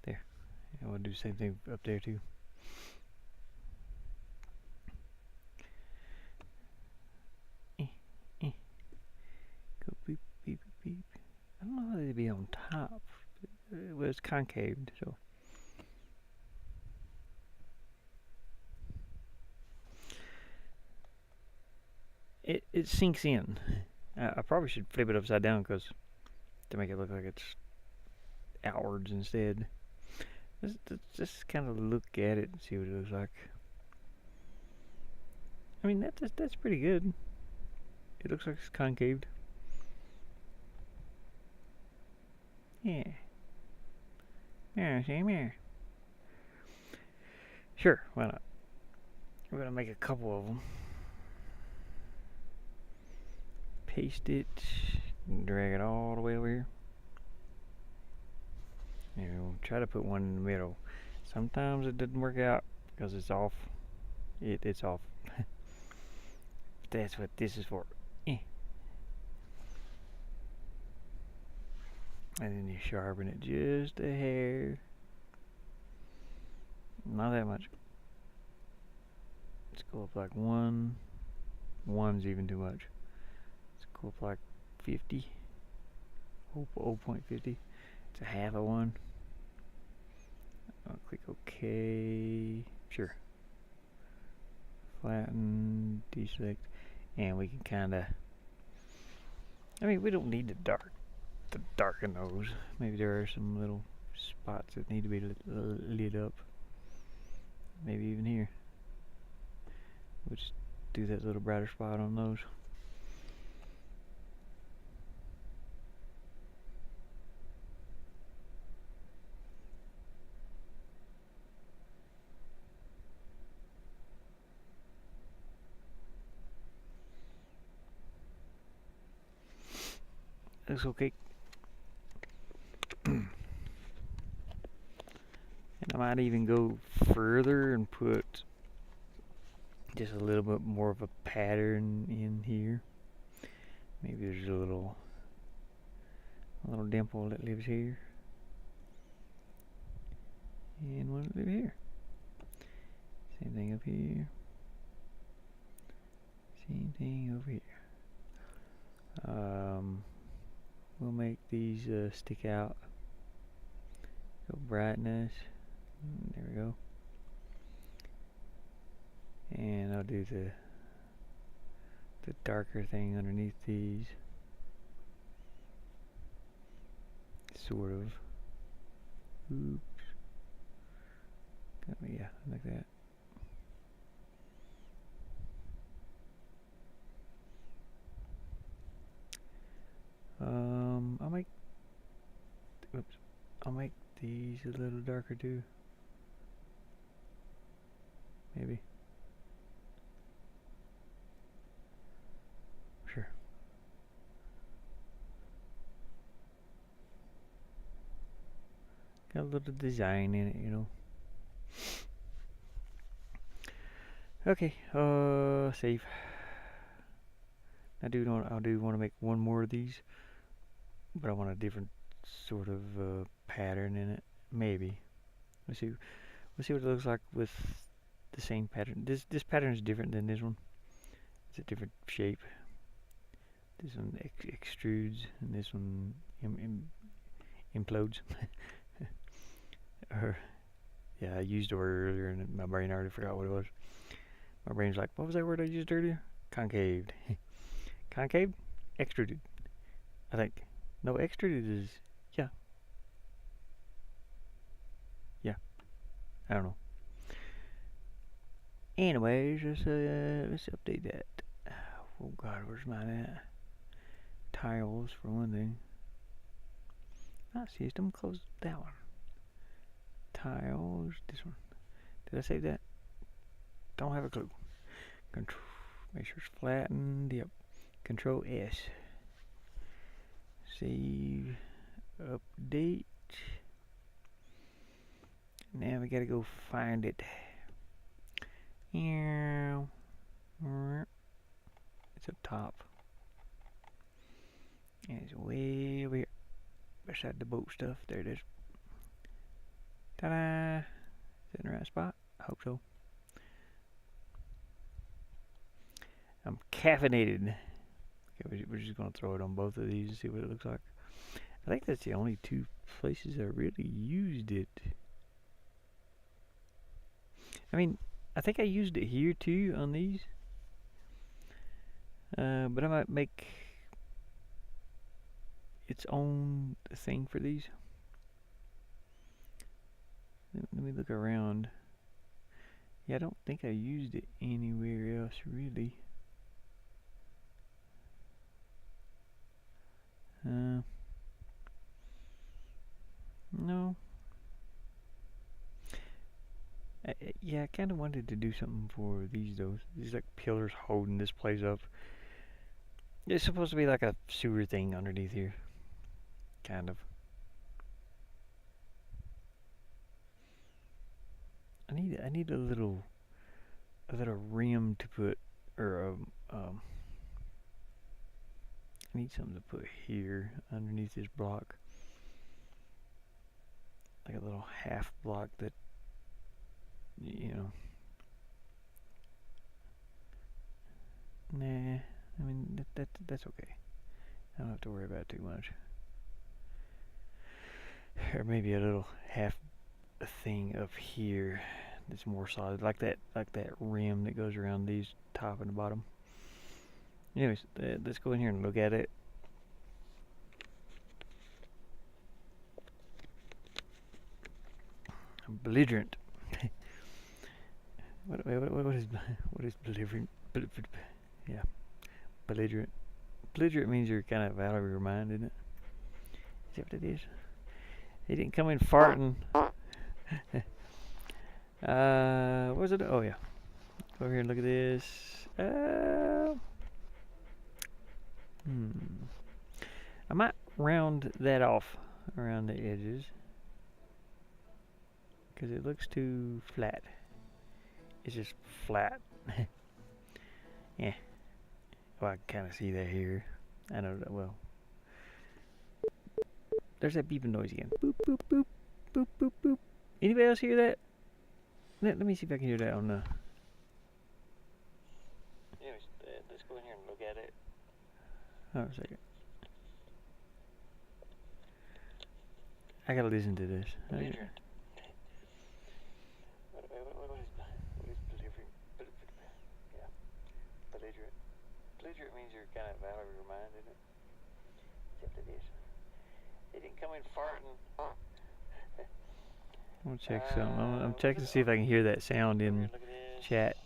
There. I want to do the same thing up there too. Go beep, beep, beep. I don't know how they'd be on top. Well, it's concaved, so. It sinks in. I probably should flip it upside down because to make it look like it's outwards instead. Just kind of look at it and see what it looks like. I mean, that's pretty good. It looks like it's concaved. Yeah. Yeah, same here. Sure, why not? We're gonna make a couple of them. Paste it, drag it all the way over here. And we'll try to put one in the middle. Sometimes it doesn't work out because it's off. It's off. That's what this is for. And then you sharpen it just a hair. Not that much. Let's go up like one. One's even too much. Let's go up like 50. 0.50. It's a half of one. I'll click OK. Sure. Flatten, deselect, and we can kind of. I mean, we don't need to darken those. Maybe there are some little spots that need to be lit up. Maybe even here. We'll just do that little brighter spot on those. Looks okay. And I might even go further and put just a little bit more of a pattern in here. Maybe there's a little dimple that lives here. And one that lives here. Same thing up here. Same thing over here. We'll make these stick out. Go brightness. There we go. And I'll do the darker thing underneath these. Sort of. Oops. Yeah, like that. I'll make these a little darker too. Maybe. Sure. Got a little design in it, you know. Okay, save. I do want to make one more of these, but I want a different sort of pattern in it. Maybe. Let's see what it looks like with the same pattern. This pattern is different than this one. It's a different shape. This one extrudes, and this one implodes. Yeah, I used the word earlier, and my brain already forgot what it was. My brain's like, what was that word I used earlier? Concaved. Concaved? Extruded. I think. No, extruded is, yeah. Yeah. I don't know. Anyways, let's update that. Oh God, where's mine at? Tiles for one thing. Not system, close that one. Tiles, this one. Did I save that? Don't have a clue. Control, make sure it's flattened. Yep. Control S. Save. Update. Now we gotta go find it. It's up top. And it's way over here. Beside the boat stuff. There it is. Ta-da! Is it in the right spot? I hope so. I'm caffeinated. Okay, we're just gonna throw it on both of these and see what it looks like. I think that's the only two places I really used it. I mean, I think I used it here too on these. But I might make its own thing for these. Let me look around. Yeah, I don't think I used it anywhere else really. No. Yeah, I kind of wanted to do something for these though. These like pillars holding this place up. It's supposed to be like a sewer thing underneath here. Kind of. I need a little rim to put, or I need something to put here underneath this block. Like a little half block that, you know. Nah, I mean that's okay. I don't have to worry about it too much. Or maybe a little half thing up here that's more solid, like that rim that goes around these top and the bottom. Anyways, let's go in here and look at it. Belligerent. what is belligerent? Yeah, belligerent. Belligerent means you're kind of out of your mind, isn't it? Is that what it is? He didn't come in farting. What was it? Oh yeah. Go over here and look at this. I might round that off around the edges because it looks too flat. It's just flat. Yeah. Well, I can kind of see that here. I know that well. There's that beeping noise again. Boop, boop, boop, boop, boop, boop. Anybody else hear that? Let me see if I can hear that on the... Anyways, let's go in here and look at it. Hold on a second. I gotta listen to this. Belligerent. What is belligerent? Yeah, belligerent. Belligerent means you're kind of out of your mind, isn't it? Except it is. They didn't come in farting. I'm gonna check something. I'm checking to see if I can hear that sound in chat.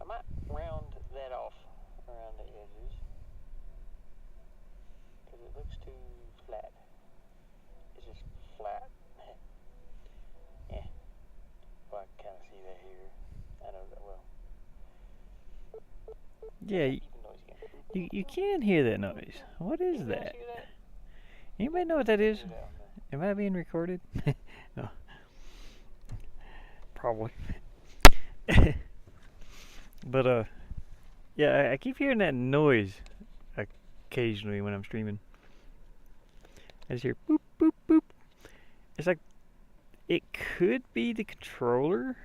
I might round that off around the edges because it looks too flat. It's just flat. Yeah. Well, I can kind of see that here. I know that well. Yeah, you can hear that noise. What is that? Anybody know what that is? Am I being recorded? No. Probably. But yeah, I keep hearing that noise occasionally when I'm streaming. I just hear boop boop boop. It's like it could be the controller.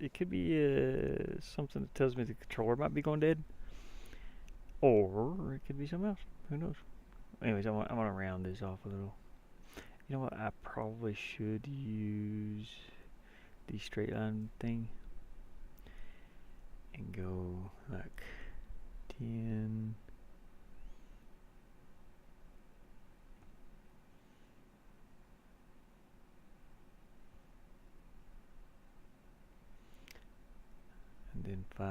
It could be something that tells me the controller might be going dead, or it could be something else. Who knows? Anyways, I want to round this off a little. You know what? I probably should use the straight line thing and go like 10. And then 5.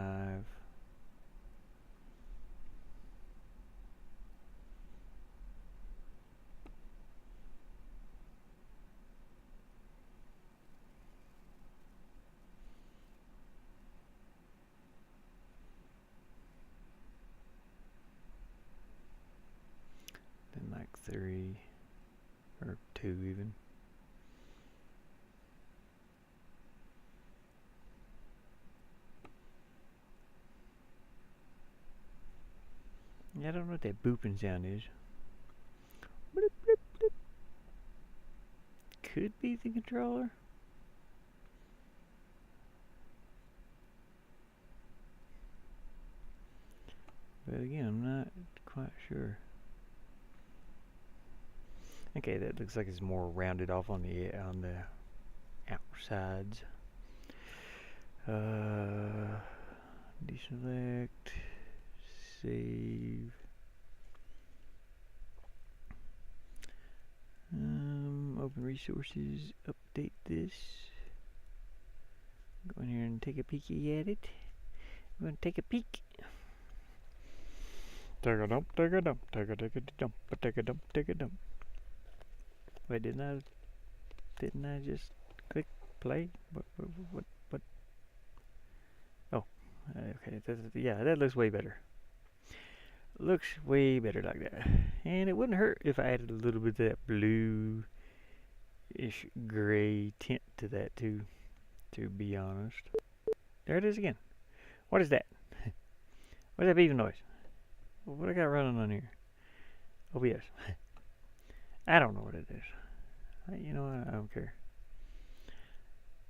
Then like 3 or 2 even. Yeah, I don't know what that booping sound is. Bloop, bloop, bloop. Could be the controller. But again, I'm not quite sure. Okay, that looks like it's more rounded off on the outsides. Deselect, save. Open resources, update this. Go in here and take a peeky at it. I'm gonna take a peek. Take a dump, take a dump, take a dump, take a dump, take a dump. Wait, didn't I just click play? What? Oh, okay. Yeah, that looks way better. Looks way better like that. And it wouldn't hurt if I added a little bit of that blue-ish gray tint to that too, to be honest. There it is again. What is that? What's that beeping noise? What I got running on here? OBS. I don't know what it is. You know what? I don't care.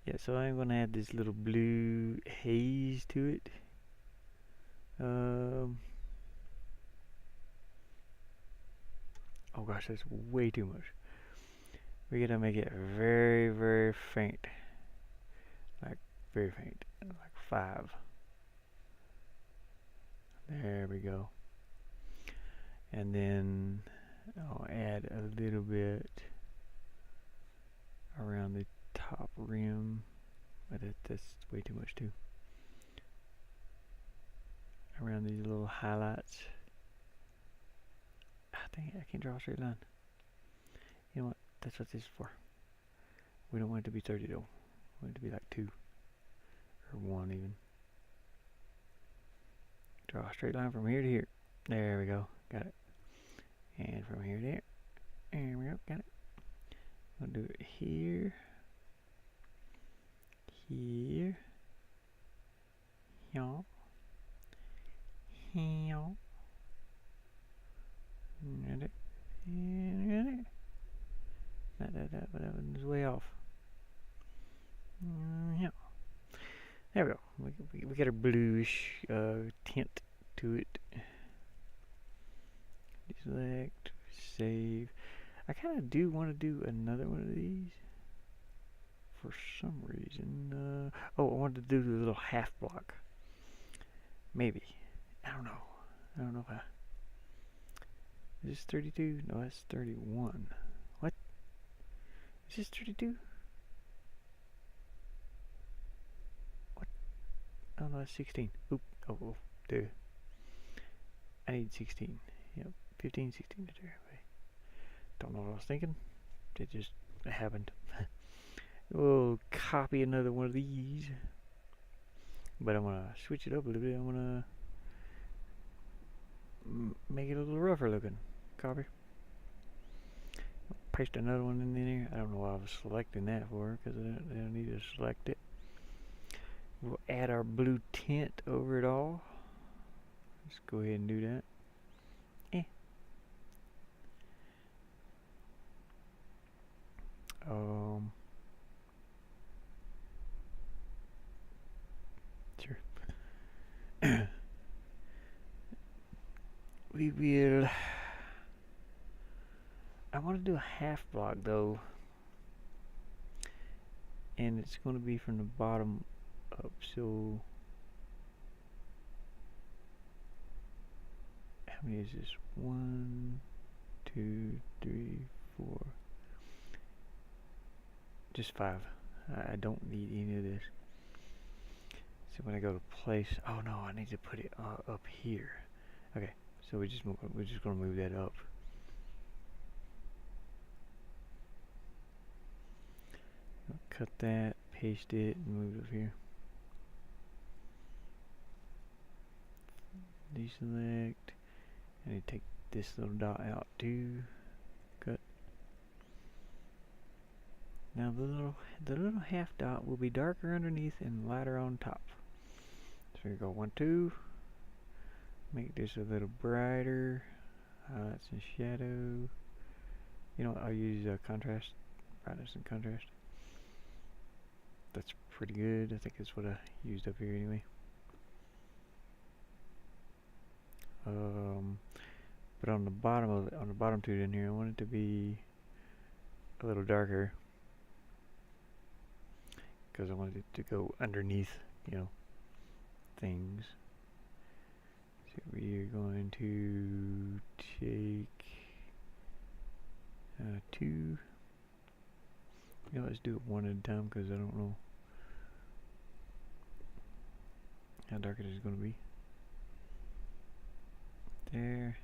Yeah, so I'm gonna add this little blue haze to it. Oh gosh, that's way too much. We're gonna make it very, very faint. Like, very faint. Like 5. There we go. And then I'll add a little bit around the top rim. But that's way too much too. Around these little highlights. Dang it, I can't draw a straight line. You know what? That's what this is for. We don't want it to be 30 though. We want it to be like 2. Or 1 even. Draw a straight line from here to here. There we go. Got it. And from here to there. There we go. Got it. I'm going to do it here. Here. Here. Here. Got it. And got it. Not that, but that one's way off. Yeah. There we go. We got a bluish tint to it. Select, save. I kind of do want to do another one of these for some reason. Oh, I wanted to do the little half block. Maybe. I don't know. I don't know if I... Is this 32? No, that's 31. What? Is this 32? What? Oh, no, that's 16. Oop. Oh, dude. I need 16. Yep. 15, 16 there. Don't know what I was thinking. It just happened. We'll copy another one of these. But I'm going to switch it up a little bit. I'm going to make it a little rougher looking. Copy. Paste another one in there. I don't know why I was selecting that for, because I don't need to select it. We'll add our blue tint over it all. Let's go ahead and do that. Sure. We will... I want to do a half block though. And it's going to be from the bottom up, so... How many is this? 1, 2, 3, 4... Just 5. I don't need any of this. So when I go to place, oh no, I need to put it up here. Okay, so we're just gonna move that up. Cut that, paste it, and move it up here. Deselect. I need to take this little dot out too. Now the little half dot will be darker underneath and lighter on top. So we go 1, 2. Make this a little brighter. Highlights and shadow. You know what, I'll use contrast, brightness and contrast. That's pretty good. I think that's what I used up here anyway. But on the bottom of on the bottom tooth in here, I want it to be a little darker because I wanted it to go underneath, you know, things. So we are going to take 2. You know, let's do it one at a time because I don't know how dark it is going to be. There.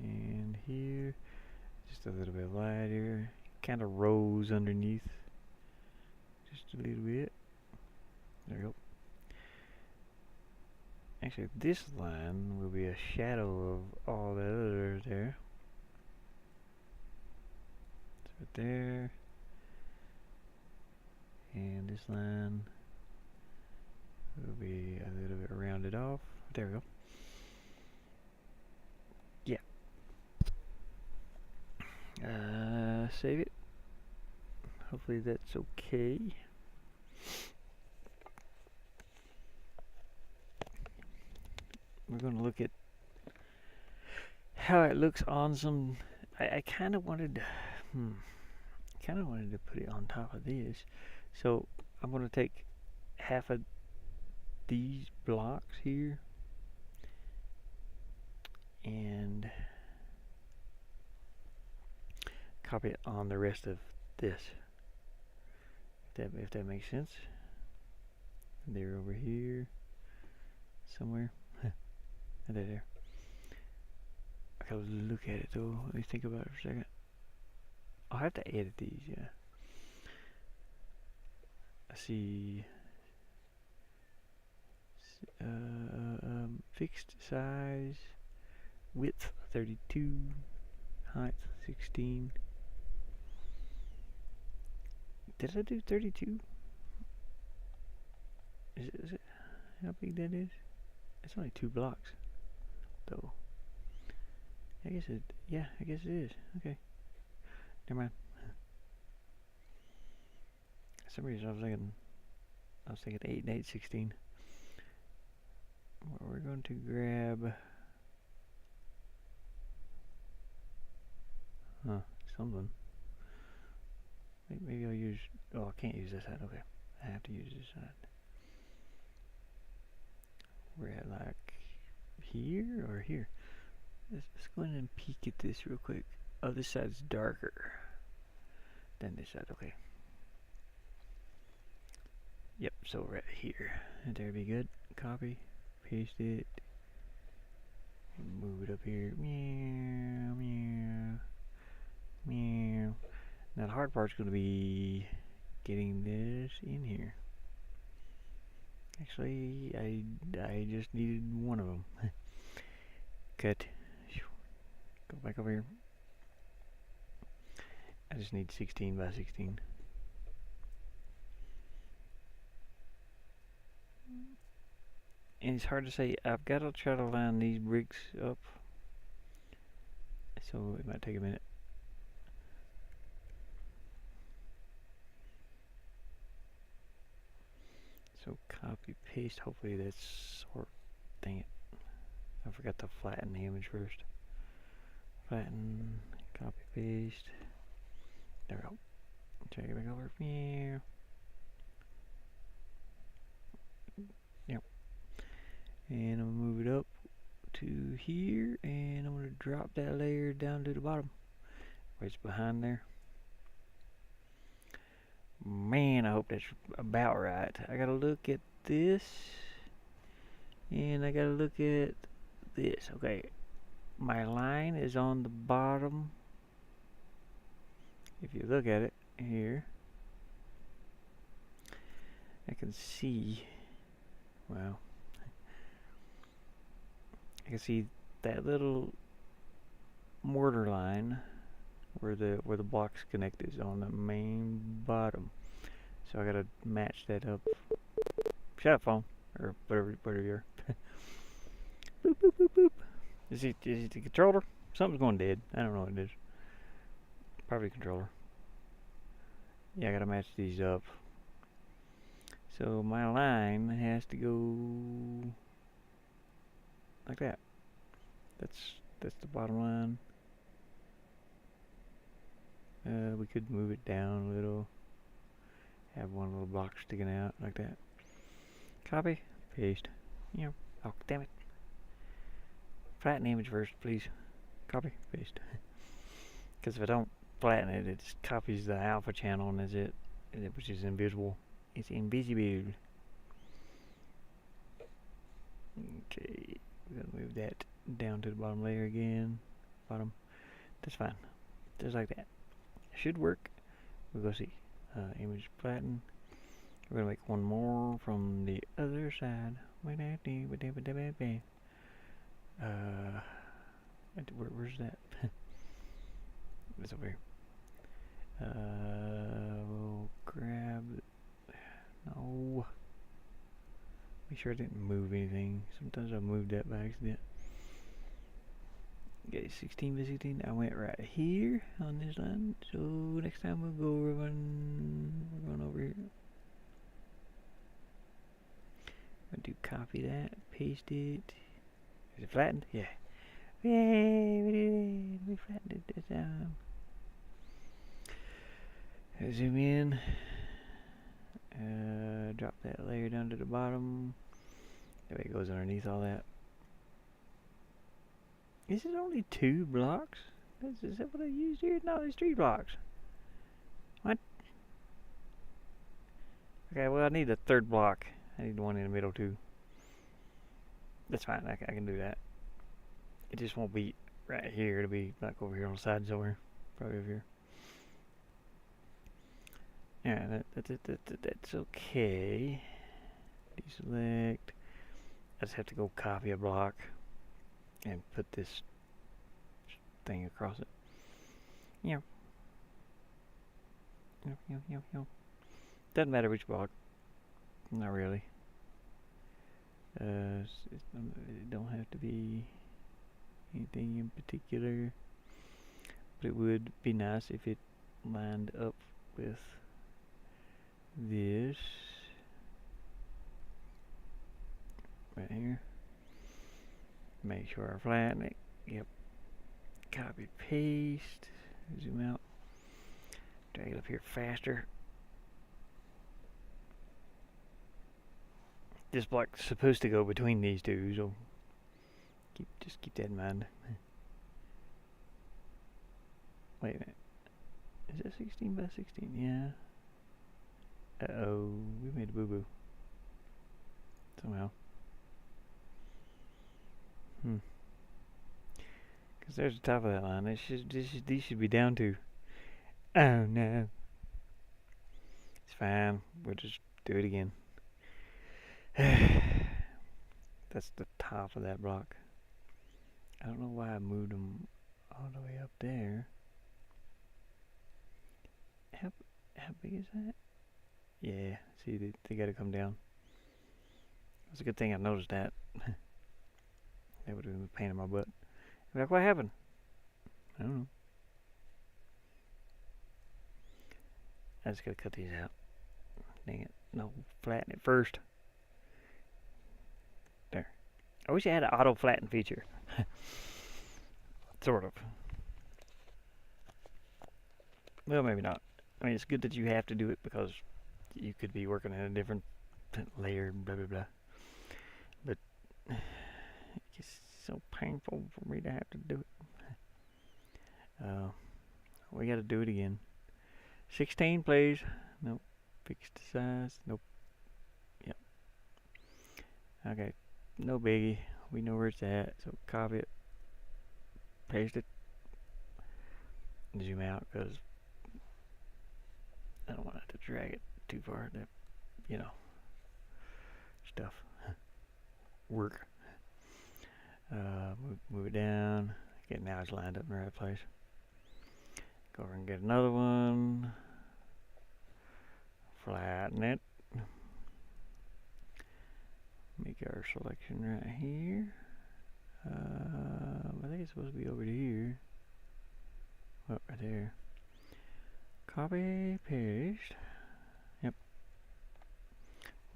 And here. Just a little bit lighter. Kind of rose underneath. Just a little bit. There we go. Actually, this line will be a shadow of all the others there. It's right there. And this line will be a little bit rounded off. There we go. Yeah. Save it. Hopefully that's okay. We're going to look at how it looks on some. I kind of wanted to put it on top of this. So I'm going to take half of these blocks here and copy it on the rest of this. If that makes sense. They're over here somewhere. There. I gotta look at it though. Let me think about it for a second. I'll have to edit these, yeah. I see fixed size, width 32, height 16. Did I do 32? Is it how big that is? It's only 2 blocks though. I guess it is. Okay. Never mind. For some reason I was thinking 8 and 8, 16. Well, we're going to grab something. Maybe I'll use, oh, I can't use this side. Okay. I have to use this side. We're at like here or here. Let's go in and peek at this real quick. Oh, this side's darker than this side. Okay. Yep, so right here. And there'd be good. Copy, paste it, move it up here. Meow, meow, meow. Now the hard part's going to be getting this in here. Actually, I just needed one of them. Cut. Go back over here. I just need 16 by 16. And it's hard to say. I've got to try to line these bricks up. So it might take a minute. So copy paste. Hopefully that's sort. Dang it. I forgot to flatten the image first. Flatten, copy paste. There we go. Take it back over. Yeah. Yep. And I'm gonna move it up to here, and I'm gonna drop that layer down to the bottom. Where it's behind there. Man, I hope that's about right. I gotta look at this, and I gotta look at this. Okay, my line is on the bottom. If you look at it here, I can see, wow, I can see that little mortar line where the blocks connect is on the main bottom. So I gotta match that up. Shut up, phone, or whatever you're. Boop boop boop boop. Is it the controller? Something's going dead. I don't know what it is. Probably controller. Yeah, I gotta match these up. So my line has to go like that. That's the bottom line. We could move it down a little. Have one little block sticking out like that. Copy, paste. Yeah. Oh, damn it. Flatten the image first, please. Copy, paste. Because if I don't flatten it, it just copies the alpha channel and that's it, which is invisible. It's invisible. Okay, we're gonna move that down to the bottom layer again. Bottom. That's fine. Just like that. Should work. We'll go see. Image flatten. We're gonna make one more from the other side. Where's that? It's over here. We'll grab. No. Make sure I didn't move anything. Sometimes I moved that by accident. Okay, 16 by 16. I went right here on this line. So next time we'll go over we're going over here. I'm gonna do copy that, paste it. Is it flattened? Yeah. Yay, we did it. We flattened it this time. Zoom in. Drop that layer down to the bottom. That way it goes underneath all that. Is it only 2 blocks? Is that what I used here? No, there's 3 blocks. What? Okay, well I need a 3rd block. I need one in the middle too. That's fine, I can do that. It just won't be right here. It'll be like over here on the side somewhere. Probably over here. Yeah, that's okay. Deselect. I just have to go copy a block and put this thing across it. Yeah. Doesn't matter which block. Not really. It don't have to be anything in particular, but it would be nice if it lined up with this right here. Make sure I flatten it. Yep. Copy, paste. Zoom out. Drag it up here faster. This block's supposed to go between these two, so just keep that in mind. Wait a minute. Is that 16 by 16? Yeah. Uh-oh, we made a boo-boo. Somehow. Because there's the top of that line. These should be down to. Oh no. It's fine. We'll just do it again. That's the top of that block. I don't know why I moved them all the way up there. How big is that? Yeah, see, they gotta come down. It's a good thing I noticed that. That would have been a pain in my butt. I'm like, what happened? I don't know. I just gotta cut these out. Dang it. No, flatten it first. There. I wish I had an auto flatten feature. Sort of. Well, maybe not. I mean, it's good that you have to do it because you could be working in a different layer, blah, blah, blah. But it's just so painful for me to have to do it. We gotta do it again. 16, please. Nope. Fix the size. Nope. Yep. Okay. No biggie. We know where it's at. So copy it. Paste it. Zoom out because I don't want to drag it too far. That, you know, stuff. Work. Move it down. Okay, now it's lined up in the right place. Go over and get another one. Flatten it. Make our selection right here. I think it's supposed to be over here. Oh, right there. Copy, paste. Yep.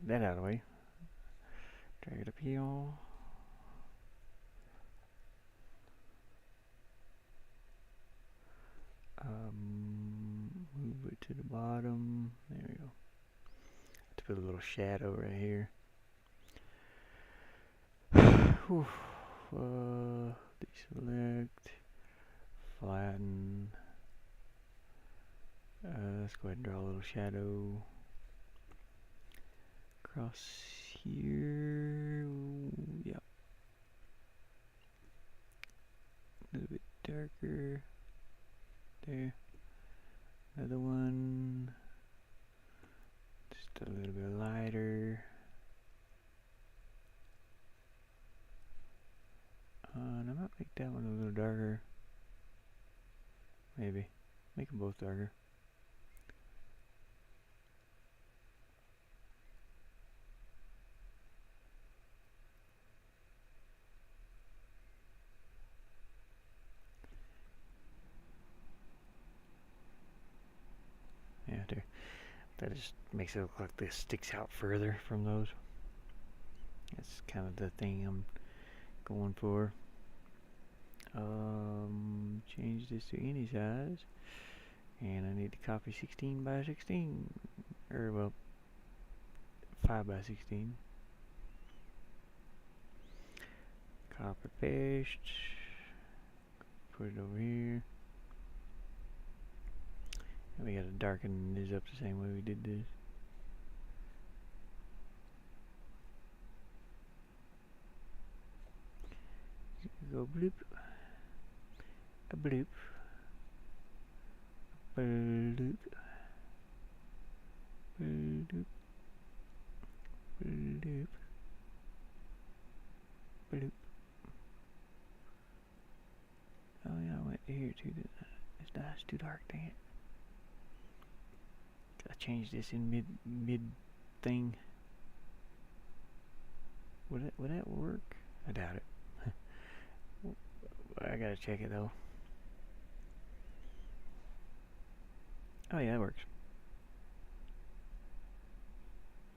That out of the way. Drag it up here. Move it to the bottom. There we go. To put a little shadow right here. Deselect. Flatten. Let's go ahead and draw a little shadow across here. Yep. A little bit darker. There. Another one. Just a little bit lighter. And I might make that one a little darker. Maybe. Make them both darker. Yeah, there. That just makes it look like this sticks out further from those. That's kind of the thing I'm going for. Change this to any size, and I need to copy 16 by 16, or well, 5 by 16. Copy paste, put it over here, and we gotta darken this up the same way we did this. Go bloop, a bloop, a bloop, bloop, bloop, bloop. Oh yeah, I went here too. It's not, it's too dark, dang it. I changed this in mid thing. Would that work? I doubt it. I gotta check it though. Oh yeah, that works.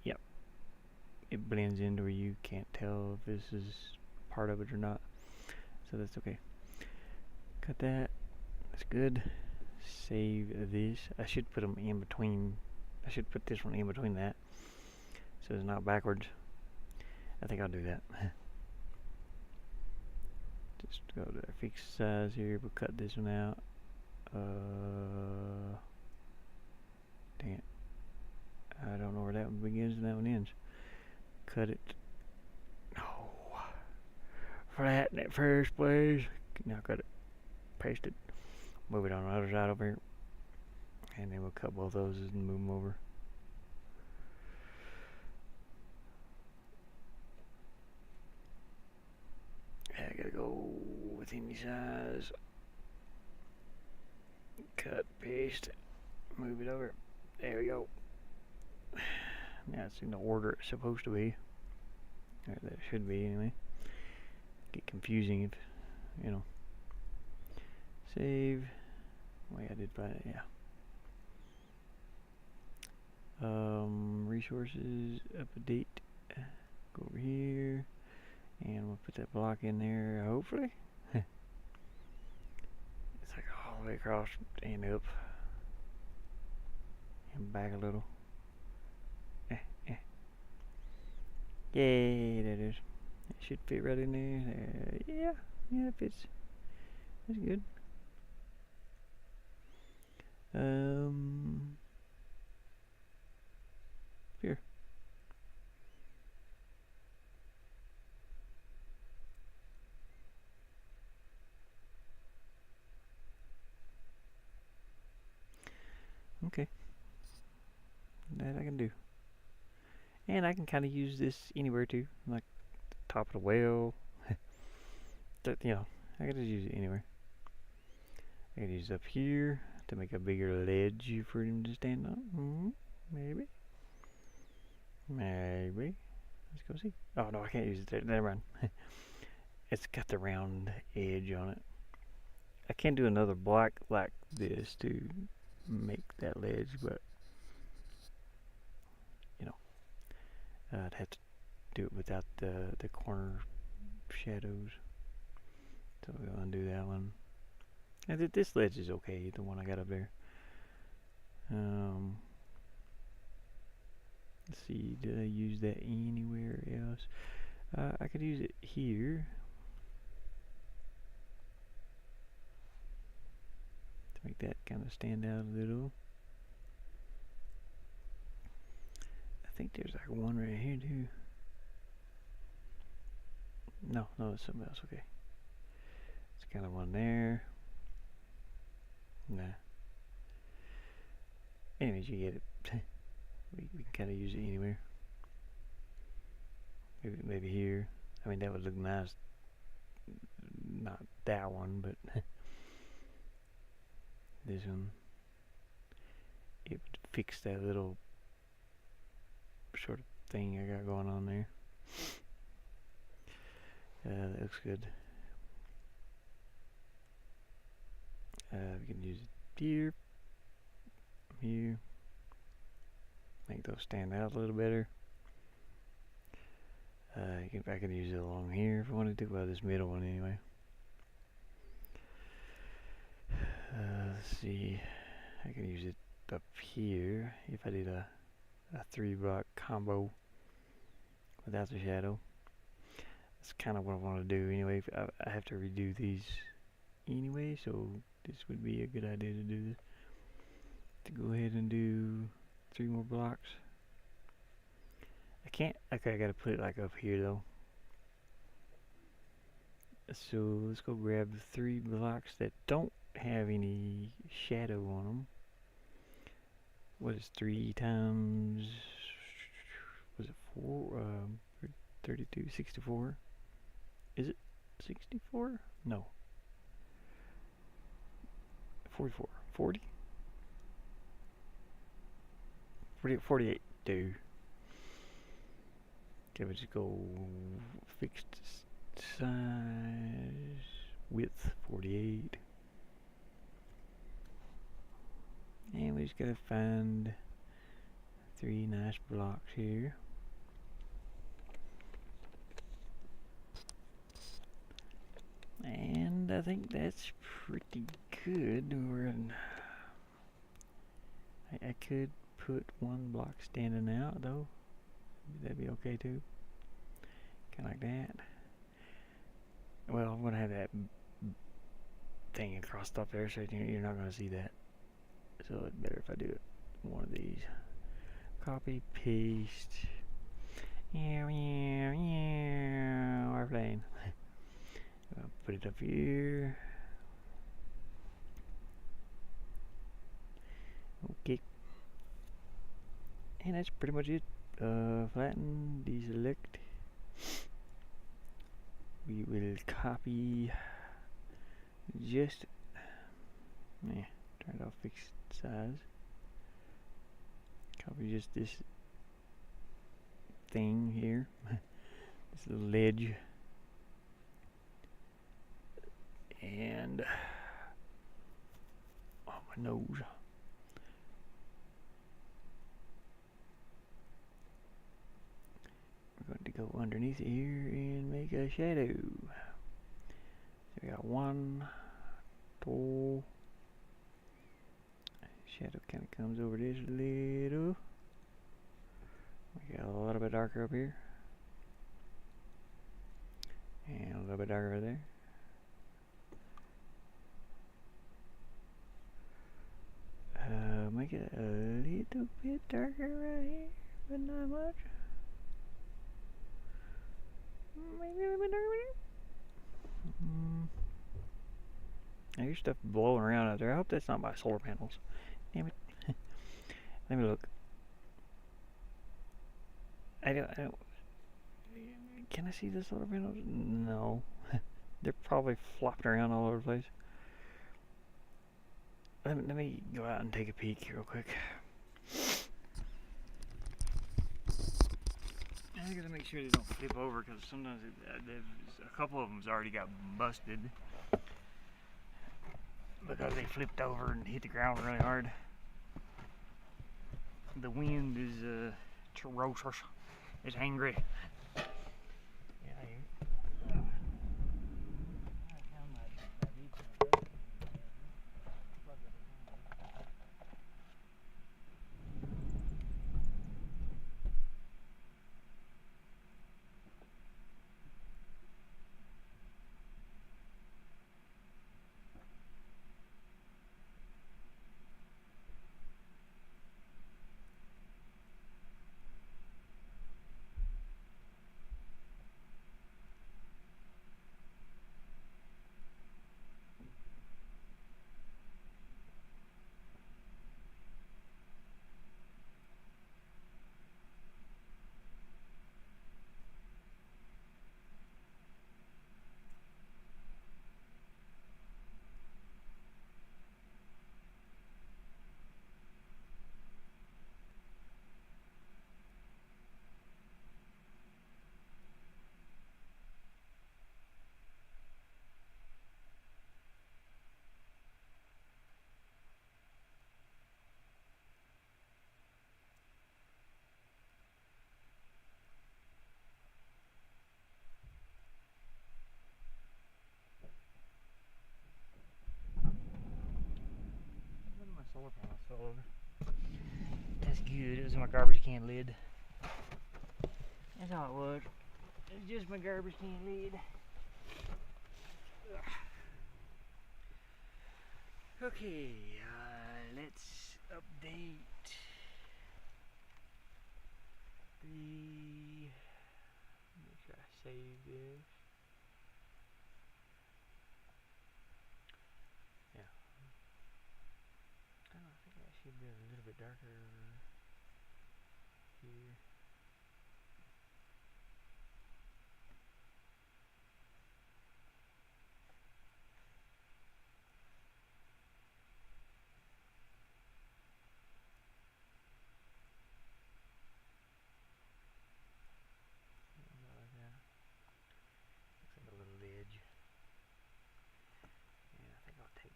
Yep. It blends into where you can't tell if this is part of it or not. So that's okay. Cut that. That's good. Save this. I should put them in between. I should put this one in between that, so it's not backwards. I think I'll do that. Just go to the fixed size here. We'll cut this one out. Dang it. I don't know where that one begins and that one ends. Cut it. No. Flatten it first, please. Now cut it. Paste it. Move it on the other side over here. And then we'll cut both those and move them over. I gotta go with any size. Cut, paste, move it over. There we go. Now it's in the order it's supposed to be. Or that should be anyway. Get confusing if, you know. Save. Wait, I did find it, yeah. Resources, update. Go over here. And we'll put that block in there, hopefully. It's like all the way across and up. And back a little. Yay, there it is. It should fit right in there. Yeah, it fits. That's good. Here. Okay. That I can do. And I can kind of use this anywhere too, like top of the whale. You know, I can just use it anywhere. I can use it up here to make a bigger ledge for him to stand on. Maybe. Maybe. Let's go see. Oh no, I can't use it there. Never mind. It's got the round edge on it. I can do another block like this to make that ledge, but you know, I'd have to do it without the corner shadows. So we'll undo that one. And this ledge is okay, the one I got up there. Let's see, did I use that anywhere else? I could use it here. To make that kind of stand out a little. I think there's like one right here too. No, it's something else, okay. It's kind of one there. Nah. Anyways, you get it. we can kind of use it anywhere. Maybe here. I mean, that would look nice. Not that one, but this one. It would fix that little sort of thing I got going on there. That looks good. We can use it here. Make those stand out a little better. I can use it along here if I wanted to. Well, this middle one anyway. Let's see. I can use it up here if I did a 3-block combo without the shadow. That's kind of what I want to do anyway. I have to redo these anyway, so this would be a good idea to do this. To go ahead and do 3 more blocks. I can't. Okay, I gotta put it like up here though. So let's go grab the 3 blocks that don't have any shadow on them. What is 3 times? Was it 4? 32, 64. Is it 64? No. 44. 40? 48. Do. Okay, we just go fixed size, width 48. And we just gotta find 3 nice blocks here. And I think that's pretty good. I could put 1 block standing out though. That'd be okay too. Kinda like that. Well, I'm gonna have that thing across top there, so you're not gonna see that. So it's better if I do it one of these. Copy, paste. Airplane. I'll put it up here. Okay. And that's pretty much it. Flatten, deselect. We will copy just turn it off fixed size. Copy just this thing here. This little ledge. And oh, my nose. We're going to go underneath it here and make a shadow. So we got 1, 2. Shadow kind of comes over this little. We got a little bit darker up here. And a little bit darker there. Make it a little bit darker right here, but not much. Maybe a little bit darker. Now your stuff blowing around out there. I hope that's not my solar panels. Damn it. Let me look. I don't. Can I see the solar panels? No. They're probably flopping around all over the place. Let me go out and take a peek real quick. I gotta make sure they don't flip over because sometimes a couple of them's already got busted because they flipped over and hit the ground really hard. The wind is ferocious. It's angry. Solar panel sold. That's good. It was in my garbage can lid. That's all it was. It was just my garbage can lid. Ugh. Okay, let's update the. Make sure I save this. Yeah. I think I should be a little bit darker here.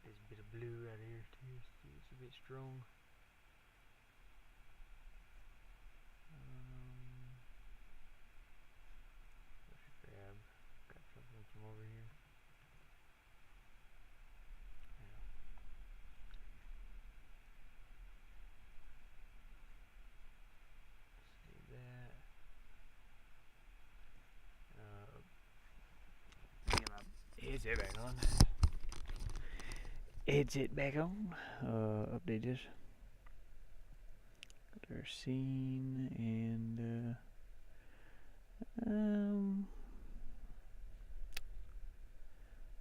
This bit of blue right here too. It's a bit strong. I should grab something from over here. Yeah. Save that. Get my headset back on. Headset back on. Update this. Our scene and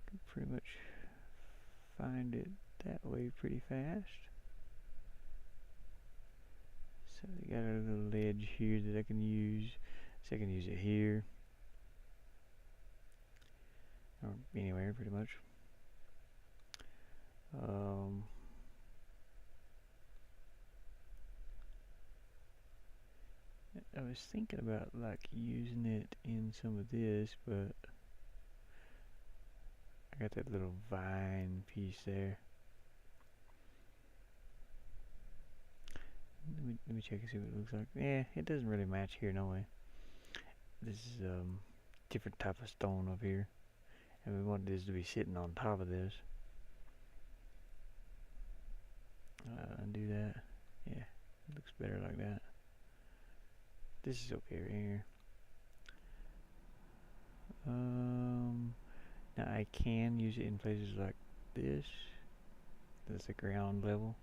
can pretty much find it that way pretty fast. So we got a little ledge here that I can use. So I can use it here or anywhere pretty much. I was thinking about like using it in some of this, but I got that little vine piece there. Let me check and see what it looks like. Yeah, it doesn't really match here, no way. This is different type of stone up here, and we want this to be sitting on top of this. Undo that. Yeah, it looks better like that. This is okay right here. Now I can use it in places like this. That's the ground level.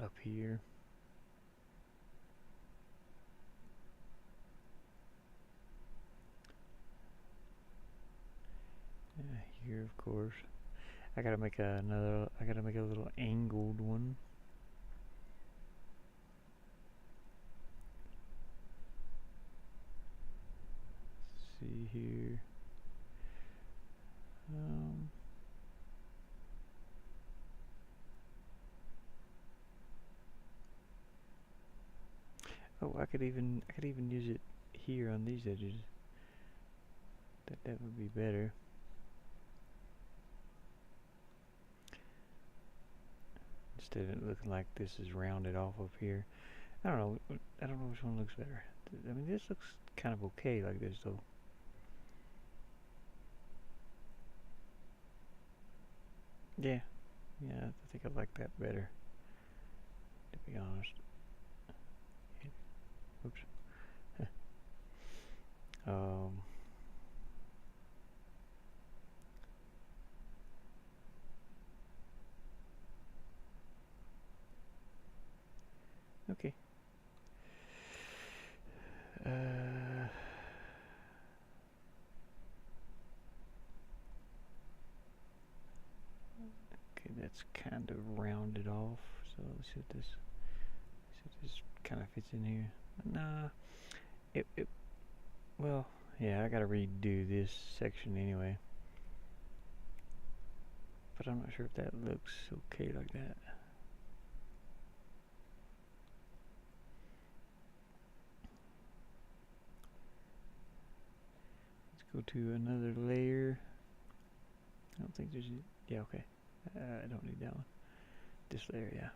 Up here. here, of course. I gotta make a little angled one. Let's see here. Oh, I could even use it here on these edges. That would be better. Instead of it looking like this is rounded off up here. I don't know which one looks better. I mean, this looks kind of okay like this though. Yeah, I think I like that better, to be honest. Oops. Okay. Okay, that's kind of rounded off. So let's see what this kind of fits in here. Nah, well, yeah, I gotta redo this section anyway. But I'm not sure if that looks okay like that. Let's go to another layer. I don't think there's, yeah, okay. I don't need that one. This layer, yeah.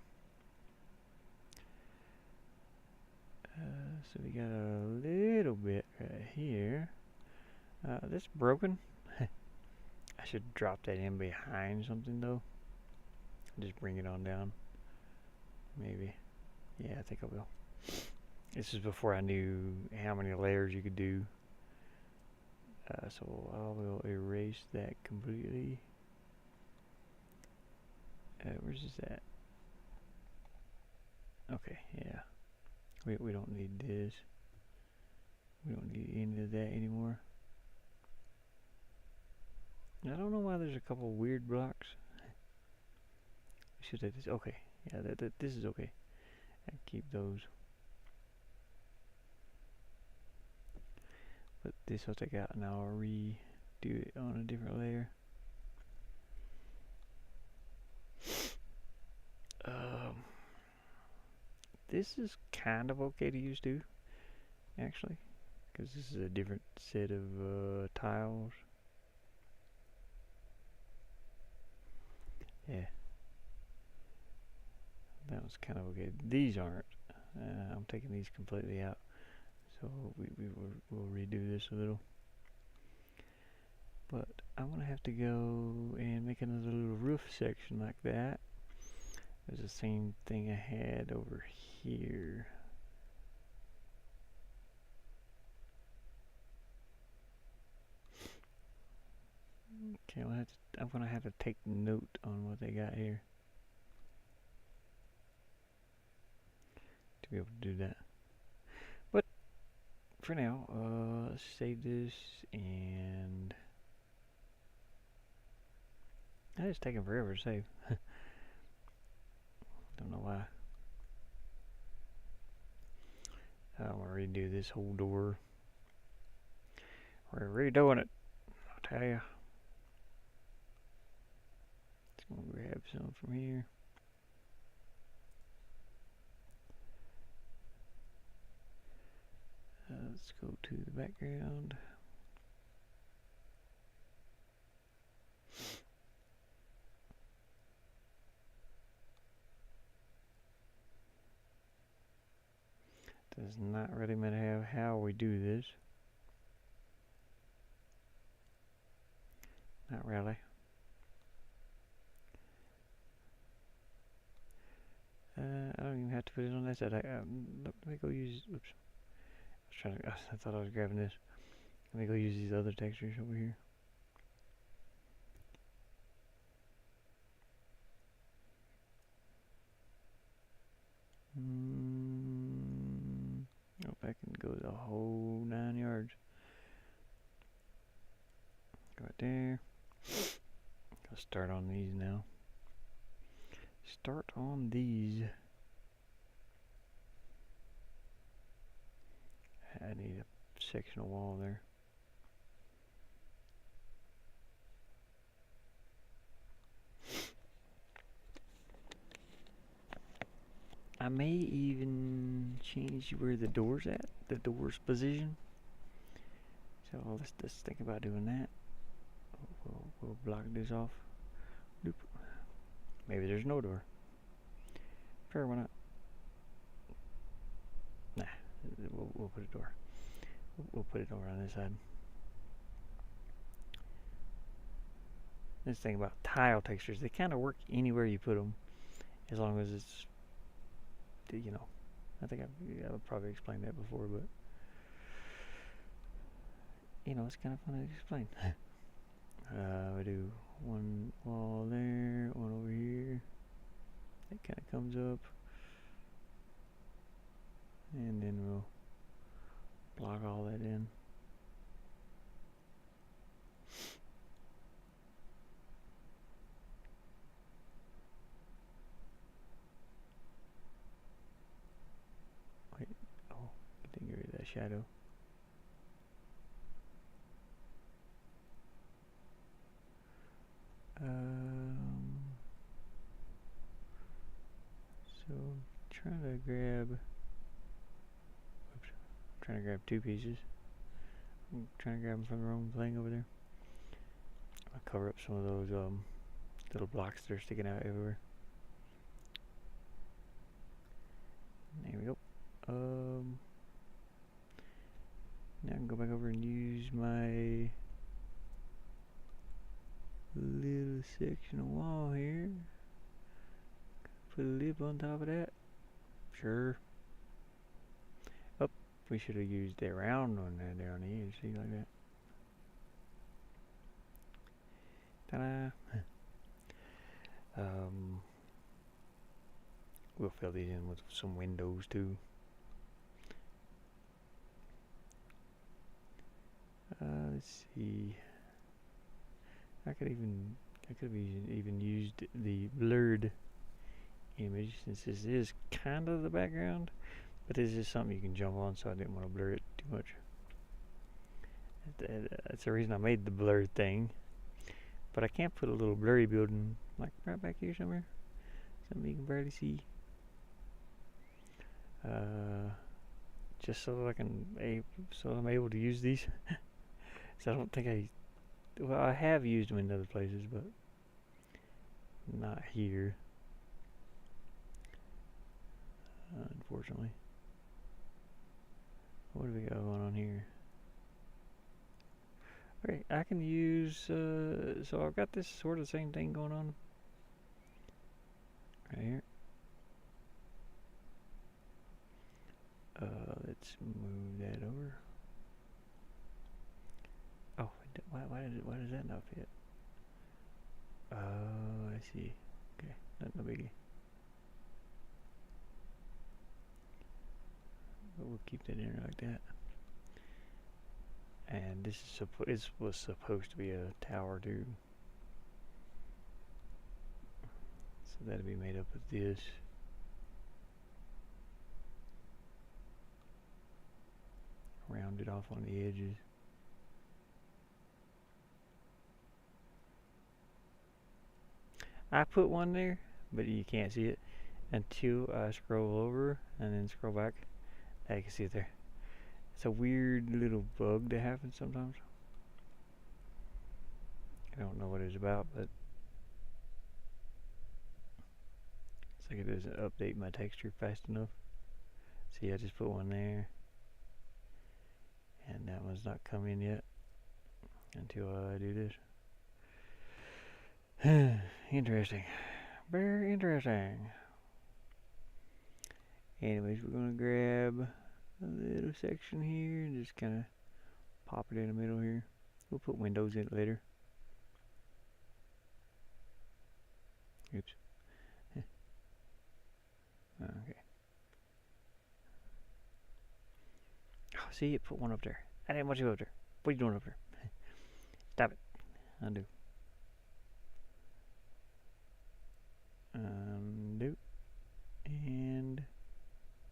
So we got a little bit right here. That's broken. I should drop that in behind something though. Just bring it on down. Maybe. Yeah, I think I will. This is before I knew how many layers you could do. So I will erase that completely. Where's this at? Okay, yeah. We don't need this. We don't need any of that anymore. I don't know why there's a couple weird blocks. Should I this? Okay, yeah, this is okay. I keep those. But this I'll take out and I'll redo it on a different layer. This is kind of okay to use too, actually, because this is a different set of tiles. Yeah, that was kind of okay. These aren't. I'm taking these completely out, so we'll redo this a little. But I'm gonna have to go and make another little roof section like that. There's the same thing I had over here. Okay, I'm gonna have to take note on what they got here to be able to do that. But for now, let's save this, and it's taking forever to save. Don't know why. I'm gonna redo this whole door. We're redoing it, I'll tell you. Just gonna grab some from here. Let's go to the background. Does not really matter how we do this. Not really. I don't even have to put it on that side. Let me go use. Oops. I thought I was grabbing this. Let me go use these other textures over here. Hope I can go the whole 9 yards. Go right there. Let's start on these now. Start on these. I need a sectional wall there. I may even change where the door's at, the door's position. So let's think about doing that. We'll block this off. Doop. Maybe there's no door. Sure, why not? Nah, we'll put a door. We'll put it over on this side. This thing about tile textures, they kind of work anywhere you put them, as long as it's, you know, I think I've probably explained that before, but you know, it's kind of fun to explain. We do one wall there, one over here. It kind of comes up, and then we'll block all that in. Wait, oh, I didn't get rid of that shadow. So trying to grab two pieces. I'm trying to grab them from the wrong thing over there. I'll cover up some of those little blocks that are sticking out everywhere. There we go. Now I can go back over and use my little section of wall here. Put a lip on top of that. Sure. Oh, we should have used that round one there on the edge. See, like that. Ta-da! We'll fill these in with some windows too. Let's see. I could have even used the blurred image, since this is kind of the background, but this is something you can jump on, so I didn't want to blur it too much. That's the reason I made the blurred thing. But I can't put a little blurry building like right back here somewhere, something you can barely see. Just so I'm able to use these. So I don't think I have used them in other places, but not here, unfortunately. What do we got going on here? Okay, I can use, so I've got this sort of same thing going on right here. Let's move that over. Oh, why does that not fit? Oh, I see. Okay, no biggie. But we'll keep that in there like that. And this was supposed to be a tower too. So that'll be made up of this. Rounded off on the edges. I put one there, but you can't see it until I scroll over and then scroll back. Now you can see it there. It's a weird little bug that happens sometimes. I don't know what it's about, but it's like it doesn't update my texture fast enough. See, I just put one there, and that one's not come in yet until I do this. Interesting. Very interesting. Anyways, we're going to grab a little section here and just kind of pop it in the middle here. We'll put windows in it later. Oops. Okay. Oh, see, it put one up there. I didn't want you up there. What are you doing up there? Stop it. Undo. Undo. And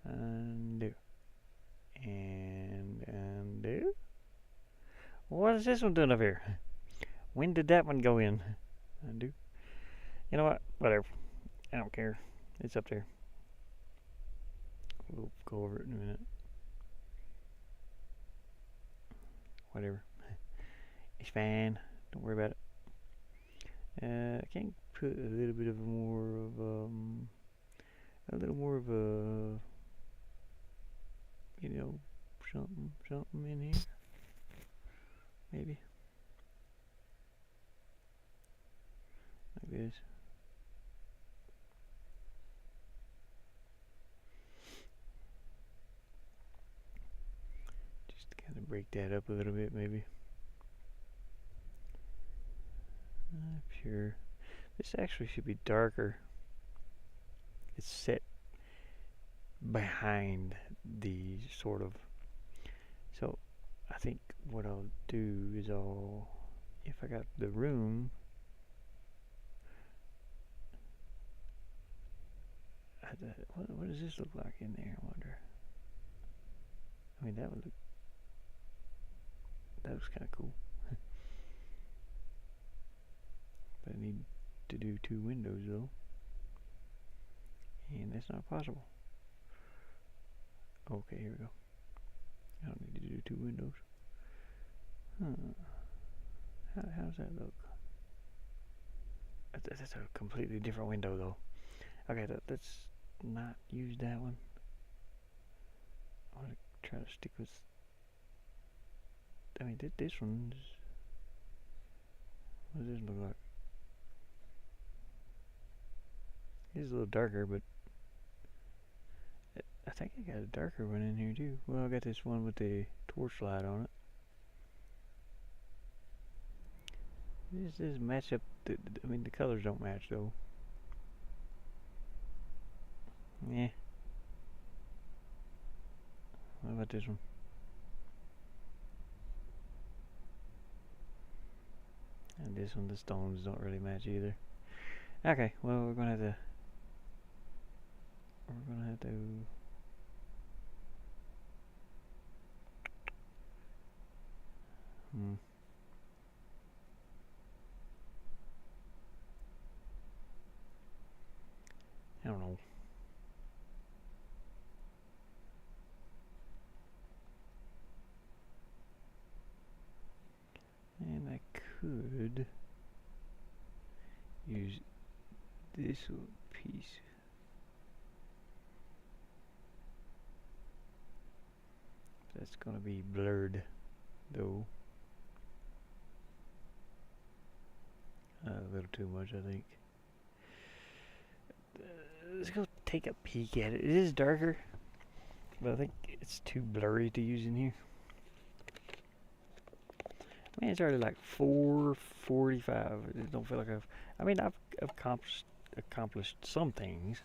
undo. And undo. What is this one doing up here? When did that one go in? Undo. You know what? Whatever. I don't care. It's up there. We'll go over it in a minute. Whatever. It's fine. Don't worry about it. I can put a little bit of a little more of a, you know, something in here. Maybe. Like this. Just to kind of break that up a little bit, maybe. Sure. This actually should be darker. It's set behind the sort of. So I think what I'll do is if I got the room, what does this look like in there, I wonder? I mean, that looks kind of cool. But I need to do 2 windows though, and that's not possible. Okay, here we go. I don't need to do 2 windows. How does that look? That's a completely different window though. Okay, let's not use that one. I want to try to stick with. I mean, this one's. What does this look like? It's a little darker, but I think I got a darker one in here too. Well, I got this one with the torch light on it. This does match up. I mean, the colors don't match though. Yeah. What about this one? And this one, the stones don't really match either. Okay, well, we're gonna have to. I don't know. And I could use this little piece. That's gonna be blurred though. A little too much, I think. Let's go take a peek at it. It is darker, but I think it's too blurry to use in here. Man, it's already like 4:45. It don't feel like I mean, I've accomplished some things,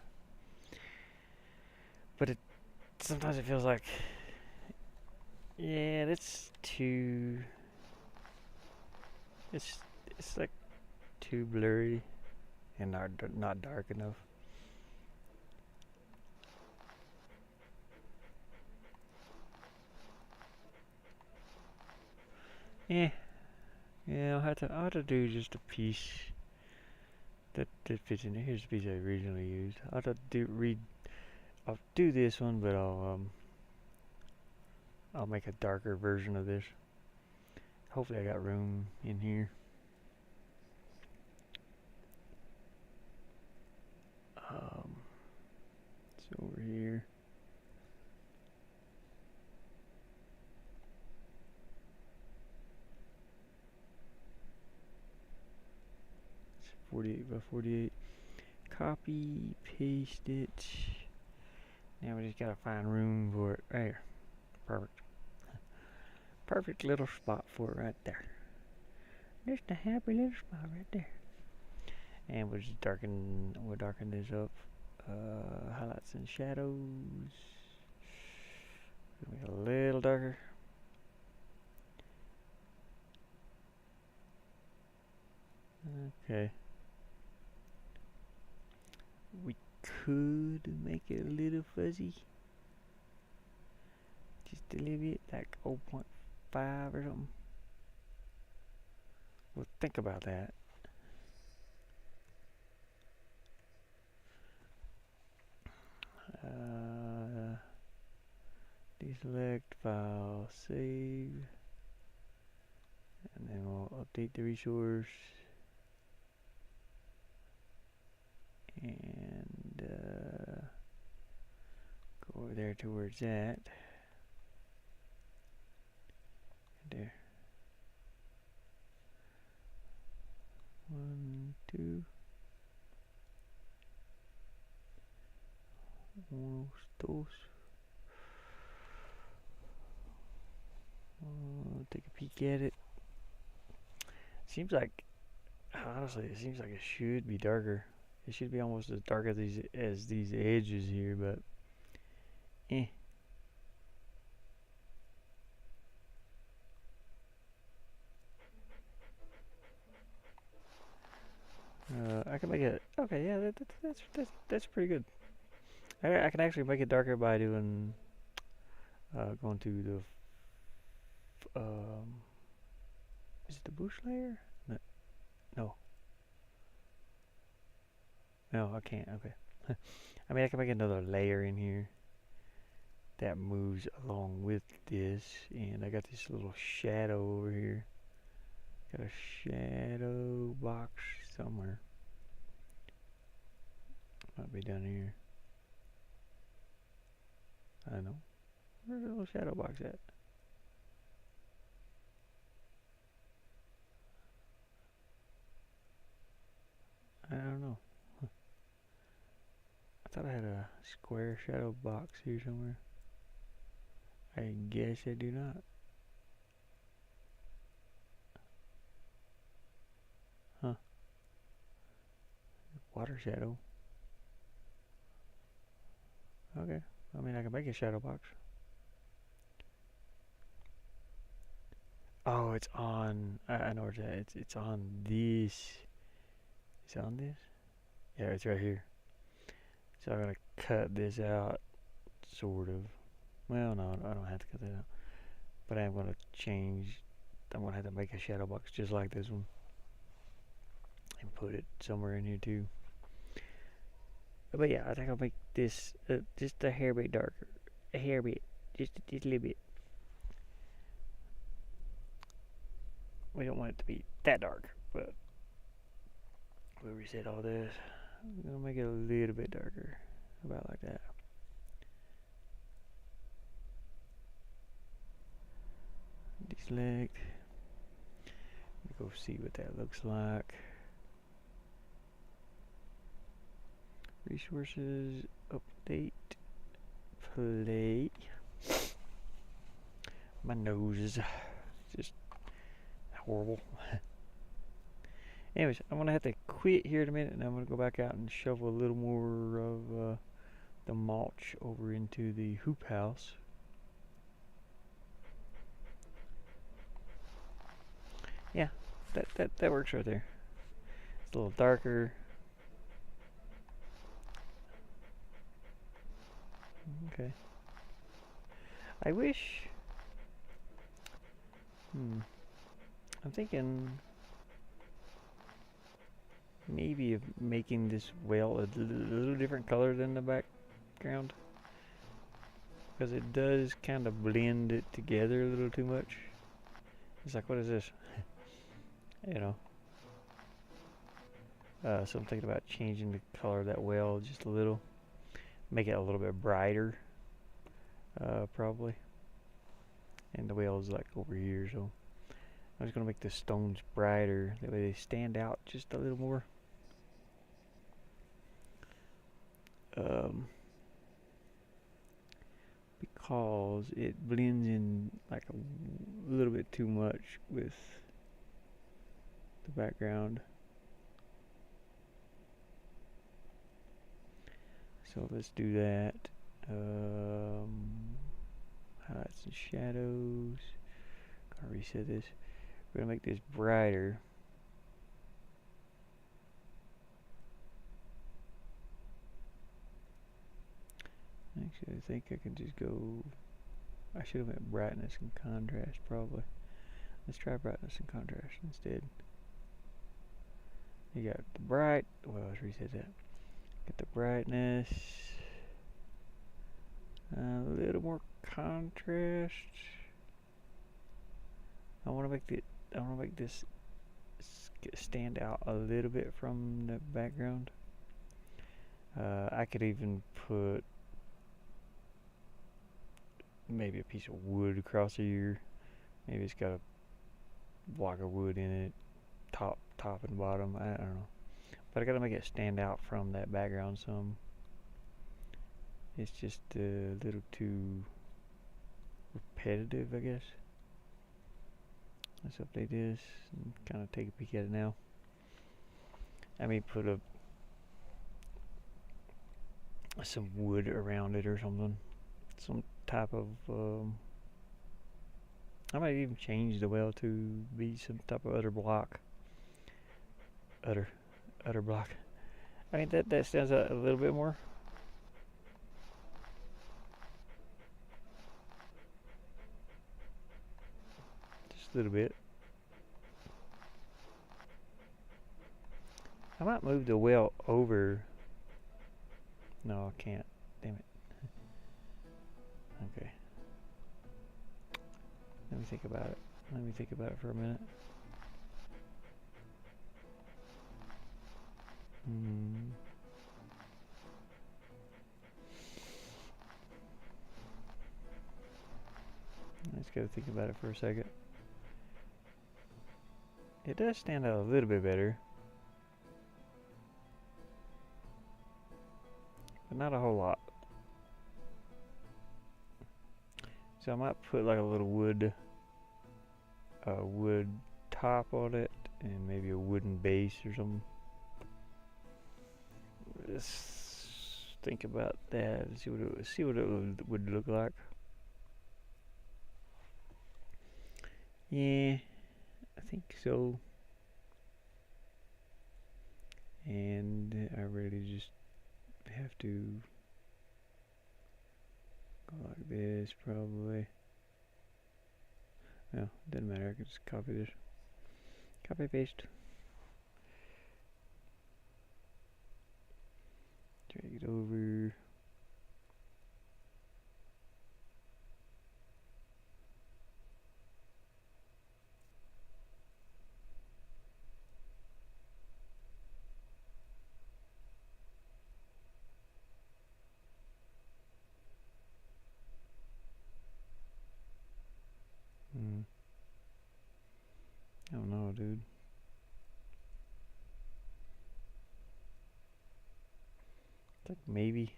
but sometimes it feels like, yeah, that's too. It's like too blurry and not dark enough. Yeah, I'll have to do just a piece that fits in there. Here's the piece I originally used. I'll have to I'll do this one, but I'll make a darker version of this. Hopefully I got room in here. It's over here. It's 48 by 48. Copy, paste it. Now we just gotta find room for it. Right here. Perfect. Perfect little spot for it right there. Just a happy little spot right there. And we'll darken this up. Highlights and shadows. Make it a little darker. Okay. could make it a little fuzzy. Just a little bit, like 0.5 or something. Well, think about that. Deselect file, save, and then we'll update the resource. And go over there to where it's at. There. 1, 2. Unos, dos. Take a peek at it. Seems like, honestly, it seems like it should be darker. It should be almost as dark as these edges here, but eh. I can make it. Okay, yeah, that's pretty good. I can actually make it darker by doing going to the is it the bush layer? No. No, I can't. Okay. I mean, I can make another layer in here that moves along with this, and I got this little shadow over here. Got a shadow box somewhere. Might be down here. I don't know. Where's the little shadow box at? I don't know. I thought I had a square shadow box here somewhere. I guess I do not. Huh. Water shadow. Okay. I mean, I can make a shadow box. Oh, it's on. I know where it's at. It's on this. Is it on this? Yeah, it's right here. So I'm gonna cut this out, sort of. Well, no, I don't have to cut that out. But I'm gonna change. I'm gonna have to make a shadow box just like this one, and put it somewhere in here too. But yeah, I think I'll make this just a hair bit darker, a hair bit, just a little bit. We don't want it to be that dark, but we'll reset all this. I'm gonna make it a little bit darker, about like that. Deselect. Go see what that looks like. Resources, update, play. My nose is just horrible. Anyways, I'm gonna have to quit here in a minute, and I'm gonna go back out and shovel a little more of the mulch over into the hoop house. Yeah, that works right there. It's a little darker. Okay. I wish. I'm thinking maybe of making this well a little different color than the background, because it does kind of blend it together a little too much. It's like, what is this? You know. So I'm thinking about changing the color of that well just a little, make it a little bit brighter, probably. And the well is like over here, so I'm just gonna make the stones brighter. That way they stand out just a little more. Because it blends in like a little bit too much with the background. So let's do that. Highlights and shadows. Gonna reset this. We're gonna make this brighter. Actually, I think I can just go. I should have went brightness and contrast probably. Let's try brightness and contrast instead. You got the bright. Well, let's reset that. Get the brightness. A little more contrast. I want to make this stand out a little bit from the background. I could even put maybe a piece of wood across here. Maybe it's got a block of wood in it, top and bottom. I don't know, but I gotta make it stand out from that background some. It's just a little too repetitive, I guess. Let's update this and kind of take a peek at it now. I may put some wood around it or something, some type of I might even change the well to be some type of other block. Other block. I mean that stands out a little bit more. Just a little bit. I might move the well over. No, I can't. Damn it. Okay. Let me think about it. Let me think about it for a minute. Let's go think about it for a second. It does stand out a little bit better, but not a whole lot. So I might put like a little wood top on it, and maybe a wooden base or something. Let's think about that and see what it would look like. Yeah, I think so. And I really just have to go like this probably. No, it doesn't matter. I can just copy this. Copy paste. Drag it over. I don't know, dude. It's like maybe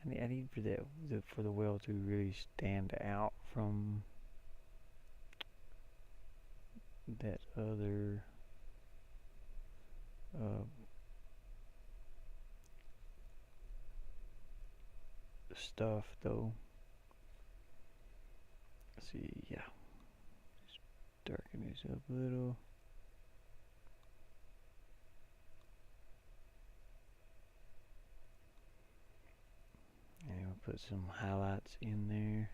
I need for the well to really stand out from that other stuff though. Let's see, yeah. Just darken this up a little. And we'll put some highlights in there.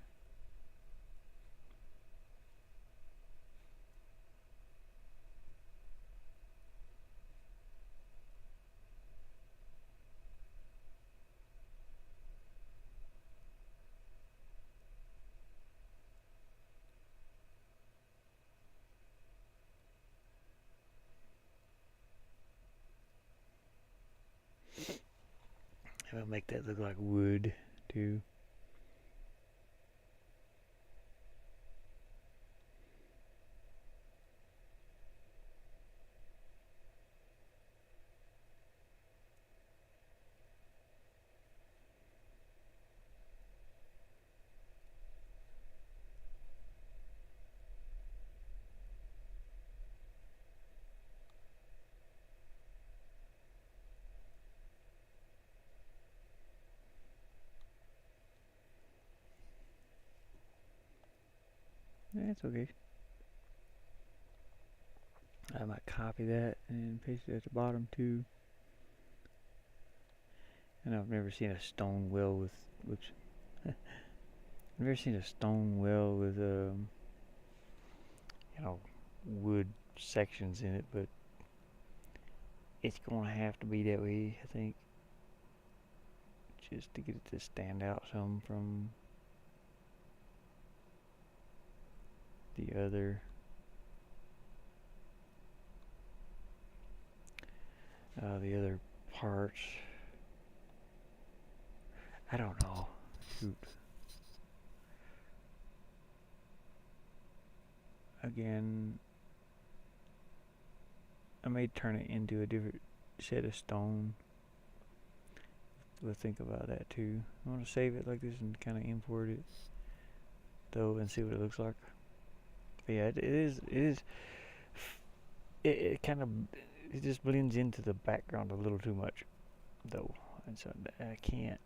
And we'll make that look like wood too. That's okay. I might copy that and paste it at the bottom too. And I've never seen a stone well with, whoops, I've never seen a stone well with, wood sections in it, but it's gonna have to be that way, I think, just to get it to stand out some from the other. The other parts. I don't know. Shoot. Again, I may turn it into a different set of stone. We'll think about that too. I want to save it like this and kind of import it though and see what it looks like. But yeah, it kind of, it just blends into the background a little too much though, and so I can't,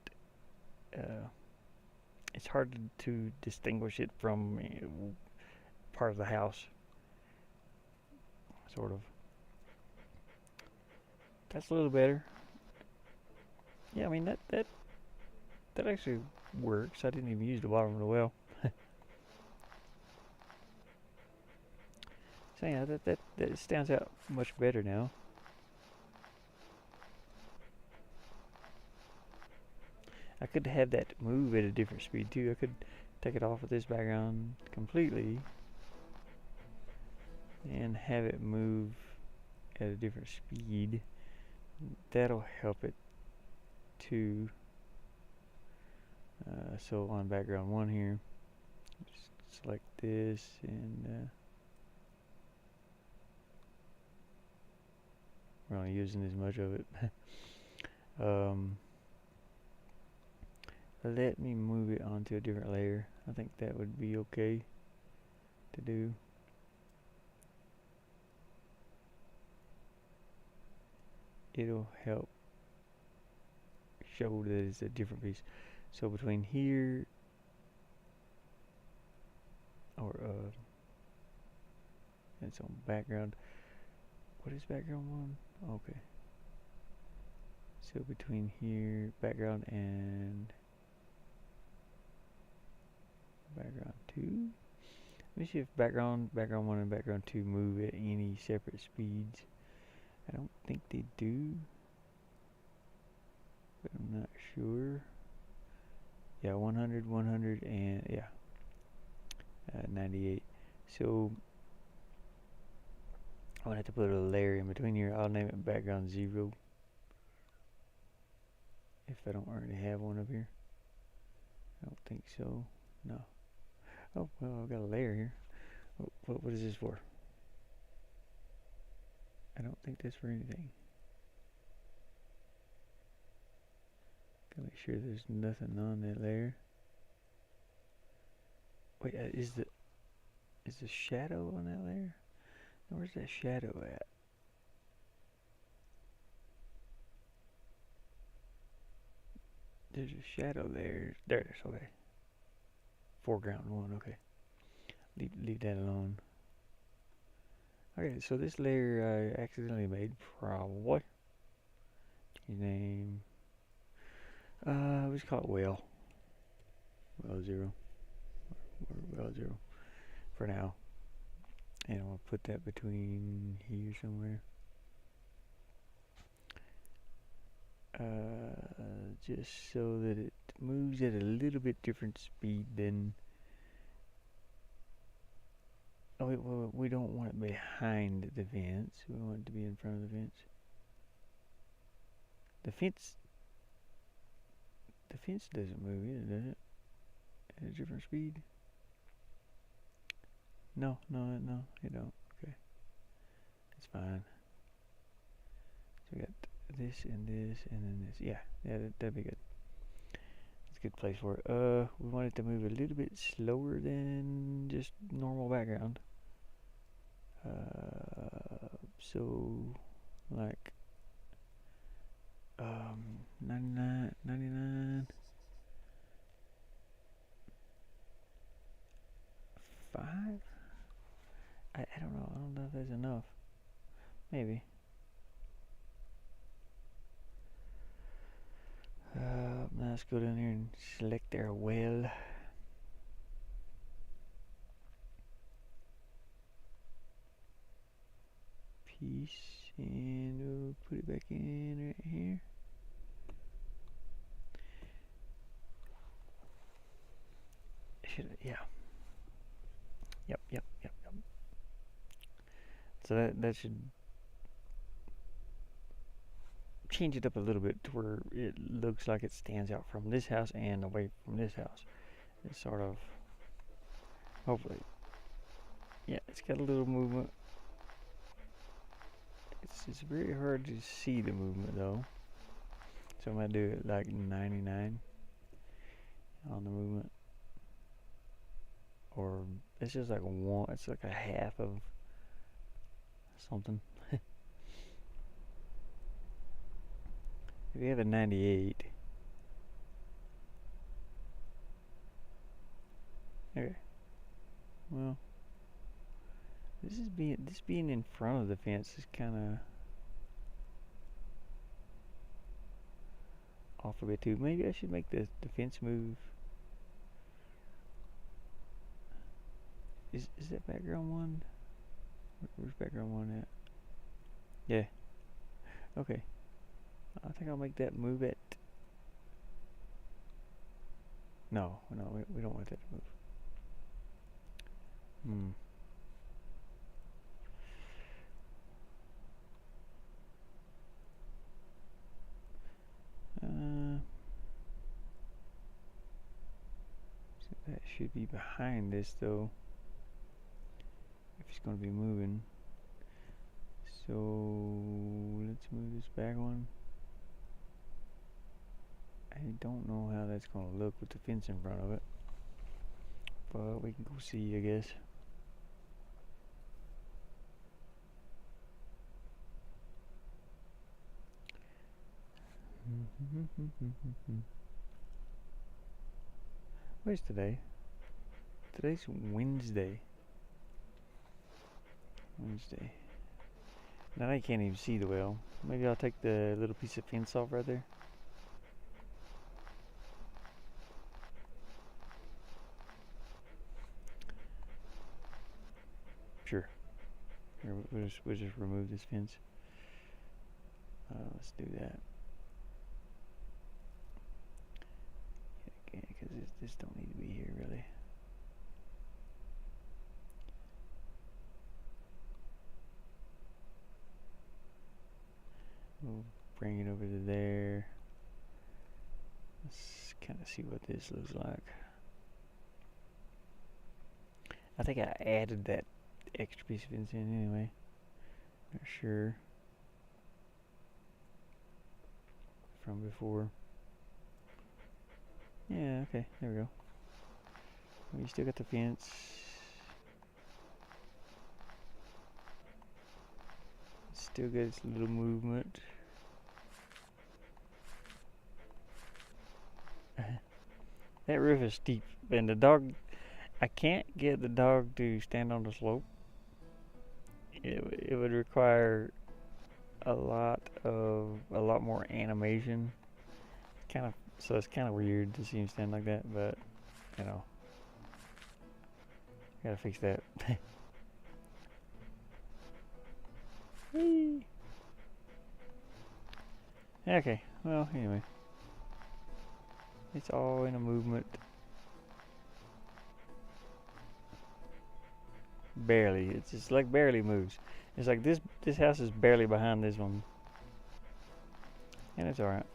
it's hard to distinguish it from part of the house, sort of. That's a little better. Yeah, I mean that actually works. I didn't even use the bottom of the well. So yeah, that stands out much better now. I could have that move at a different speed too. I could take it off of this background completely and have it move at a different speed. That'll help it too. So on background 1 here, just select this and we're not using as much of it. Let me move it onto a different layer. I think that would be okay to do. It'll help show that it's a different piece. So between here or it's on background. What is background 1? Okay. So between here, background and background 2. Let me see if background 1 and background 2 move at any separate speeds. I don't think they do, but I'm not sure. Yeah, 100, 100, and yeah, 98. So I'm gonna have to put a layer in between here. I'll name it background 0 if I don't already have one up here. I don't think so. No. Oh, well, I've got a layer here. What is this for? I don't think that's for anything. Gotta make sure there's nothing on that layer. Wait, is the shadow on that layer? Where's that shadow at? There's a shadow there. There it is. Okay. Foreground 1. Okay. Leave that alone. Okay, so this layer I accidentally made, probably. Change name. Let's call it well. Well 0. Or well 0 for now. And I'll put that between here somewhere. Just so that it moves at a little bit different speed than. Oh wait, well, we don't want it behind the fence. We want it to be in front of the fence. The fence doesn't move either, does it? At a different speed? No, it don't. Okay, it's fine. So we got this and then this. Yeah, that'd be good. It's a good place for it. We want it to move a little bit slower than just normal background. So like 99, 5? I don't know. I don't know if that's enough. Maybe. Now let's go down here and select our well. Piece, and we'll put it back in right here. Yeah. Yep. So that should change it up a little bit to where it looks like it stands out from this house and away from this house. It's sort of, hopefully, yeah, it's got a little movement. It's very hard to see the movement though. So I'm gonna do it like 99 on the movement. Or it's just like it's like a half of something. If you have a 98, okay. Well, this being in front of the fence is kind of off a bit too. Maybe I should make the fence move. Is that background one? Where's background one at? Yeah. Okay. I think I'll make that move it. No, we don't want that to move. So that should be behind this though. If it's going to be moving. So let's move this back one. I don't know how that's going to look with the fence in front of it. But we can go see, I guess. Where's today? Today's Wednesday. Now I can't even see the well. Maybe I'll take the little piece of fence off right there. Sure. Here, we'll just remove this fence. Let's do that. Okay, because this don't need to be here really. We'll bring it over to there. Let's kind of see what this looks like. I think I added that extra piece of fence in anyway. Not sure. From before. Yeah, okay, there we go. Well, you still got the fence. Still got its little movement. That roof is steep, and the dog, I can't get the dog to stand on the slope. It would require a lot more animation. So it's kind of weird to see him stand like that, but you know, gotta fix that. Whee! Okay, well, anyway. It's all in a movement. Barely. It's just like barely moves. It's like this house is barely behind this one. And it's alright.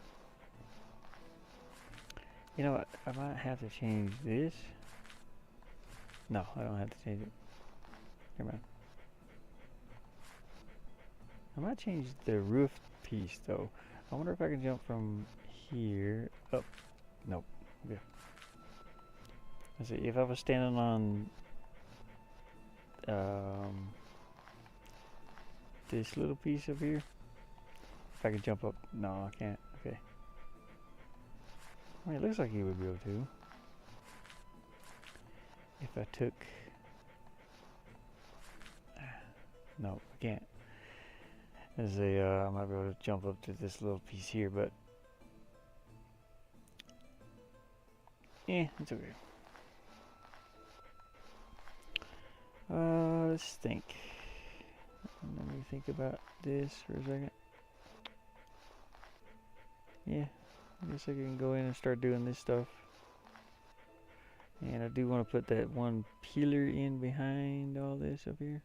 You know what? I might have to change this. No, I don't have to change it. Never mind. I might change the roof piece though. I wonder if I can jump from here up. Nope. Okay. Let's see. If I was standing on this little piece up here, if I could jump up. No, I can't. Okay. I mean, it looks like he would be able to. If I took. No, I can't. I might be able to jump up to this little piece here, but It's okay. Let's think. Let me think about this for a second. Yeah, I guess I can go in and start doing this stuff. And I do want to put that one pillar in behind all this up here.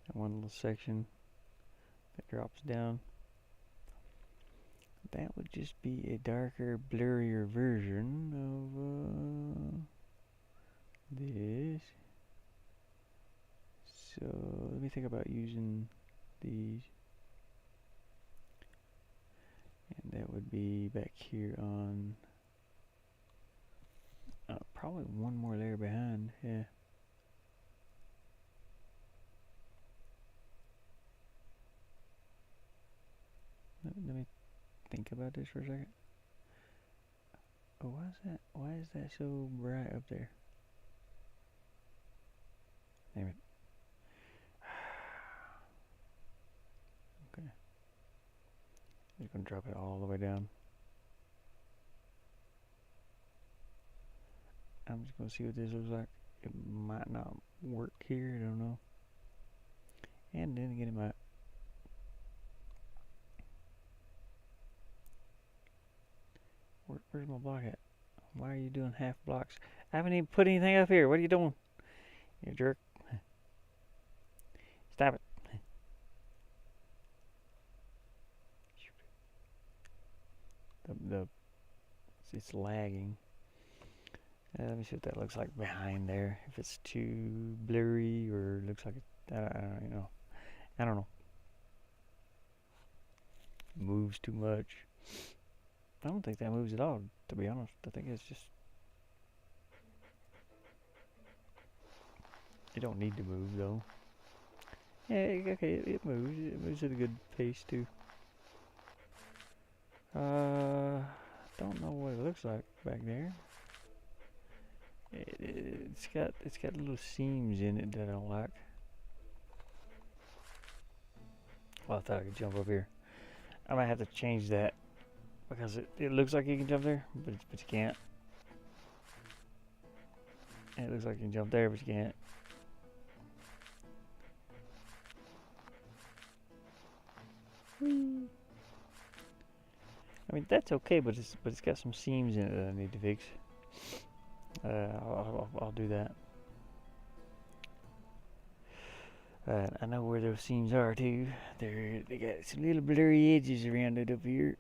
That one little section that drops down. That would just be a darker, blurrier version of this. So let me think about using these. And that would be back here on probably one more layer behind. Yeah. Let me think about this for a second. Oh, why is that? Why is that so bright up there? Damn it. Okay. Just gonna drop it all the way down. I'm just gonna see what this looks like. It might not work here, I don't know. And then again, it might. Where's my block at? Why are you doing half blocks? I haven't even put anything up here. What are you doing? You jerk. Stop it. It's lagging. Let me see what that looks like behind there. If it's too blurry or looks like it, I don't know. I don't know. Moves too much. I don't think that moves at all, to be honest. I think it's just... It don't need to move, though. Yeah, okay, it moves. It moves at a good pace, too. Don't know what it looks like back there. It's got little seams in it that I don't like. Well, I thought I could jump up here. I might have to change that because it looks like you can jump there, but you can't. And it looks like you can jump there, but you can't. Whee. I mean, that's okay, but it's got some seams in it that I need to fix. I'll do that. I know where those seams are too. They got some little blurry edges around it up here.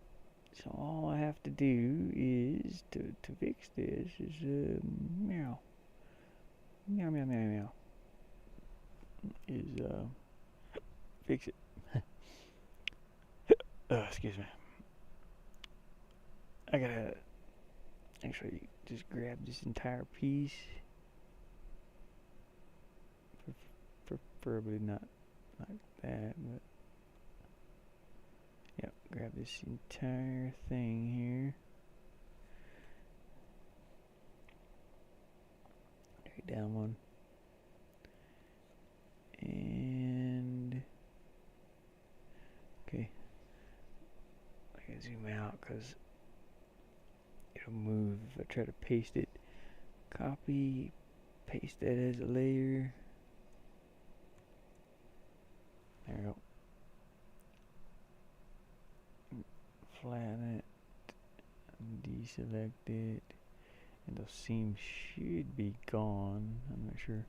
So all I have to do is to fix this is meow meow meow meow meow is fix it. Excuse me. I gotta actually just grab this entire piece. Preferably not like that, but yeah, grab this entire thing here. Right down one. And okay, I can zoom out because it'll move if I try to paste it. Copy, paste that as a layer. There we go. Flatten it, deselect it, and those seams should be gone. I'm not sure,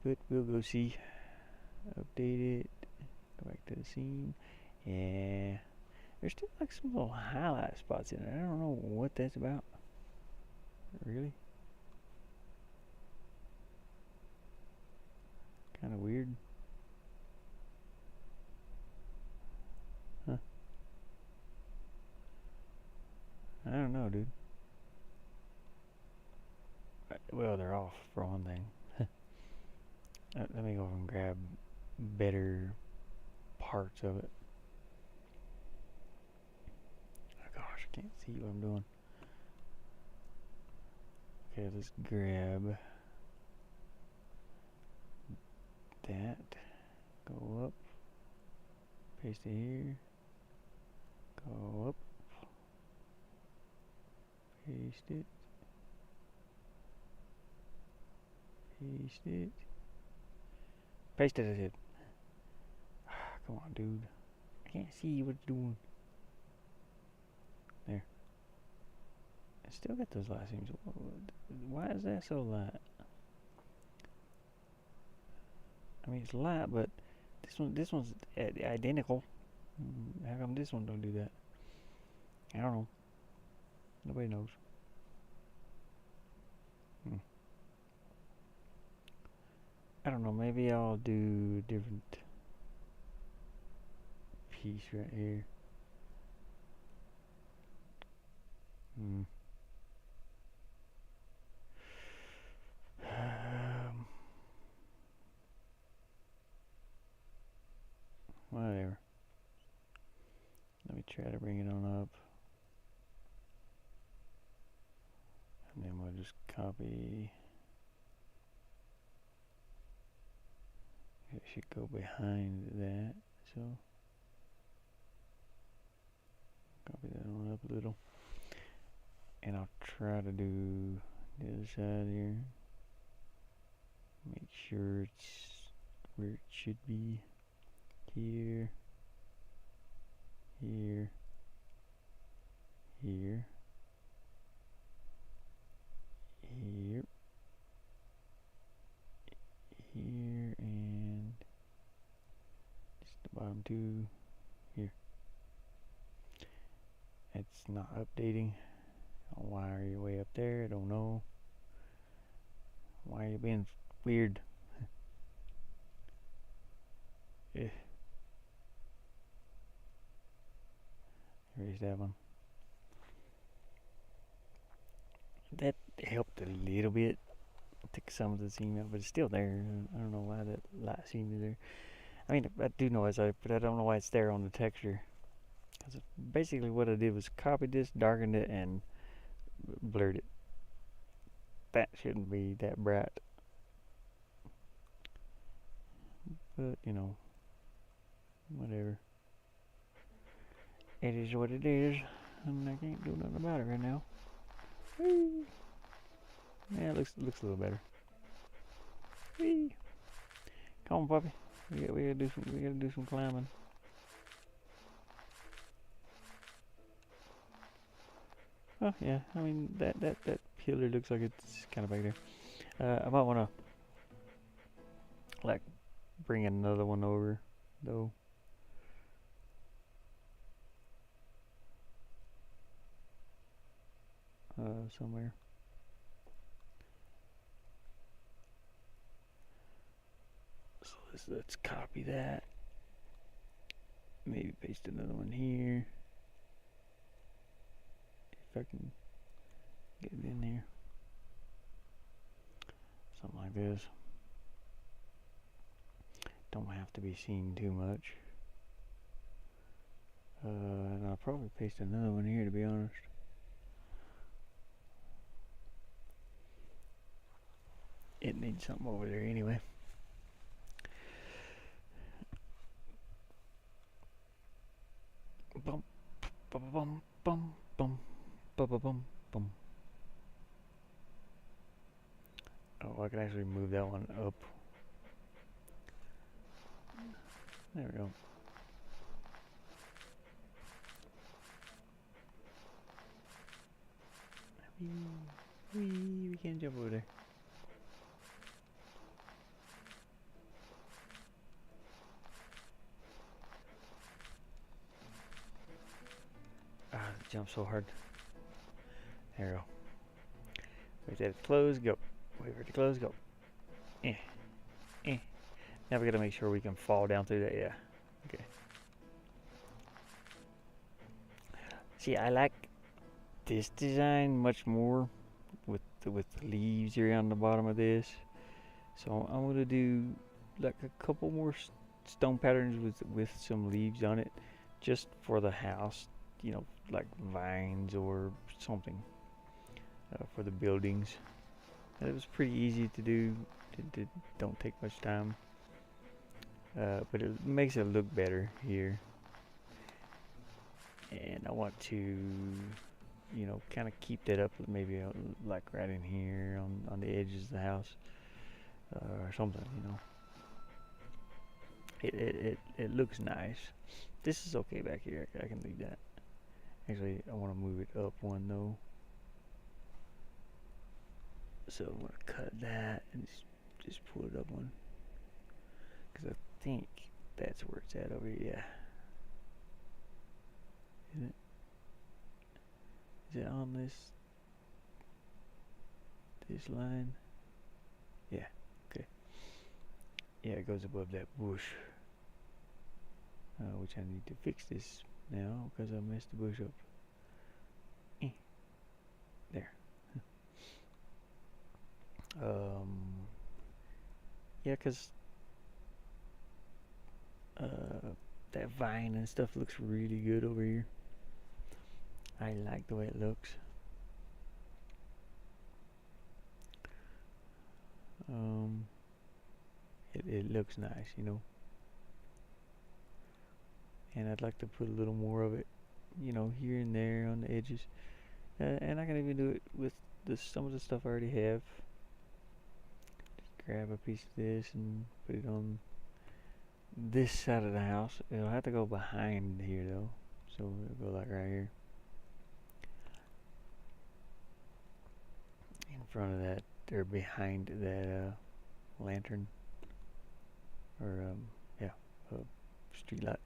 but we'll go see. Update it, go back to the seam. Yeah, there's still like some little highlight spots in it. I don't know what that's about. Really? Kind of weird. Huh. I don't know, dude. Well, they're off for one thing. Let me go and grab better parts of it. Oh gosh, I can't see what I'm doing. Okay, let's grab that. Go up. Paste it here. Go up. Paste it. Paste it. Paste it, I said. Come on, dude. I can't see what it's doing. There. I still got those light seams. Why is that so light? I mean, it's light, but this one's identical. How come this one don't do that? I don't know. Nobody knows. I don't know. Maybe I'll do a different piece right here. Whatever. Let me try to bring it on up. And then we'll just copy. It should go behind that, so copy that on up a little. And I'll try to do the other side here. Make sure it's where it should be. Here, here, here, here, here, and just the bottom two here. It's not updating. Why are you way up there? I don't know. Why are you being weird? Erase that one. That helped a little bit. Took some of the seam out, but it's still there. I don't know why that light seam is there. I mean, I do know it's there, but I don't know why it's there on the texture. Because basically what I did was copied this, darkened it, and blurred it. That shouldn't be that bright. But, you know, whatever. It is what it is, and I can't do nothing about it right now. Whee! Yeah, it looks a little better. Whee! Come on, puppy. We gotta do some climbing. Oh yeah, I mean that pillar looks like it's kind of back there. I might wanna like bring another one over though. Somewhere. So let's copy that. Maybe paste another one here. If I can get it in there. Something like this. Don't have to be seen too much. And I'll probably paste another one here, to be honest. It needs something over there anyway. Bum, bum, bum, bum, bum, bum, bum, bum. Oh, I can actually move that one up. There we go. We can't jump over there. Jump so hard. There we go. Wait for it to close, go. Wait for it to close, go. Eh. Now we gotta make sure we can fall down through that, yeah. Okay. See, I like this design much more with the leaves around the bottom of this. So I'm gonna do like a couple more stone patterns with some leaves on it, just for the house, you know, like vines or something for the buildings. And it was pretty easy to do. It don't take much time, but it makes it look better here. and I want to, you know, kind of keep that up, maybe like right in here on the edges of the house, or something, you know. It looks nice. This is okay back here. I can leave that. Actually, I want to move it up one though. So I'm gonna cut that and just pull it up one, because I think that's where it's at over here. Yeah. Isn't it? Is it on this line? Yeah. Okay. Yeah, it goes above that bush, which I need to fix this now because I messed the bush up. There. Yeah, because that vine and stuff looks really good over here. I like the way it looks. It looks nice, you know. And I'd like to put a little more of it, you know, here and there on the edges. And I can even do it with some of the stuff I already have. Just grab a piece of this and put it on this side of the house. It'll have to go behind here though, so it'll go like right here in front of that, or behind that lantern, or yeah, street light.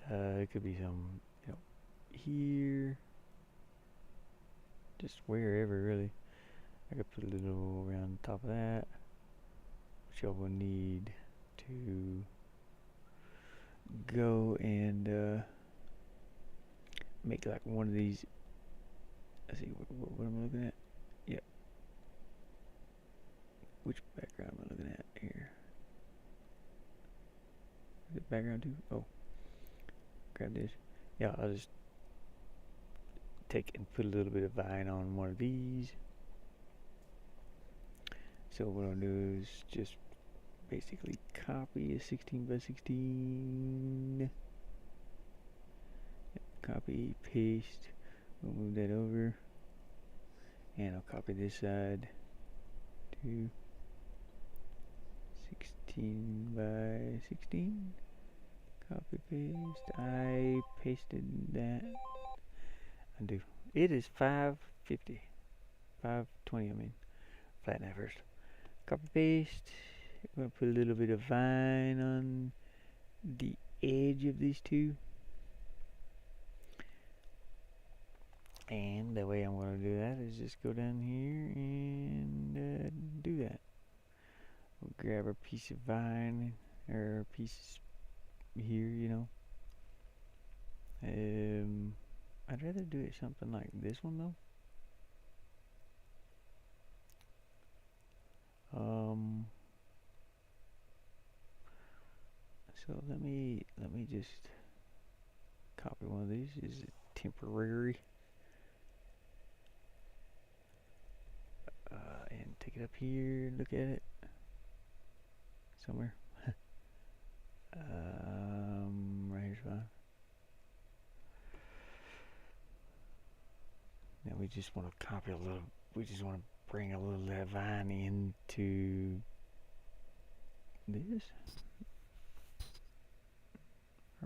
It could be some, you know, here, just wherever really. I could put a little around the top of that, which I will need to go and make like one of these. Let's see what am I looking at? Yep. Which background am I looking at here? Is it background too? Oh, grab this. Yeah, I'll just take and put a little bit of vine on one of these. So what I'll do is just basically copy a 16 by 16. Copy, paste. We'll move that over. And I'll copy this side to 16 by 16. Copy, paste. I pasted that. Undo. It is 550. 520, I mean. Flatten that first. Copy, paste. I'm going to put a little bit of vine on the edge of these two. And the way I'm going to do that is just go down here and do that. We'll grab a piece of vine, or a piece here, you know. I'd rather do it something like this one though. So let me just copy one of these. Is it temporary? And take it up here and look at it somewhere. Right here's fine. Now we just want to copy a little. We just want to bring a little of that vine into this,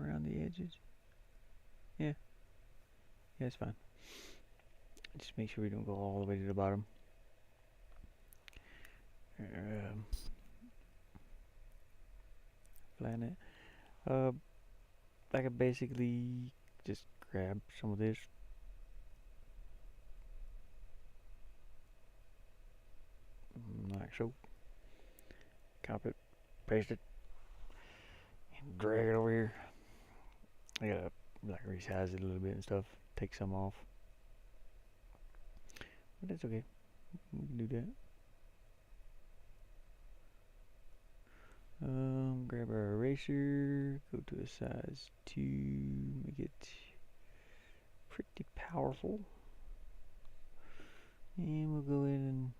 around the edges. Yeah, it's fine. Just make sure we don't go all the way to the bottom. Flatten it. I could basically just grab some of this, like so. Copy it, paste it, and drag it over here. I gotta like resize it a little bit and stuff. Take some off, but that's okay. We can do that. Grab our eraser, go to a size 2, make it pretty powerful, and we'll go in and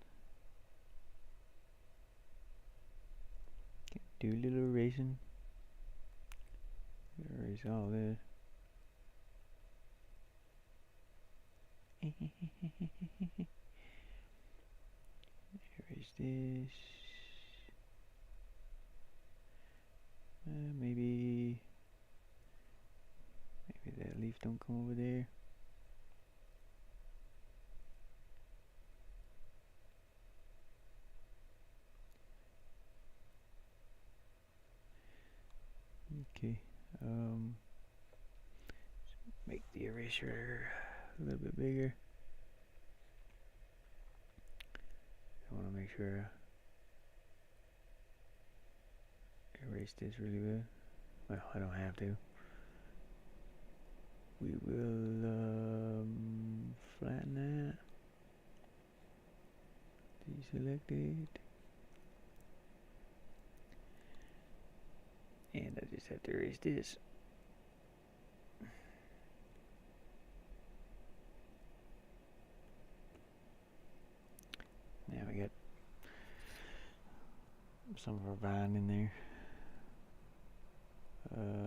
do a little erasing. Erase all this. Erase this. Maybe that leaf don't come over there. Okay. Make the eraser a little bit bigger. I want to make sure I erase this really well. Well, I don't have to. We will flatten that. Deselect it. And I just have to erase this. Now we got some of our vine in there.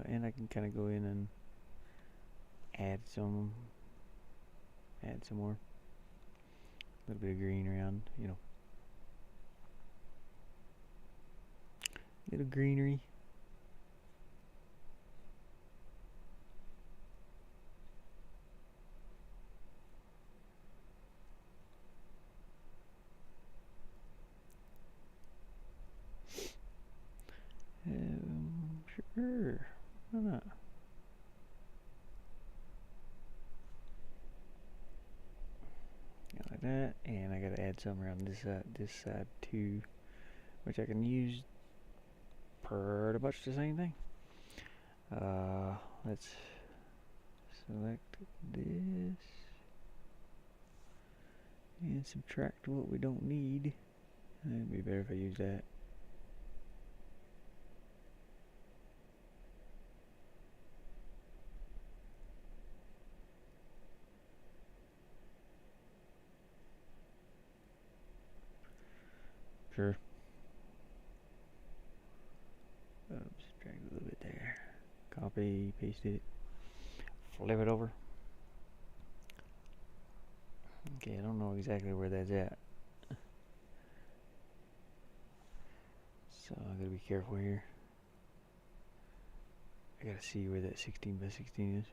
And I can kind of go in and add some more. A little bit of green around, you know. Little greenery. Sure. Why not? Like that, and I gotta add some around this side too, which I can use pretty much the same thing. Let's select this and subtract what we don't need. It'd be better if I use that. Sure. Drag a little bit there. Copy, paste it, flip it over. Okay, I don't know exactly where that's at, so I gotta be careful here. I gotta see where that 16 by 16 is.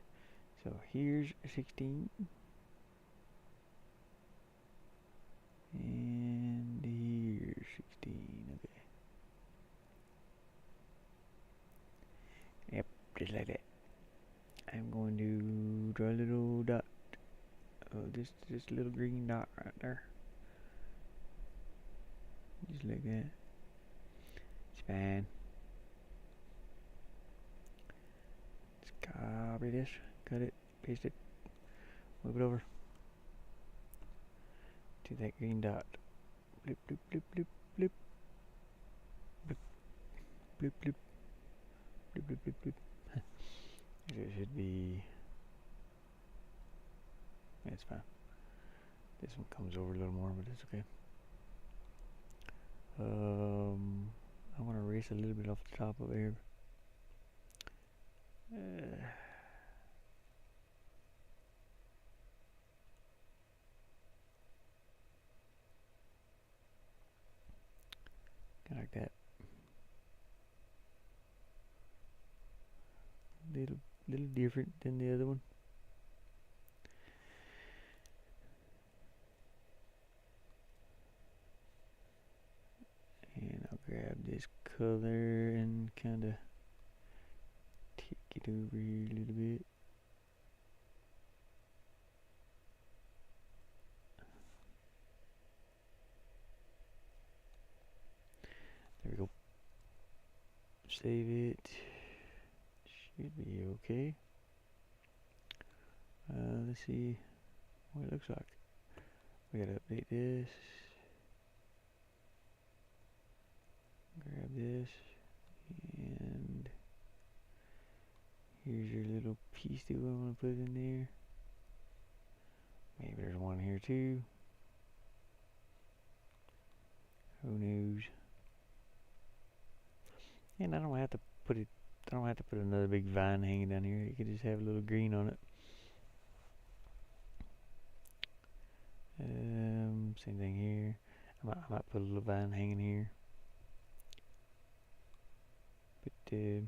So here's 16. And here's 16, okay. Yep, just like that. I'm going to draw a little dot. Oh, this little green dot right there. Just like that. It's fine. Let's copy this, cut it, paste it, move it over to that green dot. Blip, blip, blip, blip, blip. Blip, blip, blip. Blip, blip, blip, blip. It should be... It's fine. This one comes over a little more, but it's okay. I want to erase a little bit off the top of here. Kind of like that. Little different than the other one. And I'll grab this color and kind of take it over here a little bit. There we go. Save it. Should be okay. Let's see what it looks like. We gotta update this. Grab this. And here's your little piece that we want to put in there. Maybe there's one here too. Who knows? And I don't have to put it. I don't have to put another big vine hanging down here. You could just have a little green on it. same thing here. I might put a little vine hanging here. But there you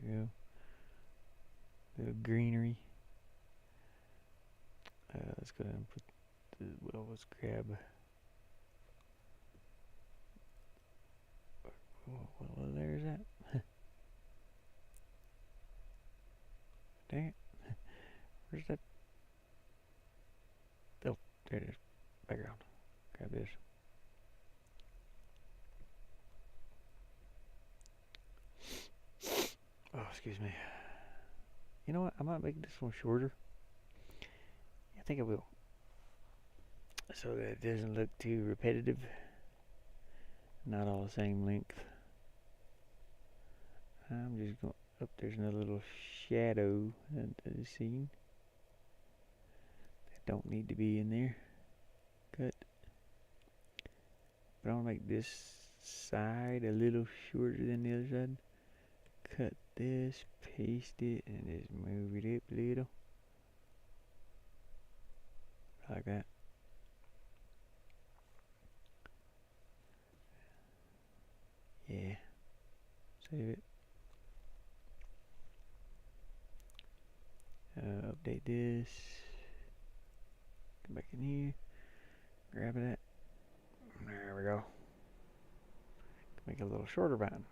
go. Little greenery. Let's go ahead and put let's grab. Well, there's that. Dang it. Where's that? Oh, there it is. Background. Grab this. Oh, excuse me. You know what? I might make this one shorter. I think I will. So that it doesn't look too repetitive. Not all the same length. I'm just going up. There's another little shadow at the scene. That don't need to be in there. Cut. But I want to make this side a little shorter than the other side. Cut this, paste it, and just move it up a little. Like that. Yeah. Save it. Update this. Come back in here. Grab that. There we go. Make it a little shorter vine.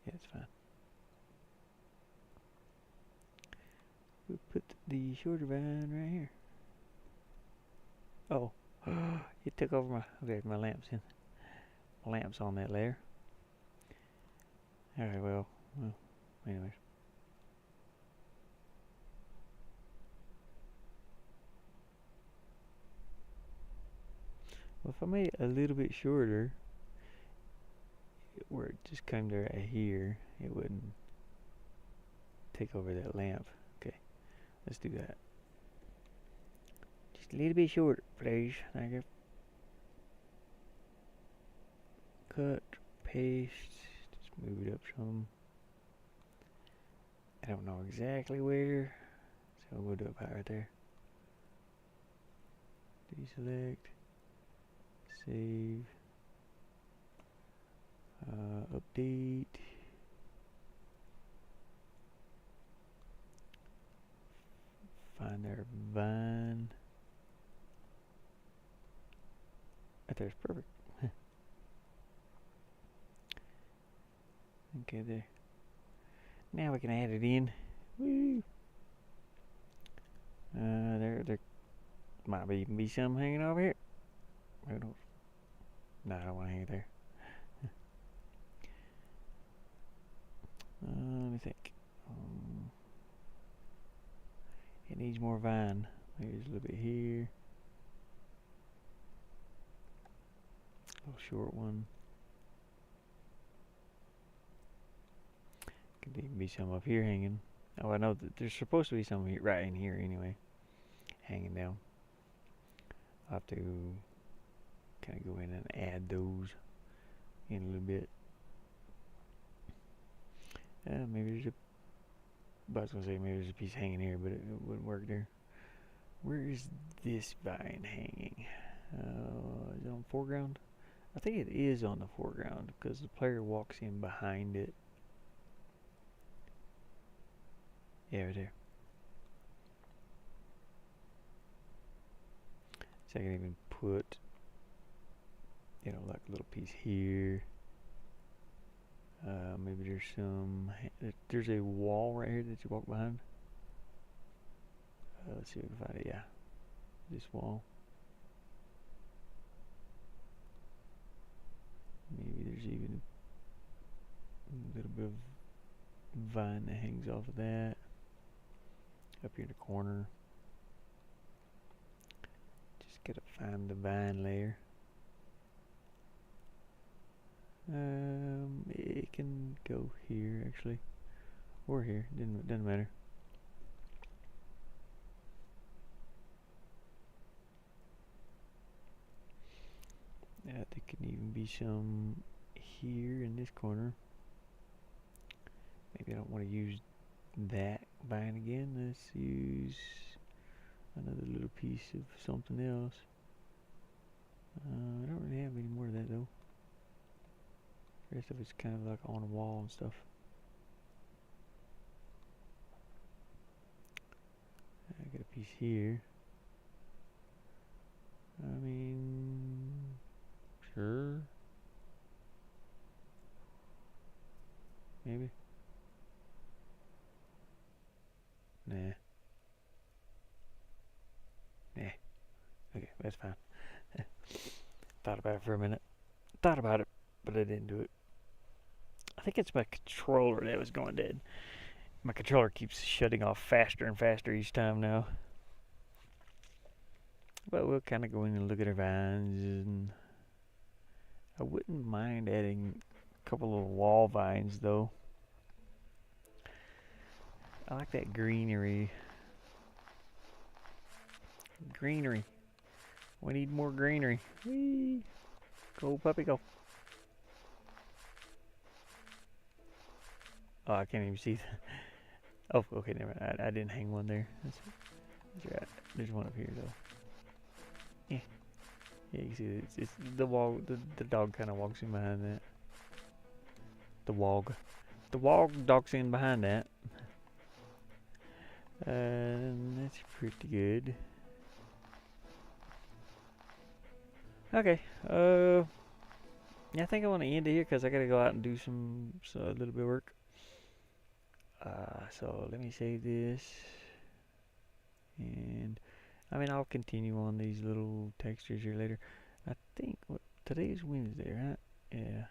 Yeah, it's fine. We'll put the shorter vine right here. Oh, it took over my lamp's in. My lamp's on that layer. Alright, well, anyways. Well, if I made it a little bit shorter, where it just came to right here, it wouldn't take over that lamp. Okay, let's do that. Just a little bit shorter, please. Thank you. Cut, paste, just move it up some. I don't know exactly where, so we'll do it right there. Deselect, save, update. Find our vine. Right there's perfect. Okay, there. Now we can add it in. Woo! There might even be some hanging over here. I don't. No, I don't want to hang it there. Let me think. It needs more vine. Maybe a little bit here. A little short one. Could even be some up here hanging. Oh, I know that there's supposed to be some here, right in here anyway, hanging down. I'll have to kind of go in and add those in a little bit. Maybe there's I was gonna say maybe there's a piece hanging here, but it wouldn't work there. Where is this vine hanging? Is it on the foreground? I think it is on the foreground because the player walks in behind it. Yeah, right there. So I can even put, like a little piece here. Maybe there's a wall right here that you walk behind. Let's see if we can find it. Yeah, this wall. Maybe there's even a little bit of vine that hangs off of that. Up here in the corner. Just gotta find the vine layer. It can go here actually, or here. Doesn't matter. There can even be some here in this corner. Maybe I don't want to use that vine again. Let's use another little piece of something else. I don't really have any more of that though. The rest of it's kind of like on the wall and stuff. I got a piece here. I mean, sure. Maybe. Nah. Nah. Okay, that's fine. Thought about it for a minute. Thought about it, but I didn't do it. I think it's my controller that was going dead. My controller keeps shutting off faster and faster each time now. But we'll kind of go in and look at our vines, and I wouldn't mind adding a couple of wall vines though. I like that greenery. Greenery. We need more greenery. Whee! Go puppy go. Oh, I can't even see that. Oh, okay, never mind. I didn't hang one there. That's right. There's one up here though. Yeah. Yeah, you can see it's the wall. The dog kind of walks in behind that. The wog. The wog docks in behind that. That's pretty good. Okay. Yeah, I think I want to end it here because I gotta go out and do a little bit of work. So let me save this, and I mean I'll continue on these little textures here later. I think today is Wednesday, right? Yeah.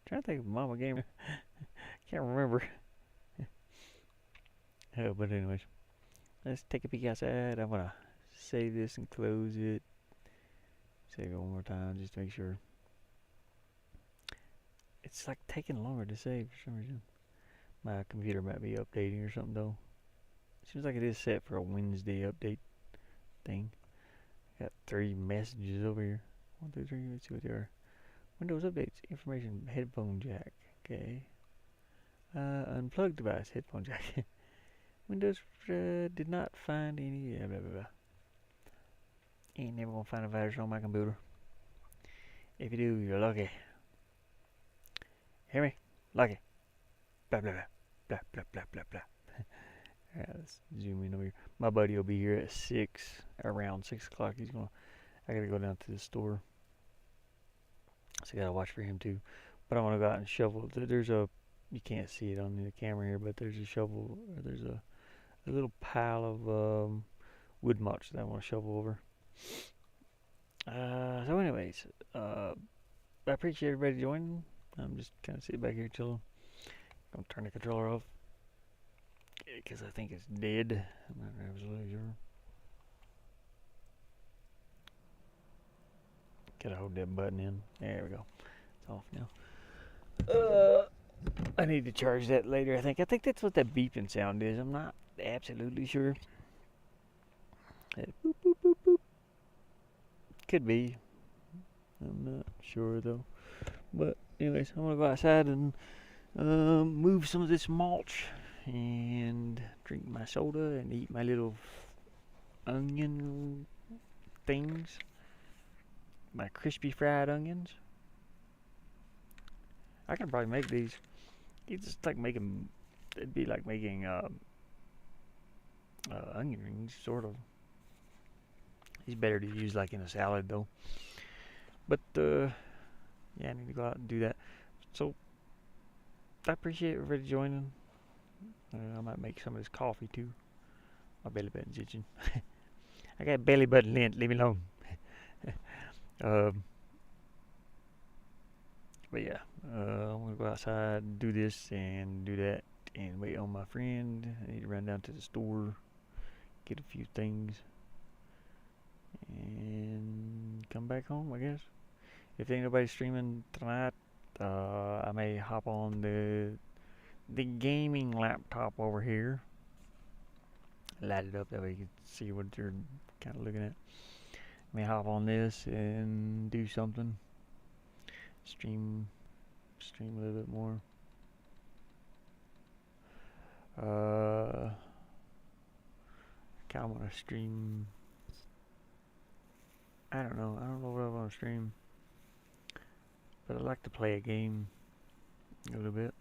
Trying to think of Mama Gamer. Can't remember. Oh, but anyways, let's take a peek outside. I'm gonna save this and close it. Save it one more time just to make sure. It's like taking longer to save for some reason. My computer might be updating or something though. Seems like it is set for a Wednesday update thing. Got 3 messages over here. 1, 2, 3. Let's see what they are. Windows updates. Information. Headphone jack. Okay. Unplugged device. Headphone jack. Windows did not find any. Blah blah blah. Ain't never gonna find a virus on my computer. If you do, you're lucky. Hear me? Lucky. Blah blah blah. Blah blah blah blah blah. Alright, let's zoom in over here. My buddy will be here at 6, around 6 o'clock. I gotta go down to the store. So I gotta watch for him too. But I wanna go out and shovel. You can't see it on the camera here, but there's a shovel, there's a little pile of wood mulch that I wanna shovel over. So anyways, I appreciate everybody joining. I'm just kinda sitting back here chilling. I'm gonna turn the controller off because I think it's dead. I'm not absolutely sure. Gotta hold that button in. There we go. It's off now. I need to charge that later. I think that's what that beeping sound is. I'm not absolutely sure. Boop, boop, boop, boop. Could be. I'm not sure though. But anyways, I'm gonna go outside and move some of this mulch and drink my soda and eat my little onion things. My crispy fried onions. I can probably make these. It's just like making. It'd be like making onion rings, sort of. It's better to use like in a salad though. But yeah, I need to go out and do that. So I appreciate everybody joining. I might make some of this coffee too. My belly button's itching. I got belly button lint. Leave me alone. But yeah, I'm gonna go outside and do this and do that and wait on my friend. I need to run down to the store, get a few things, and come back home, I guess. If ain't nobody streaming tonight, I may hop on the gaming laptop over here. Light it up that way you can see what you're kind of looking at. I may hop on this and do something. stream a little bit more. I kind of want to stream. I don't know. I don't know what I want to stream, but I like to play a game a little bit.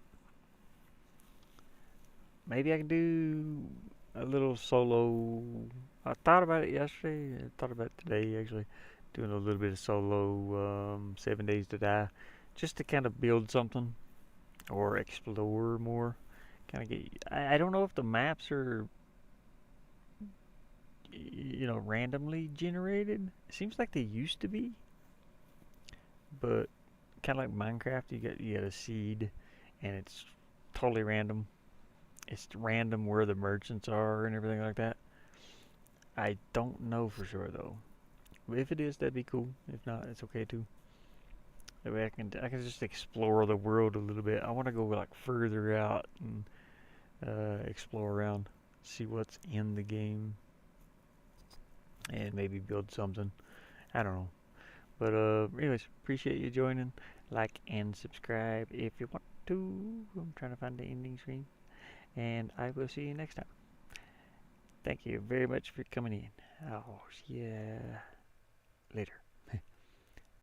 Maybe I can do a little solo. I thought about it yesterday. I thought about it today actually, doing a little bit of solo 7 Days to Die, just to kind of build something or explore more. Kind of get. I don't know if the maps are randomly generated. It seems like they used to be, but kind of like Minecraft, you get a seed, and it's totally random. It's random where the merchants are and everything like that. I don't know for sure though. If it is, that'd be cool. If not, it's okay too. That way I can just explore the world a little bit. I want to go like further out and explore around, see what's in the game, and maybe build something. I don't know. But anyways, appreciate you joining. Like and subscribe if you want to. I'm trying to find the ending screen, and I will see you next time. Thank you very much for coming in. Oh yeah, later.